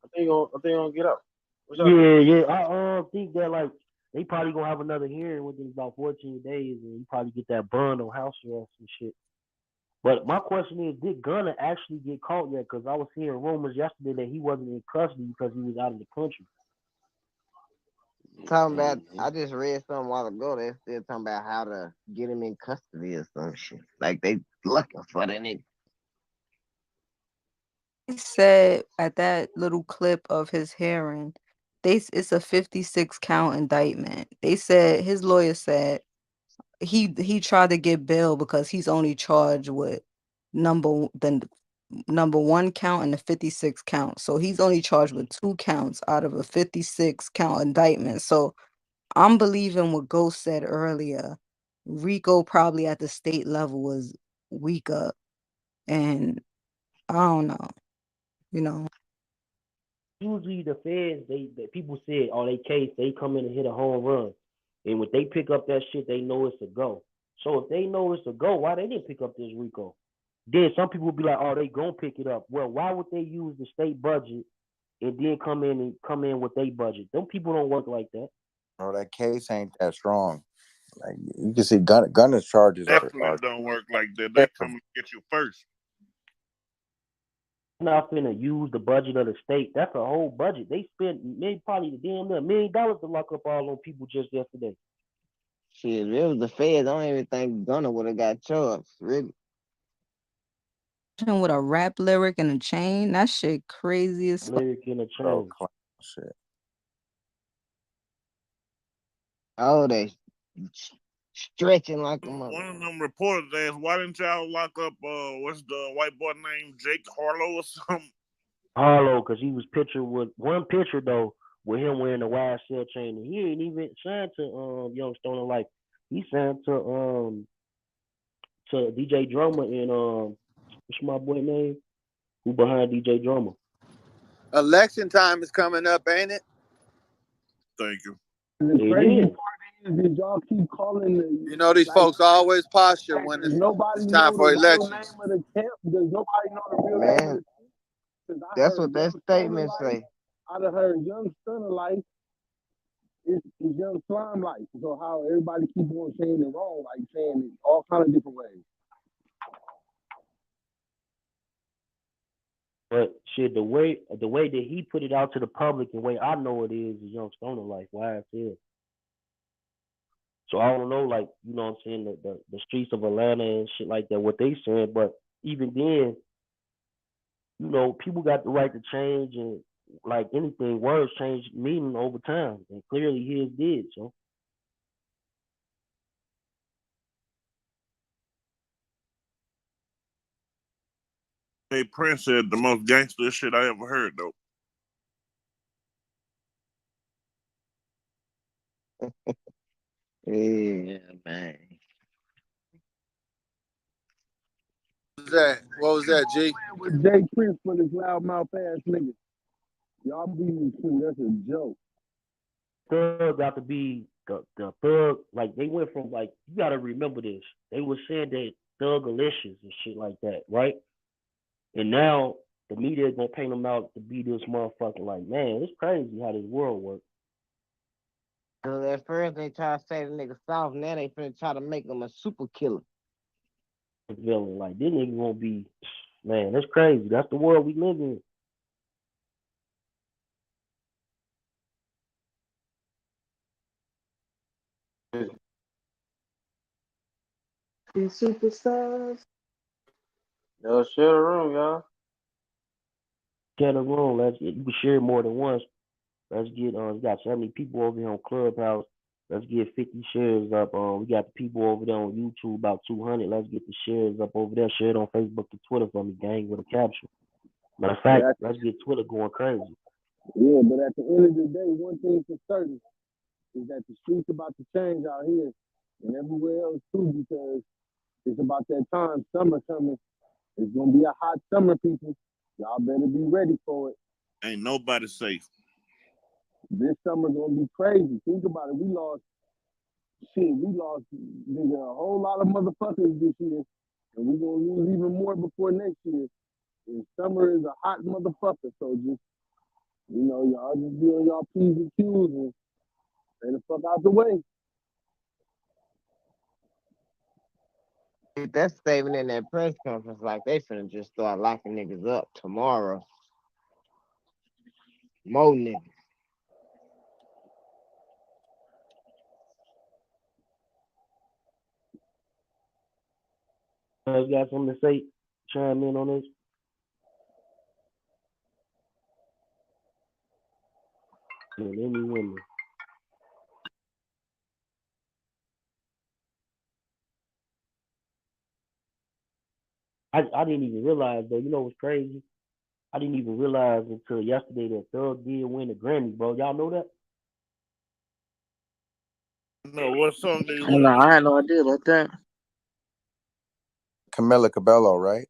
I think he gonna get out. What y'all think? Yeah. I think that like they probably gonna have another hearing within about 14 days, and you probably get that bond on house arrest and shit. But my question is, did Gunna actually get caught yet? Because I was hearing rumors yesterday that he wasn't in custody because he was out of the country. Talking about, I just read something a while ago. They're still talking about how to get him in custody or some shit. Like they looking for the nigga. He said at that little clip of his hearing, it's a 56 count indictment. They said his lawyer said he tried to get bail because he's only charged with the number 1 count and the 56 count. So he's only charged with 2 counts out of a 56 count indictment. So I'm believing what Ghost said earlier. Rico probably at the state level was weaker, and I don't know. usually the feds, people said, oh, they case, they come in and hit a home run. And when they pick up that shit, they know it's a go. So if they know it's a go, why they didn't pick up this Rico? Then some people will be like, oh, they gonna pick it up. Well, why would they use the state budget and then come in with their budget? Them people don't work like that. Bro, that case ain't that strong. Like you can see Gunna's charges Definitely don't work like that. They come and get you first. Not finna use the budget of the state. That's a whole budget. They spent maybe probably damn near $1 million to lock up all those people just yesterday. Shit, if it was the feds, I don't even think Gunna would have got charged. Really. With a rap lyric and a chain, that shit crazy as fuck. Lyric and a chain. Shit. Oh, they stretching like a mother. One of them reporters asked, "Why didn't y'all lock up what's the white boy named Jake Harlow or something?" Harlow, because he was pictured with one picture though with him wearing the YSL chain, and he ain't even signed to Young Stoner Life. He signed to DJ Drummer and what's my boy name? Who behind DJ Drummer? Election time is coming up, ain't it? Thank you. The crazy part is y'all keep calling the. You know these folks always posture when it's time for elections. Does nobody know the real name of the camp? That's what that statement say. I'd have heard Young Stunner Life is Young Slime Life. So how everybody keep on saying it wrong, like saying it all kind of different ways. But shit, the way that he put it out to the public, the way I know it is Young Stoner Life, YSL. So I don't know, like, you know what I'm saying, the streets of Atlanta and shit like that, what they saying, but even then, you know, people got the right to change, and like anything, words change meaning over time, and clearly his did, so. Hey, Prince said the most gangster shit I ever heard, though. Yeah, man. What was that, G? With Jay Prince for this loudmouth ass nigga. Y'all be that's a joke. Thug got to be the thug, like they went from, like, you gotta remember this. They were saying that Thugalicious and shit like that, right? And now the media is gonna paint them out to be this motherfucker. Like, man, it's crazy how this world works. Cause at first they try to say the nigga soft, now they finna try to make him a super killer. Villain, like this nigga gonna be, man, that's crazy. That's the world we live in. These superstars. Yo, share the room, y'all. Share the room. You can share more than once. Let's get we got 70 people over here on Clubhouse. Let's get 50 shares up. We got the people over there on YouTube, about 200. Let's get the shares up over there. Share it on Facebook and Twitter for me, gang, with a caption. Matter of fact, let's get Twitter going crazy. Yeah, but at the end of the day, one thing for certain is that the streets about to change out here and everywhere else too, because it's about that time. Summer coming. It's gonna be a hot summer, people. Y'all better be ready for it. Ain't nobody safe. This summer gonna be crazy. Think about it. We lost nigga, a whole lot of motherfuckers this year, and we gonna lose even more before next year. And summer is a hot motherfucker, so just y'all just be on y'all P's and Q's and stay the fuck out the way. That statement in that press conference, like they finna just start locking niggas up tomorrow. More niggas. You got something to say? Chime in on this. Man, any women. I didn't even realize, though. You know what's crazy? I didn't even realize until yesterday that Thug did win the Grammy, bro. Y'all know that? No, what song did he No, I had no idea about that. Camila Cabello, right?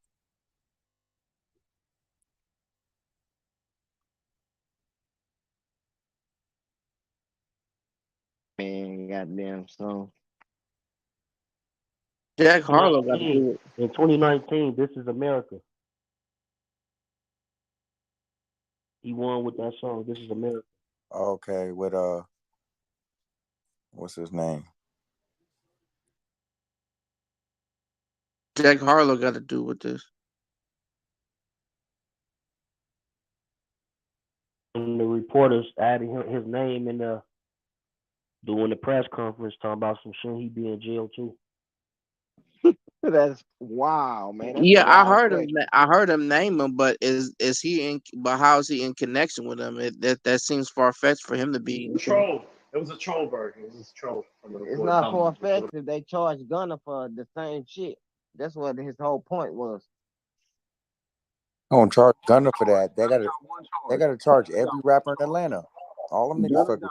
and goddamn song. Jack Harlow got to 2019, do it. in 2019, This Is America. He won with that song, This Is America. Okay, with what's his name? Jack Harlow got to do with this. And the reporters added his name in the doing the press conference talking about some shit, he be in jail too. That's wow, man. That's a Yeah, wild question. I heard him name him, but is he in? But how is he in connection with him? That seems far fetched for him to be. Troll. It was a troll version. It was a troll. It's not far fetched if they charge Gunna for the same shit. That's what his whole point was. I don't charge Gunna for that. They gotta charge every rapper in Atlanta. All them niggas fucking.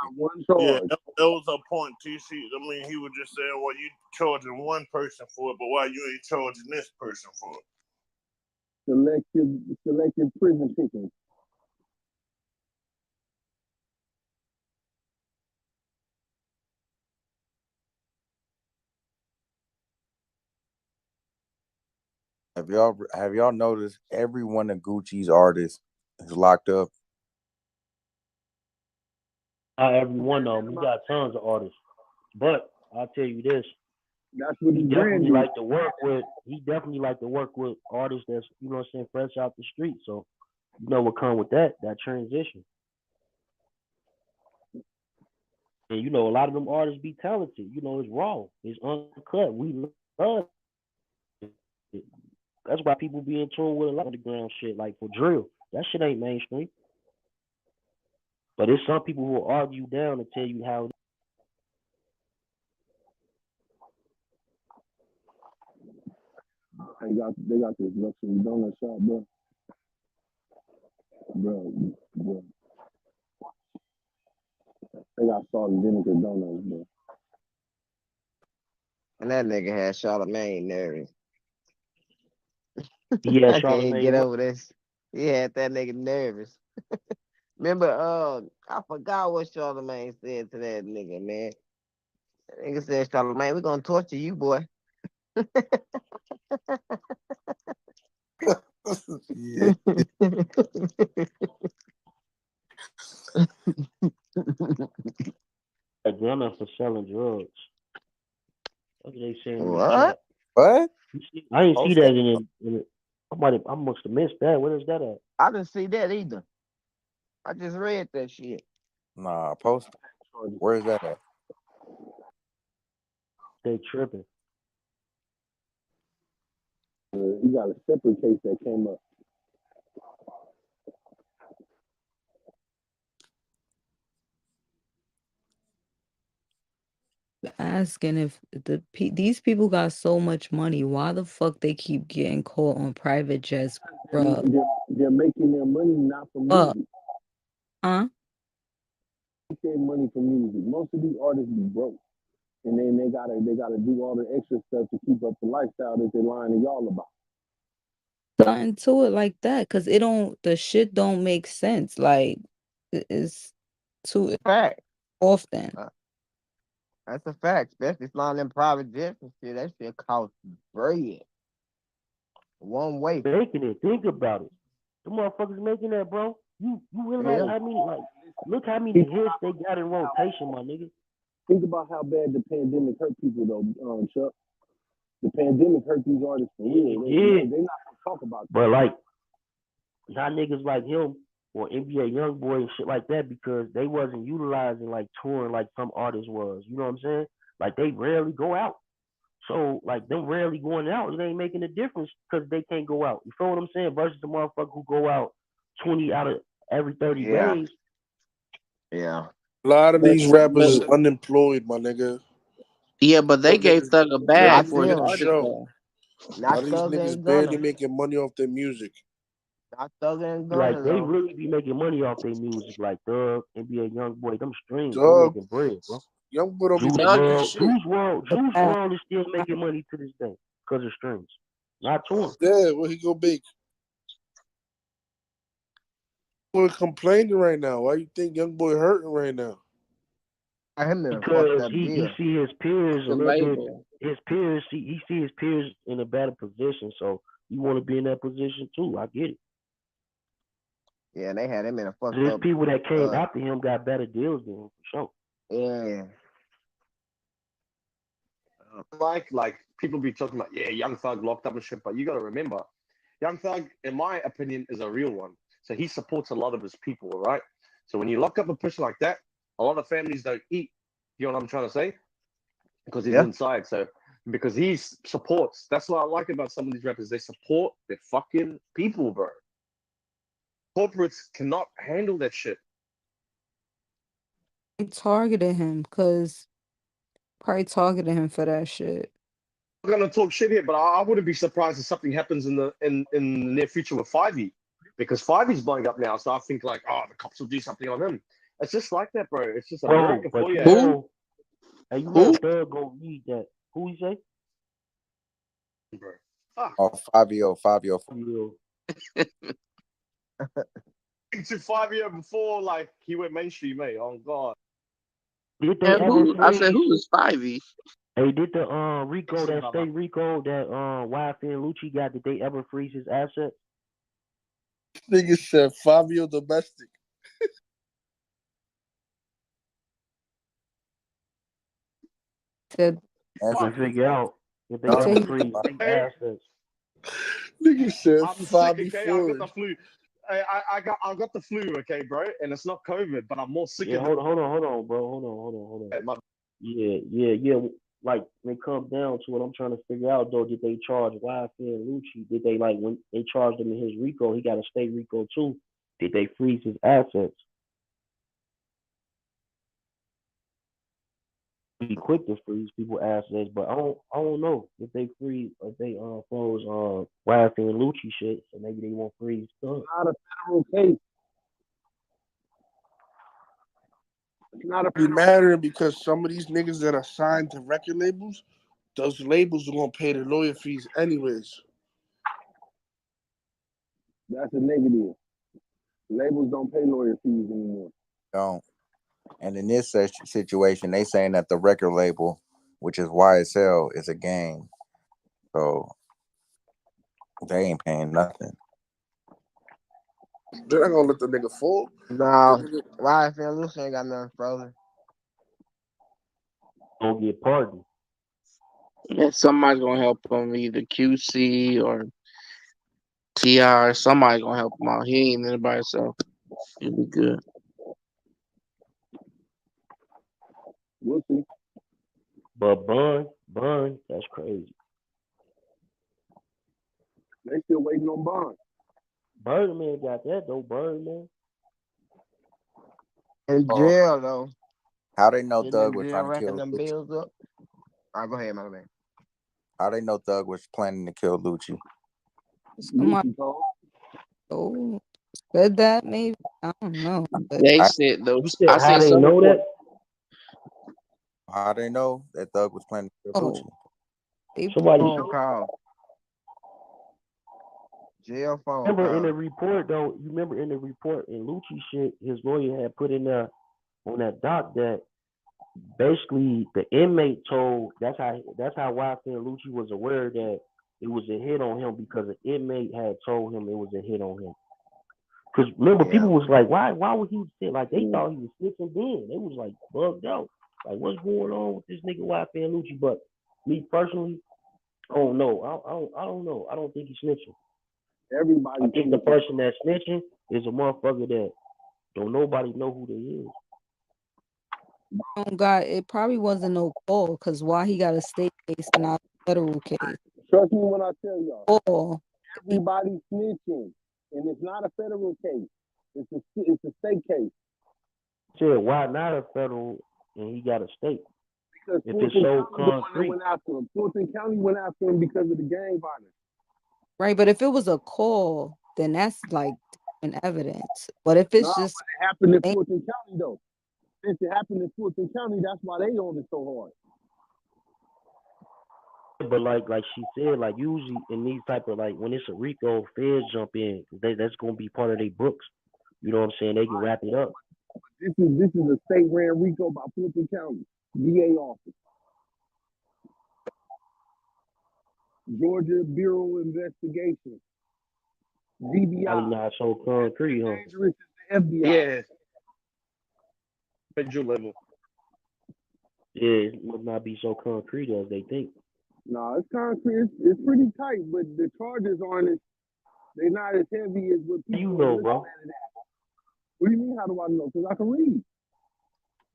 Yeah, that was a point, TC. I mean, he was just saying, well, you charging one person for it, but why you ain't charging this person for it? Selective prison picking. Have y'all noticed every one of Gucci's artists is locked up? Not every one of them. He got tons of artists. But I'll tell you this. That's what He his definitely brand is. like to work with artists that's, you know what I'm saying, fresh out the street. So you know what come with that transition. And you know, a lot of them artists be talented. You know, it's raw. It's uncut. We love it. That's why people be in tune with a lot of underground shit, like for drill. That shit ain't mainstream. But there's some people who will argue down and tell you how. They got this luxury donut shop, bro. Bro. They got salt and vinegar donuts, bro. And that nigga had Charlamagne nervous. Yeah, I can't get Charlamagne. over this. He had that nigga nervous. Remember, I forgot what Charlamagne said to that nigga, man. That nigga said, Charlamagne, we're gonna torture you, boy. Yeah. A Gunna for selling drugs. What are they saying in the What? chat? What? I didn't see that in it. I must have missed that. Where is that at? I didn't see that either. I just read that shit. Nah, post. Where is that at? They tripping. He got a separate case that came up. Asking if these people got so much money, why the fuck they keep getting caught on private jets, bro? They're making their money not from music. Huh? They make their money from music. Most of these artists be broke, and then they gotta do all the extra stuff to keep up the lifestyle that they're lying to y'all about. Something to it like that, cause the shit don't make sense. Like it's too fact often. That's a fact, especially flying in private jets and shit. That shit costs bread. One way. Making it. Think about it. The motherfuckers making that, bro. You realize how many, like, look how many hits they got in rotation, my nigga. Think about how bad the pandemic hurt people, though, Chuck. The pandemic hurt these artists for real. Yeah. They're not gonna talk about that. But like, not niggas like him or NBA Youngboy and shit like that, because they wasn't utilizing like touring like some artists was. You know what I'm saying? Like they rarely go out. So like them rarely going out, it ain't making a difference because they can't go out. You feel what I'm saying? Versus the motherfucker who go out 20 out of every 30 days. Yeah. A lot of these rappers is unemployed, my nigga. Yeah, but they gave Thug a bag for his artist show. A lot of these Thug niggas ain't barely Gunna. making money off their music. Not Thug ain't Gunna, Like they though. really be making money off their music, like Thug, NBA Youngboy, them streams, they Dog, making bread, bro. Youngboy don't be Juice making WRLD, shit. Juice WRLD is still making money to this day because of streams, not touring. Yeah, where he go big? We're complaining right now. Why you think Youngboy hurting right now? Him in a fucked Because up he deal. see his peers a The little bit. label. His peers he see his peers in a better position, so you want to be in that position too. I get it. Yeah, they had him in a fucked There's up. people that came after him got better deals than him for sure. Yeah. Like people be talking about, yeah, Young Thug locked up and shit, but you got to remember, Young Thug, in my opinion, is a real one. So he supports a lot of his people, right? So when you lock up a person like that, a lot of families don't eat. You know what I'm trying to say? Because he's inside. So because he supports, that's what I like about some of these rappers. They support their fucking people, bro. Corporates cannot handle that shit. They targeted him because probably targeted him for that shit. I'm gonna talk shit here, but I wouldn't be surprised if something happens in the near future with 5E, because 5E's blowing up now. So I think like, oh, the cops will do something on him. It's just like that, bro. It's just America But for you you. know, and you know, Thug gonna read that. Who he say? Bro. Oh, Fabio. To 5E before like he went mainstream, mate. Oh God. Did they ever I freeze? said, who is 5E? Hey, did the Rico, that state Rico that YFN Lucci got, did they ever freeze his assets? Nigga said Fabio domestic. Said To figure out if they He ever said he- freeze his assets. Nigga said I'm sick, Fabi okay? I Ford. got the flu. I got the flu, okay, bro? And it's not COVID, but I'm more sick Yeah, of hold on, bro. Hold on. Yeah. Like when it comes down to it, I'm trying to figure out though, did they charge YFN Lucci? Did they like when they charged him in his Rico, he got a state Rico too? Did they freeze his assets? Be quick to freeze people's assets, but I don't know if they freeze if they froze YFN Lucci shit, so maybe they won't freeze stuff. Not a federal case. It's not a Be mattering because some of these niggas that are signed to record labels, those labels are gonna pay the lawyer fees anyways. That's a negative. Labels don't pay lawyer fees anymore. Don't. And in this situation, they saying that the record label, which is YSL, is a gang. So they ain't paying nothing. They're not gonna let the nigga fall. No, YFN Lucy ain't got nothing frozen. Don't get pardoned. Yeah, somebody's gonna help him, either QC or TR. Somebody's gonna help him out. He ain't in it by himself. He'll be good. We'll see. But Bun, that's crazy. They still waiting on Bond. Birdman got that though. Birdman in jail though. How they know Getting Thug in was jail, trying to racking kill them Lucci? bills up. All right, go ahead, my man. How they know Thug was planning to kill Lucci? Somebody said that maybe. I don't know. But They said though. I how seen they some know report. that? How they know that Thug was planning to kill Lucci? Somebody phone call. Jail phone remember call. in the report though. You remember in the report in Lucci shit, his lawyer had put in there on that doc that basically the inmate told. That's how YFN Lucci was aware that it was a hit on him because an inmate had told him it was a hit on him. Because remember, people was like, why would he say, like, they thought he was snitching then. They was like bugged out. Like, what's going on with this nigga YFN Lucci? But me personally, I don't know. I don't know. I don't think he's snitching. Everybody. I think the person that's snitching is a motherfucker that don't nobody know who they is. Oh God, it probably wasn't no call because why he got a state case, not a federal case. Trust me when I tell y'all. Call. Everybody snitching, and it's not a federal case. It's a state case. Said why not a federal and he got a state? Because if Fulton it's so County the one that concrete. went after him. Fulton County went after him because of the gang violence. Right, but if it was a call, then that's like an evidence. But if it's just but it happened in Fulton County though. Since it happened in Fulton County, that's why they on it so hard. But like she said, like usually in these type of like when it's a Rico, feds jump in. That's gonna be part of their books. You know what I'm saying? They can wrap it up. This is a state ran Rico by Fulton County DA office. Georgia Bureau of Investigation. GBI. Probably not so concrete, huh? Dangerous as the FBI. Yeah. Federal level. Yeah, it must not be so concrete as they think. No, it's concrete. It's pretty tight, but the charges aren't as they're not as heavy as what people You know, bro. What do you mean? How do I know? Because I can read.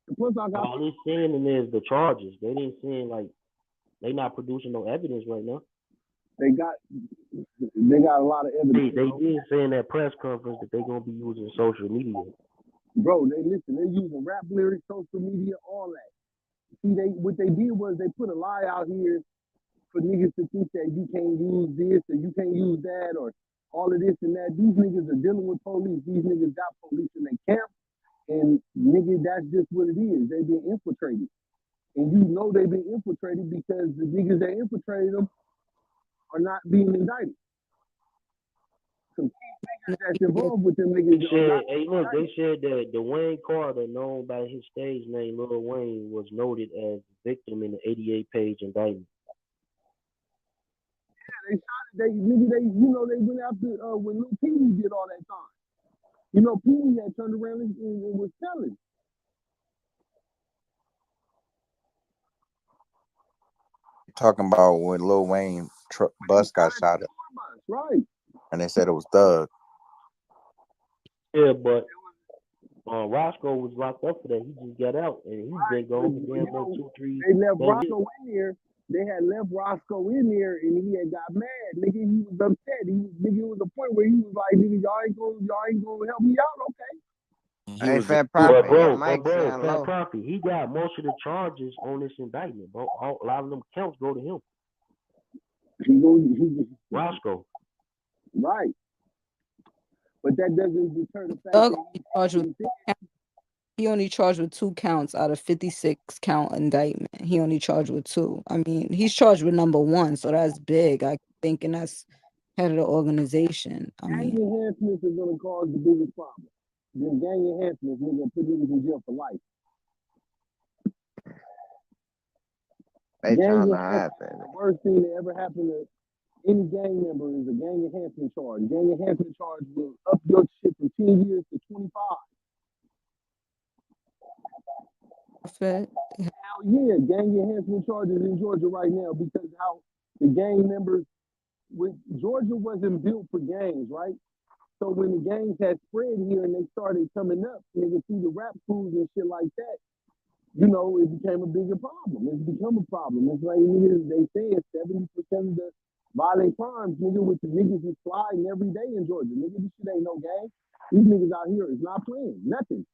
And plus, I got. All they're saying in there is the charges. They didn't saying like they not producing no evidence right now. They got a lot of evidence. They did say in that press conference that they're gonna be using social media. Bro, they're using rap lyrics, social media, all that. See, what they did was they put a lie out here for niggas to think that you can't use this or you can't use that or all of this and that. These niggas are dealing with police. These niggas got police in their camp, and nigga, that's just what it is. They've been infiltrated, and you know they've been infiltrated because the niggas that infiltrated them are not being indicted. Some key niggas that's involved with them niggas. They said that Dwayne Carter, known by his stage name Lil Wayne, was noted as victim in the 88-page indictment. Yeah, they shot it. They went after when Lil Peewee did all that time. You know, Peewee had turned around and was telling. Talking about when Lil Wayne bus got shot up. Right. And they said it was Thug. Yeah, but Roscoe was locked up for that. He just got out, and he's been gone for damn near 2-3 They left days. Roscoe in there. They had left Roscoe in there, and he had got mad. Nigga, he was upset. It was a point where he was like, "Nigga, y'all ain't gonna help me out, okay?" Hey, Fat Prophet, your mic bro, sound Fat low. Prophet, he got most of the charges on this indictment, bro. A lot of them counts go to him. Roscoe. Right. But that doesn't deter the fact Doug that he only charged with 2 counts out of 56 count indictment. He only charged with 2. I mean, he's charged with number 1, so that's big. I think, and that's head of the organization. I mean, gang enhancements are gonna cause the biggest problem. Then gang enhancements, nigga, put niggas in jail for life. They Gang trying to enhancement, happen. the worst thing that ever happened to any gang member is a gang enhancement charge. Gang enhancement charge will up your shit from 10 years to 25. Hell yeah, gang enhancement charges in Georgia right now because how the gang members with Georgia wasn't built for gangs, right? So when the gangs had spread here and they started coming up, nigga, through the rap crews and shit like that, you know, it became a bigger problem. It's become a problem. It's like niggas, they say 70% of the violent crimes, nigga, with the niggas is sliding every day in Georgia. Nigga, this shit ain't no gang. These niggas out here is not playing, nothing.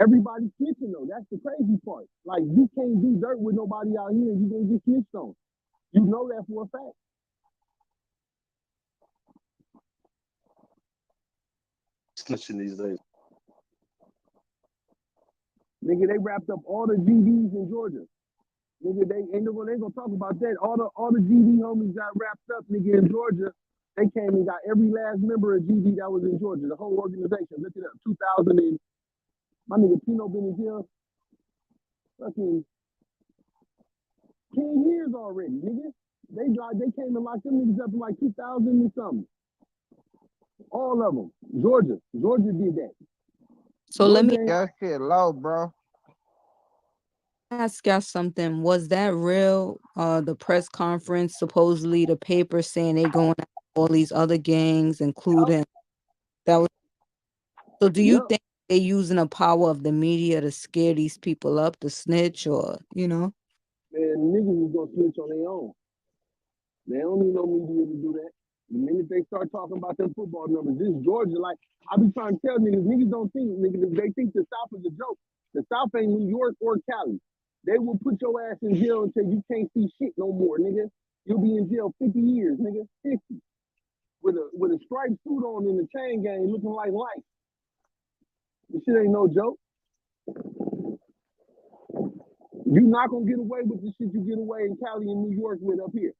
Everybody's snitching though. That's the crazy part. Like you can't do dirt with nobody out here and you gonna get snitched on. You know that for a fact. Snitching these days. Nigga, they wrapped up all the GDs in Georgia. Nigga, they ain't gonna talk about that. All the GD homies got wrapped up, nigga, in Georgia. They came and got every last member of GD that was in Georgia, the whole organization. Look it up. 2000 and my nigga Pino been in jail fucking 10 years already, nigga. They came and locked them niggas up in like 2000 and something. All of them. Georgia did that. so let me Your shit low, bro. ask y'all something. Was that real? The press conference, supposedly the paper saying they going after all these other gangs, including that was. So do you think they using the power of the media to scare these people up, to snitch, or you know? Man, niggas is gonna snitch on their own. They don't need no media to do that. The minute they start talking about them football numbers, this Georgia, like I be trying to tell niggas don't think, niggas, they think the South is a joke. The South ain't New York or Cali. They will put your ass in jail until you can't see shit no more, nigga. You'll be in jail 50 years, nigga. 50. With a striped suit on in the chain gang looking like light. This shit ain't no joke. You not gonna get away with the shit you get away in Cali and New York with up here.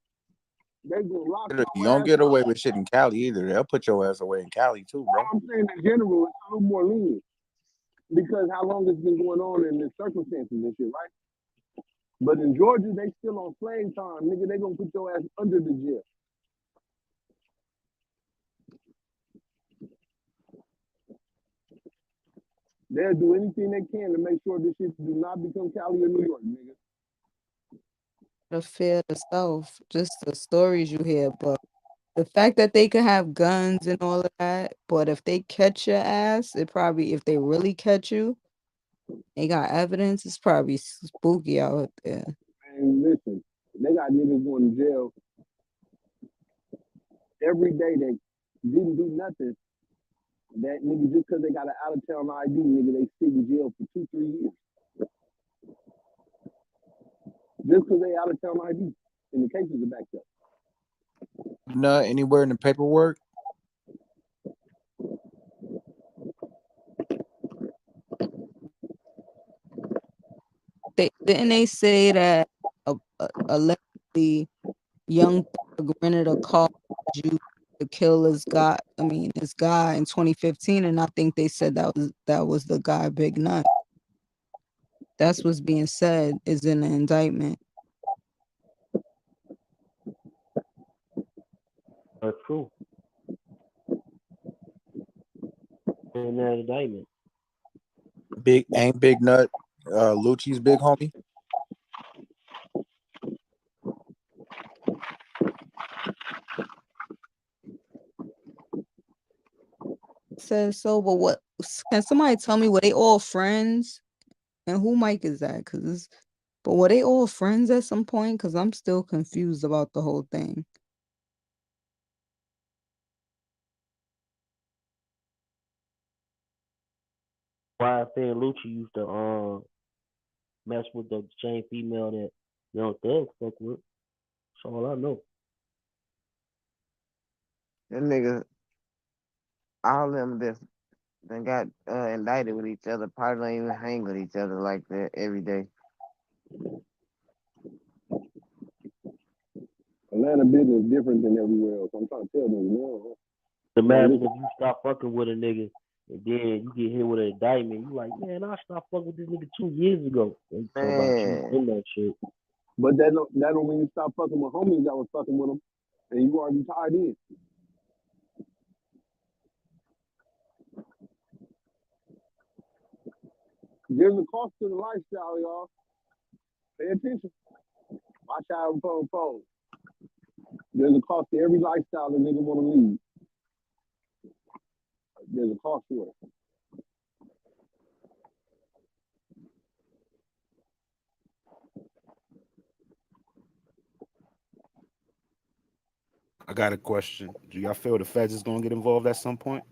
They gonna lock your You don't ass get up. away with shit in Cali either. They'll put your ass away in Cali too, bro. I'm saying in general, it's a little more lenient. because how long it's been going on in the circumstances and shit, right? But in Georgia, they still on flame time, nigga. They gonna put your ass under the jail. They'll do anything they can to make sure this shit do not become Cali or New York, nigga. The fear the South, just the stories you hear, but the fact that they could have guns and all of that, but if they catch your ass, it probably, if they really catch you, they got evidence, it's probably spooky out there. And listen, they got niggas going to jail every day that didn't do nothing. That nigga, just because they got an out of town ID, nigga, they sit in jail for 2-3 years. Just because they out of town ID, and the cases are backed up. Not anywhere in the paperwork. Didn't they say that allegedly Young Thug rented a car to kill his guy in 2015, and I think they said that was the guy Big Nut. That's what's being said is in the indictment. That's true. In that indictment. Big Nut, Lucci's big homie. Says so, but what can somebody tell me? Were they all friends? And who Mike is that? But were they all friends at some point? Because I'm still confused about the whole thing. Why I think Lucci used to mess with the same female that Young Thug fuck with. That's all I know. That nigga, all them that got indicted with each other probably don't even hang with each other like that every day. Atlanta business is different than everywhere else. I'm trying to tell them, no. Imagine if you stop fucking with a nigga and then you get hit with an indictment. You like, man, I stopped fucking with this nigga 2 years ago. And talk about you in that shit. But that don't mean you stop fucking with homies that was fucking with them, and you already tied in. There's a cost to the lifestyle, y'all. Pay attention. Watch out for phone. There's a cost to every lifestyle the nigga want to lead. There's a cost to it. I got a question. Do y'all feel the feds is gonna get involved at some point?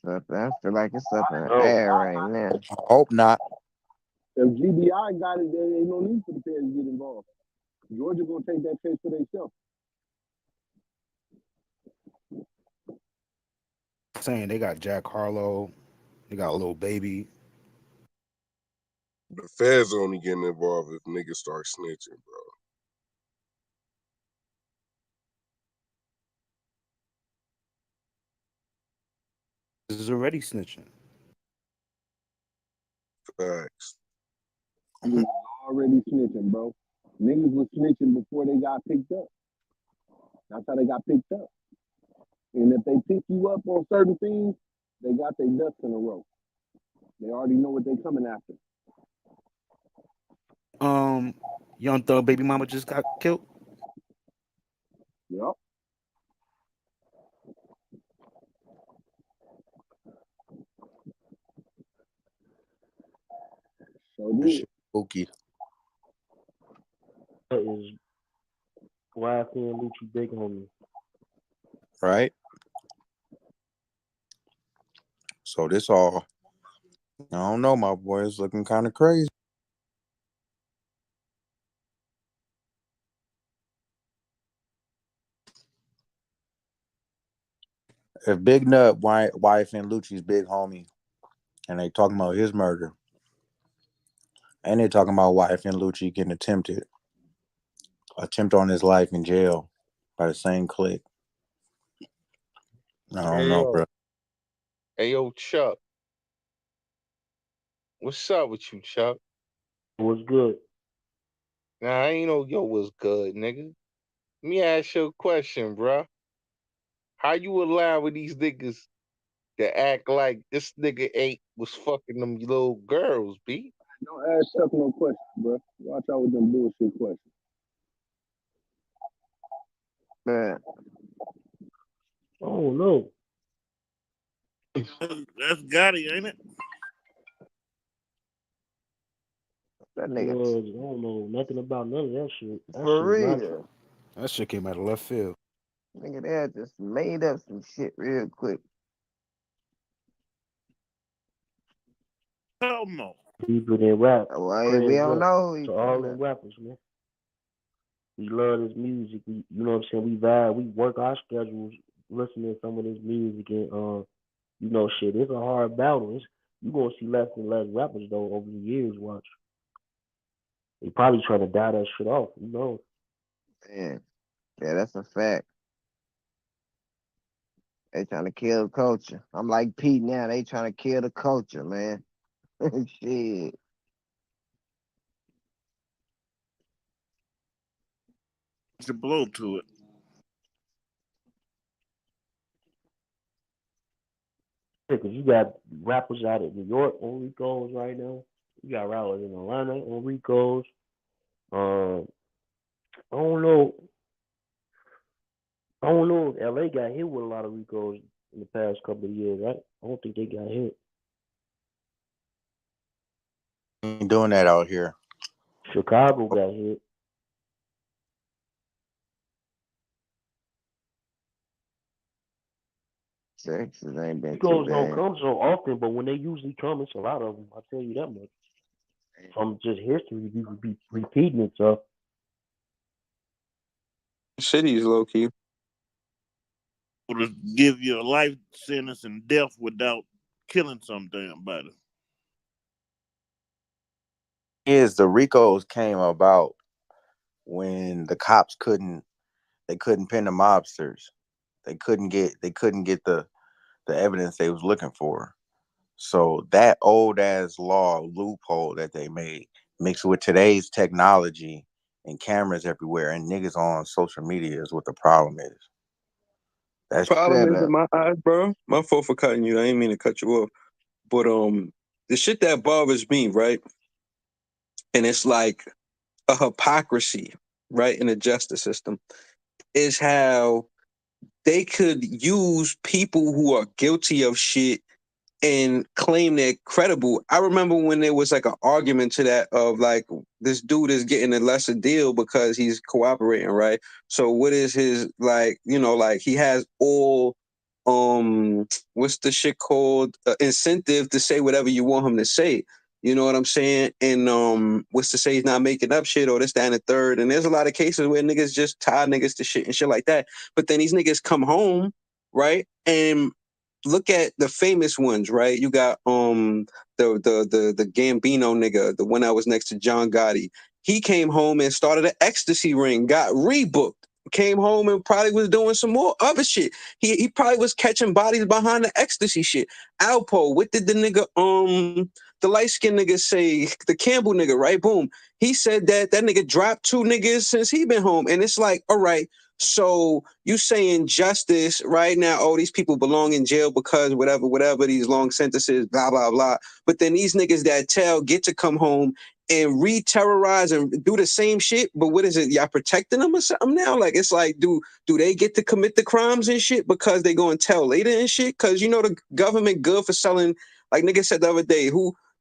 I feel like it's up in the air right now. I hope not. If GBI got it, there ain't no need for the feds to get involved. Georgia gonna take that case for themselves. Saying they got Jack Harlow, they got a little baby. The feds only getting involved if niggas start snitching, bro. This is already snitching. Facts. You already snitching, bro. Niggas was snitching before they got picked up. That's how they got picked up. And if they pick you up on certain things, they got their ducks in a row. They already know what they coming after. Young Thug baby mama just got killed. Yep. So Shit, spooky. That is why I think Lucci big homie. Right? So this all, I don't know, my boy, it's looking kind of crazy. If Big Nut wife and Lucci's big homie, and they talking about his murder, and they talking about wife and Lucci getting attempt on his life in jail, by the same clique. I don't know, bro. Hey, yo, Chuck. What's up with you, Chuck? What's good? Nah, I ain't know yo was good, nigga. Let me ask you a question, bruh. How you allowing these niggas to act like this nigga ain't was fucking them little girls, B? Don't ask Chuck no questions, bro. Watch out with them bullshit questions. Man, Oh no. That's Gotti, ain't it? that I nigga don't know nothing about none of that shit. That for shit not real. true. That shit came out of left field. Nigga, they had just made up some shit real quick. Hell no. Deeper than rap. Well, we Prayers don't up know. He to all them rappers, man. We love this music. We, you know what I'm saying? We vibe. We work our schedules listening to some of this music, and you know, shit. It's a hard battle. You gonna see less and less rappers though over the years. Watch. They probably trying to die that shit off. You know. Man, yeah, that's a fact. They trying to kill the culture. I'm like Pete now. They trying to kill the culture, man. Shit. To blow to it. Because you got rappers out of New York on Ricos right now. You got rappers in Atlanta on Ricos. I don't know. I don't know if LA got hit with a lot of Ricos in the past couple of years, right? I don't think they got hit. Ain't doing that out here. Chicago got hit. Texas ain't been too Ricos don't bad. come so often, but when they usually come, it's a lot of them. I'll tell you that much. From just history, we would be repeating itself. Cities, low key. To give you a life sentence and death without killing some damn body. Is the Ricos came about when the cops couldn't pin the mobsters. They couldn't get the evidence they was looking for. So that old ass law loophole that they made mixed with today's technology and cameras everywhere and niggas on social media is what the problem is. That's Problem is in my eyes, bro. My fault for cutting you. I ain't mean to cut you off. But the shit that bothers me, right? And it's like a hypocrisy, right, in the justice system, is how they could use people who are guilty of shit and claim they're credible. I remember when there was like an argument to that of like this dude is getting a lesser deal because he's cooperating, right? So what is his like, you know, like he has all what's the shit called, incentive to say whatever you want him to say. You know what I'm saying? And what's to say he's not making up shit or this, that, and the third. And there's a lot of cases where niggas just tie niggas to shit and shit like that. But then these niggas come home, right? And look at the famous ones, right? You got the Gambino nigga, the one that was next to John Gotti. He came home and started an ecstasy ring, got rebooked, came home and probably was doing some more other shit. He probably was catching bodies behind the ecstasy shit. Alpo, what did the nigga the light skinned nigga say? The Campbell nigga, right? Boom. He said that nigga dropped 2 niggas since he been home. And it's like, all right, so you saying justice right now, oh, these people belong in jail because whatever, these long sentences, blah, blah, blah. But then these niggas that tell get to come home and re-terrorize and do the same shit. But what is it? Y'all protecting them or something now? Like, it's like, do they get to commit the crimes and shit because they go and tell later and shit? Because, you know, the government good for selling, like nigga said the other day,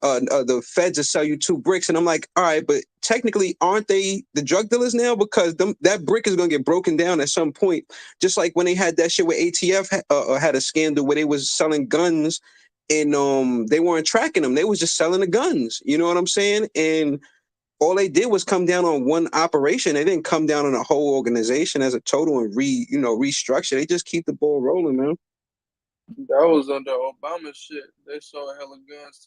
the feds will sell you 2 bricks. And I'm like, all right, but technically aren't they the drug dealers now? Because that brick is going to get broken down at some point. Just like when they had that shit where ATF had a scandal where they was selling guns and they weren't tracking them. They was just selling the guns. You know what I'm saying? And all they did was come down on one operation. They didn't come down on a whole organization as a total and restructure. They just keep the ball rolling, man. That was under Obama shit. They sold hella guns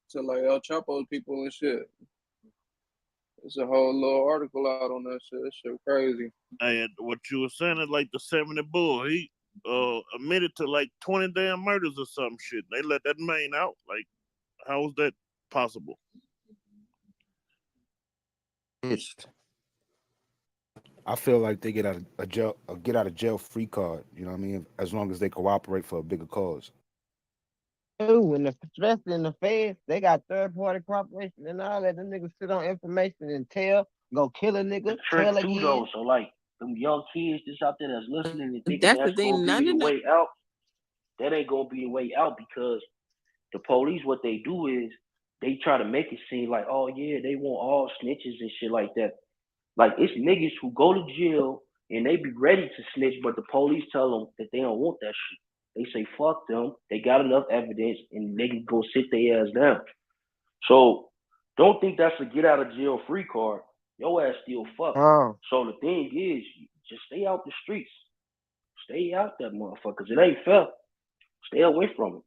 to like El Chapo's people and shit. It's a whole little article out on that shit. That shit crazy. And what you were saying is like the 70 Bull. He admitted to like 20 damn murders or some shit. They let that man out. Like, how is that possible? I feel like they get out of jail free card. You know what I mean? As long as they cooperate for a bigger cause. Ooh, and especially in the feds, they got third party cooperation and all that. Them niggas sit on information and go kill a nigga, Trick tell too again. though. So like them young kids just out there that's listening and thinking That's the that's thing. gonna None be the of that. way out. That ain't gonna be the way out because the police, what they do is they try to make it seem like, oh yeah, they want all snitches and shit like that. Like it's niggas who go to jail and they be ready to snitch, but the police tell them that they don't want that shit. They say fuck them. They got enough evidence and they can go sit their ass down. So don't think that's a get out of jail free card. Your ass still fucked. Oh. So the thing is, just stay out the streets. Stay out that motherfucker, cause it ain't fair. Stay away from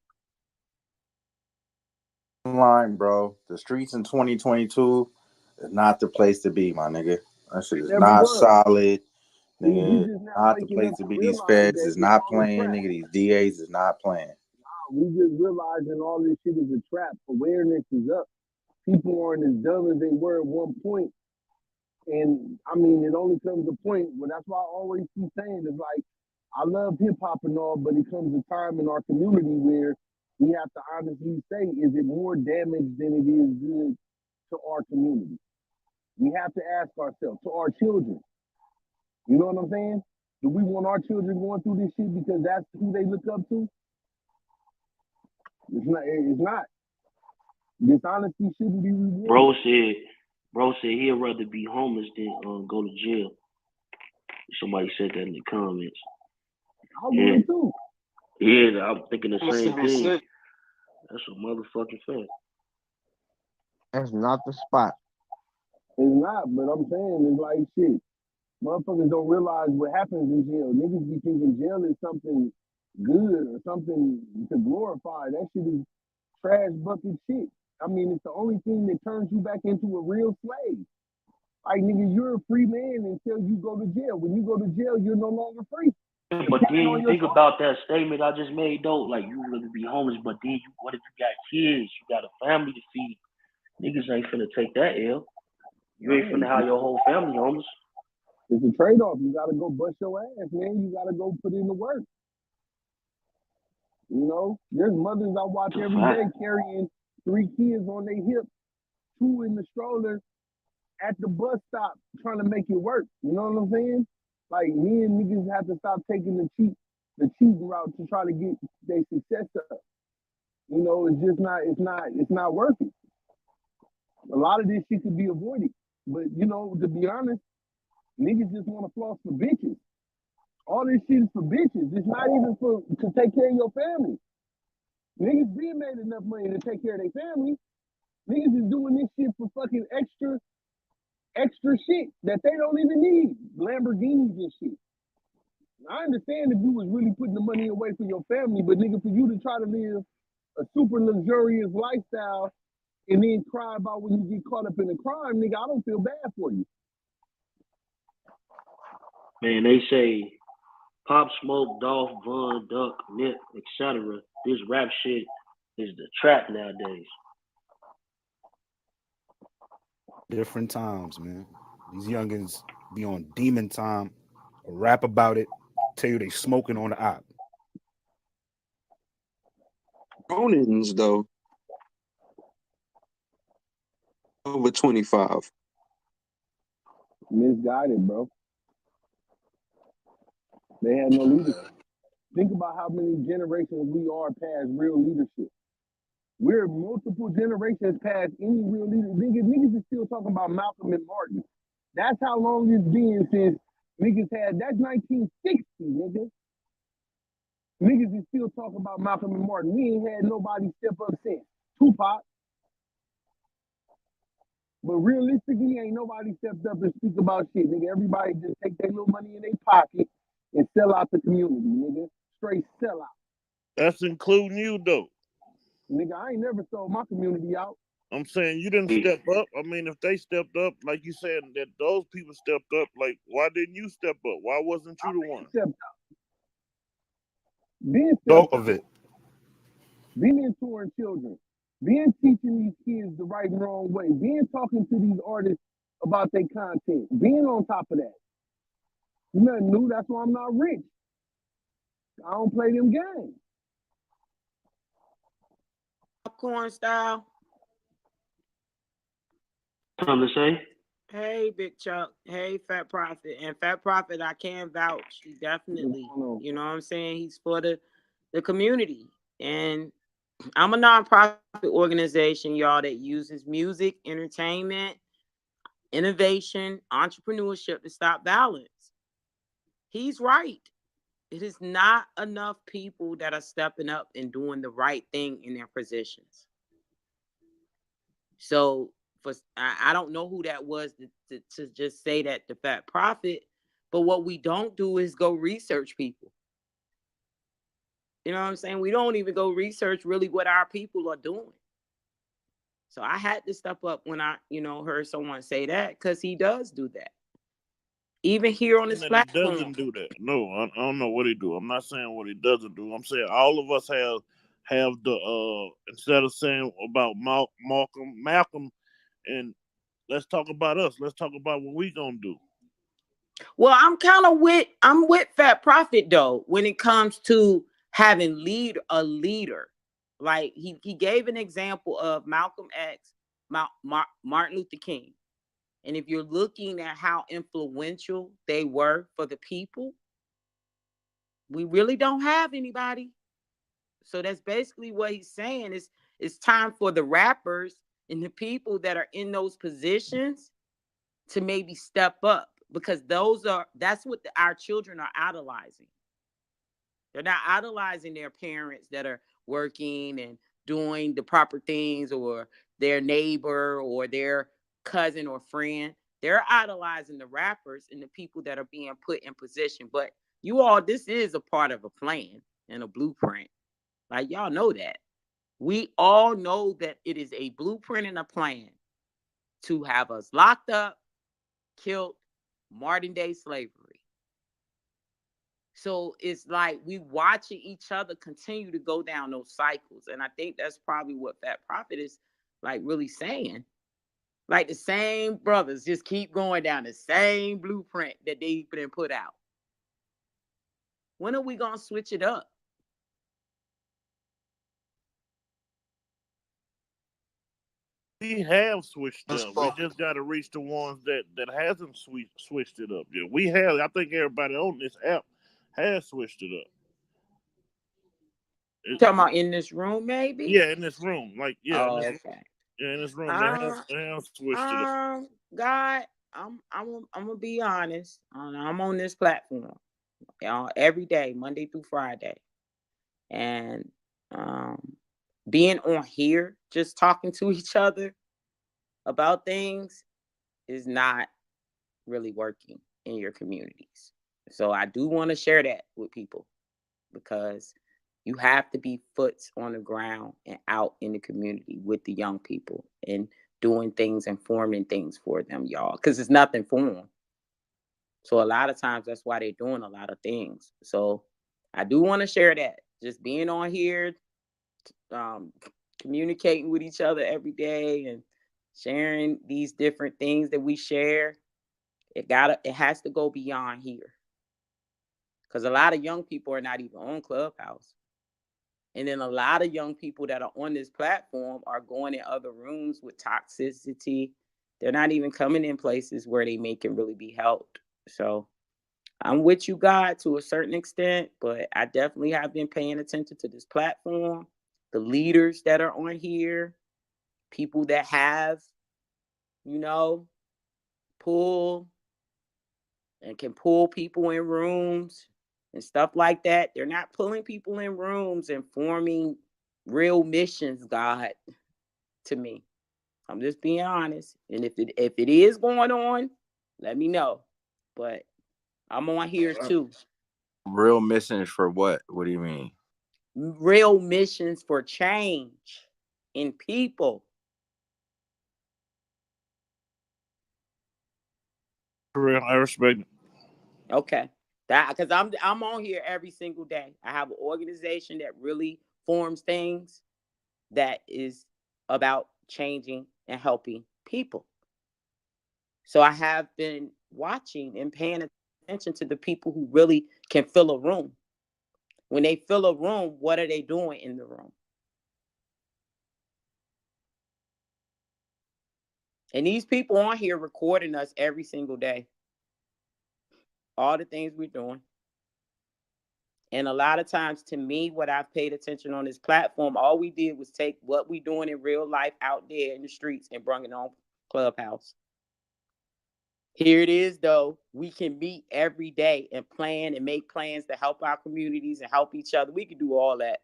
it. Line, bro. The streets in 2022 is not the place to be, my nigga. That shit is Never not was. solid. We Nigga, just now not the waking place up to to be. These realize feds that is it's not all a playing, trap. nigga. These DAs is not playing. We just realizing all this shit is a trap. Awareness is up. People aren't as dumb as they were at one point. And I mean, it only comes a point where that's why I always keep saying it's like, I love hip hop and all, but it comes a time in our community where we have to honestly say, is it more damage than it is good to our community? We have to ask ourselves, to our children. You know what I'm saying? Do we want our children going through this shit because that's who they look up to? It's not. It's not. Dishonesty shouldn't be rewarded. Bro said he'd rather be homeless than go to jail. Somebody said that in the comments. I would too. Yeah, I'm thinking the That's same what he thing. said. That's a motherfucking fact. That's not the spot. It's not, but I'm saying it's like shit. Motherfuckers don't realize what happens in jail. Niggas be thinking jail is something good or something to glorify. That shit is trash bucket shit. I mean, it's the only thing that turns you back into a real slave. Like, nigga, you're a free man until you go to jail. When you go to jail, you're no longer free. But then you think about that statement I just made though, like you really be homeless, but then what if you got kids, you got a family to feed? Niggas ain't finna take that L. You ain't finna have your whole family homeless. It's a trade-off. You gotta go bust your ass, man. You gotta go put in the work. You know, there's mothers I watch every day carrying 3 kids on their hips, 2 in the stroller at the bus stop trying to make it work. You know what I'm saying? Like me and niggas have to stop taking the cheating route to try to get their success up. You know, it's not working. A lot of this shit could be avoided. But you know, to be honest, niggas just want to floss for bitches. All this shit is for bitches. It's not even to take care of your family. Niggas been made enough money to take care of their family. Niggas is doing this shit for fucking extra shit that they don't even need. Lamborghinis and shit. I understand if you was really putting the money away for your family, but nigga, for you to try to live a super luxurious lifestyle and then cry about when you get caught up in a crime, nigga, I don't feel bad for you. Man, they say Pop Smoke, Dolph, Von, Duck, Nip, etc. This rap shit is the trap nowadays. Different times, man. These youngins be on demon time, rap about it, tell you they smoking on the op. Ronins, though, over 25. Misguided, bro. They had no leadership. Think about how many generations we are past real leadership. We're multiple generations past any real leader. Niggas is still talking about Malcolm and Martin. That's how long it's been since niggas had, that's 1960, nigga. Niggas is still talking about Malcolm and Martin. We ain't had nobody step up since. Tupac. But realistically, ain't nobody stepped up and speak about shit, nigga. Everybody just take their little money in their pocket and sell out the community, nigga. Straight sell out. That's including you, though. Nigga, I ain't never sold my community out. I'm saying you didn't step up. I mean, if they stepped up, like you said, that those people stepped up, like, why didn't you step up? Why wasn't you the one? Being Talk of it. being mentoring children, being teaching these kids the right and wrong way, being talking to these artists about their content, being on top of that. Nothing new. That's why I'm not rich. I don't play them games. Popcorn style. Something to say? Hey, Big Chuck. Hey, Fat Prophet. And Fat Prophet, I can vouch. He definitely, you know what I'm saying? He's for the community. And I'm a nonprofit organization, y'all, that uses music, entertainment, innovation, entrepreneurship to stop violence. He's right. It is not enough people that are stepping up and doing the right thing in their positions. So I don't know who that was to just say that the Fat Prophet, but what we don't do is go research people. You know what I'm saying? We don't even go research really what our people are doing. So I had to step up when I, heard someone say that, because he does do that. Even here on this platform. He doesn't do that. No, I don't know what he do. I'm not saying what he doesn't do. I'm saying all of us have the instead of saying about Malcolm, and let's talk about us. Let's talk about what we gonna do. Well, I'm with Fat Prophet though when it comes to having a leader. Like he gave an example of Malcolm X, Martin Luther King. And if you're looking at how influential they were for the people, we really don't have anybody. So that's basically what he's saying is it's time for the rappers and the people that are in those positions to maybe step up, because that's what our children are idolizing. They're not idolizing their parents that are working and doing the proper things, or their neighbor or their cousin or friend. They're idolizing the rappers and the people that are being put in position. But this is a part of a plan and a blueprint. Like, y'all know that. We all know that it is a blueprint and a plan to have us locked up, killed, modern day slavery. So it's like we watching each other continue to go down those cycles. And I think that's probably what Fat Prophet is like really saying. Like the same brothers just keep going down the same blueprint that they've been put out. When are we going to switch it up? We have switched up. We just got to reach the ones that hasn't switched it up yet. We have. I think everybody on this app has switched it up. Talking about in this room, maybe? Yeah, in this room. Like, yeah. Oh, okay. Yeah, in this room, they have switched it up. God, I'm gonna be honest. I'm on this platform, every day, Monday through Friday, and being on here, just talking to each other about things, is not really working in your communities. So I do want to share that with people, because you have to be foot on the ground and out in the community with the young people and doing things and forming things for them, y'all, because it's nothing for them. So a lot of times that's why they're doing a lot of things. So I do want to share that. Just being on here, communicating with each other every day and sharing these different things that we share, it has to go beyond here. Because a lot of young people are not even on Clubhouse. And then a lot of young people that are on this platform are going in other rooms with toxicity. They're not even coming in places where they can really be helped. So I'm with you, God, to a certain extent, but I definitely have been paying attention to this platform, the leaders that are on here, people that have, pull and can pull people in rooms and stuff like that. They're not pulling people in rooms and forming real missions, God, to me. I'm just being honest. And if it is going on, let me know. But I'm on here too. Real missions for what? What do you mean? Real missions for change in people. For real, I respect it. Okay. That because I'm on here every single day. I have an organization that really forms things that is about changing and helping people. So I have been watching and paying attention to the people who really can fill a room. When they fill a room, what are they doing in the room? And these people on here recording us every single day. All the things we're doing. And a lot of times, to me, what I've paid attention on this platform, all we did was take what we're doing in real life out there in the streets and bring it on Clubhouse. Here it is, though. We can meet every day and plan and make plans to help our communities and help each other. We can do all that.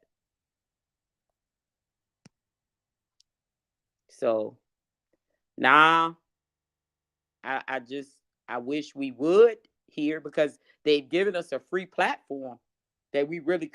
So, nah, I wish we would here because they've given us a free platform that we really could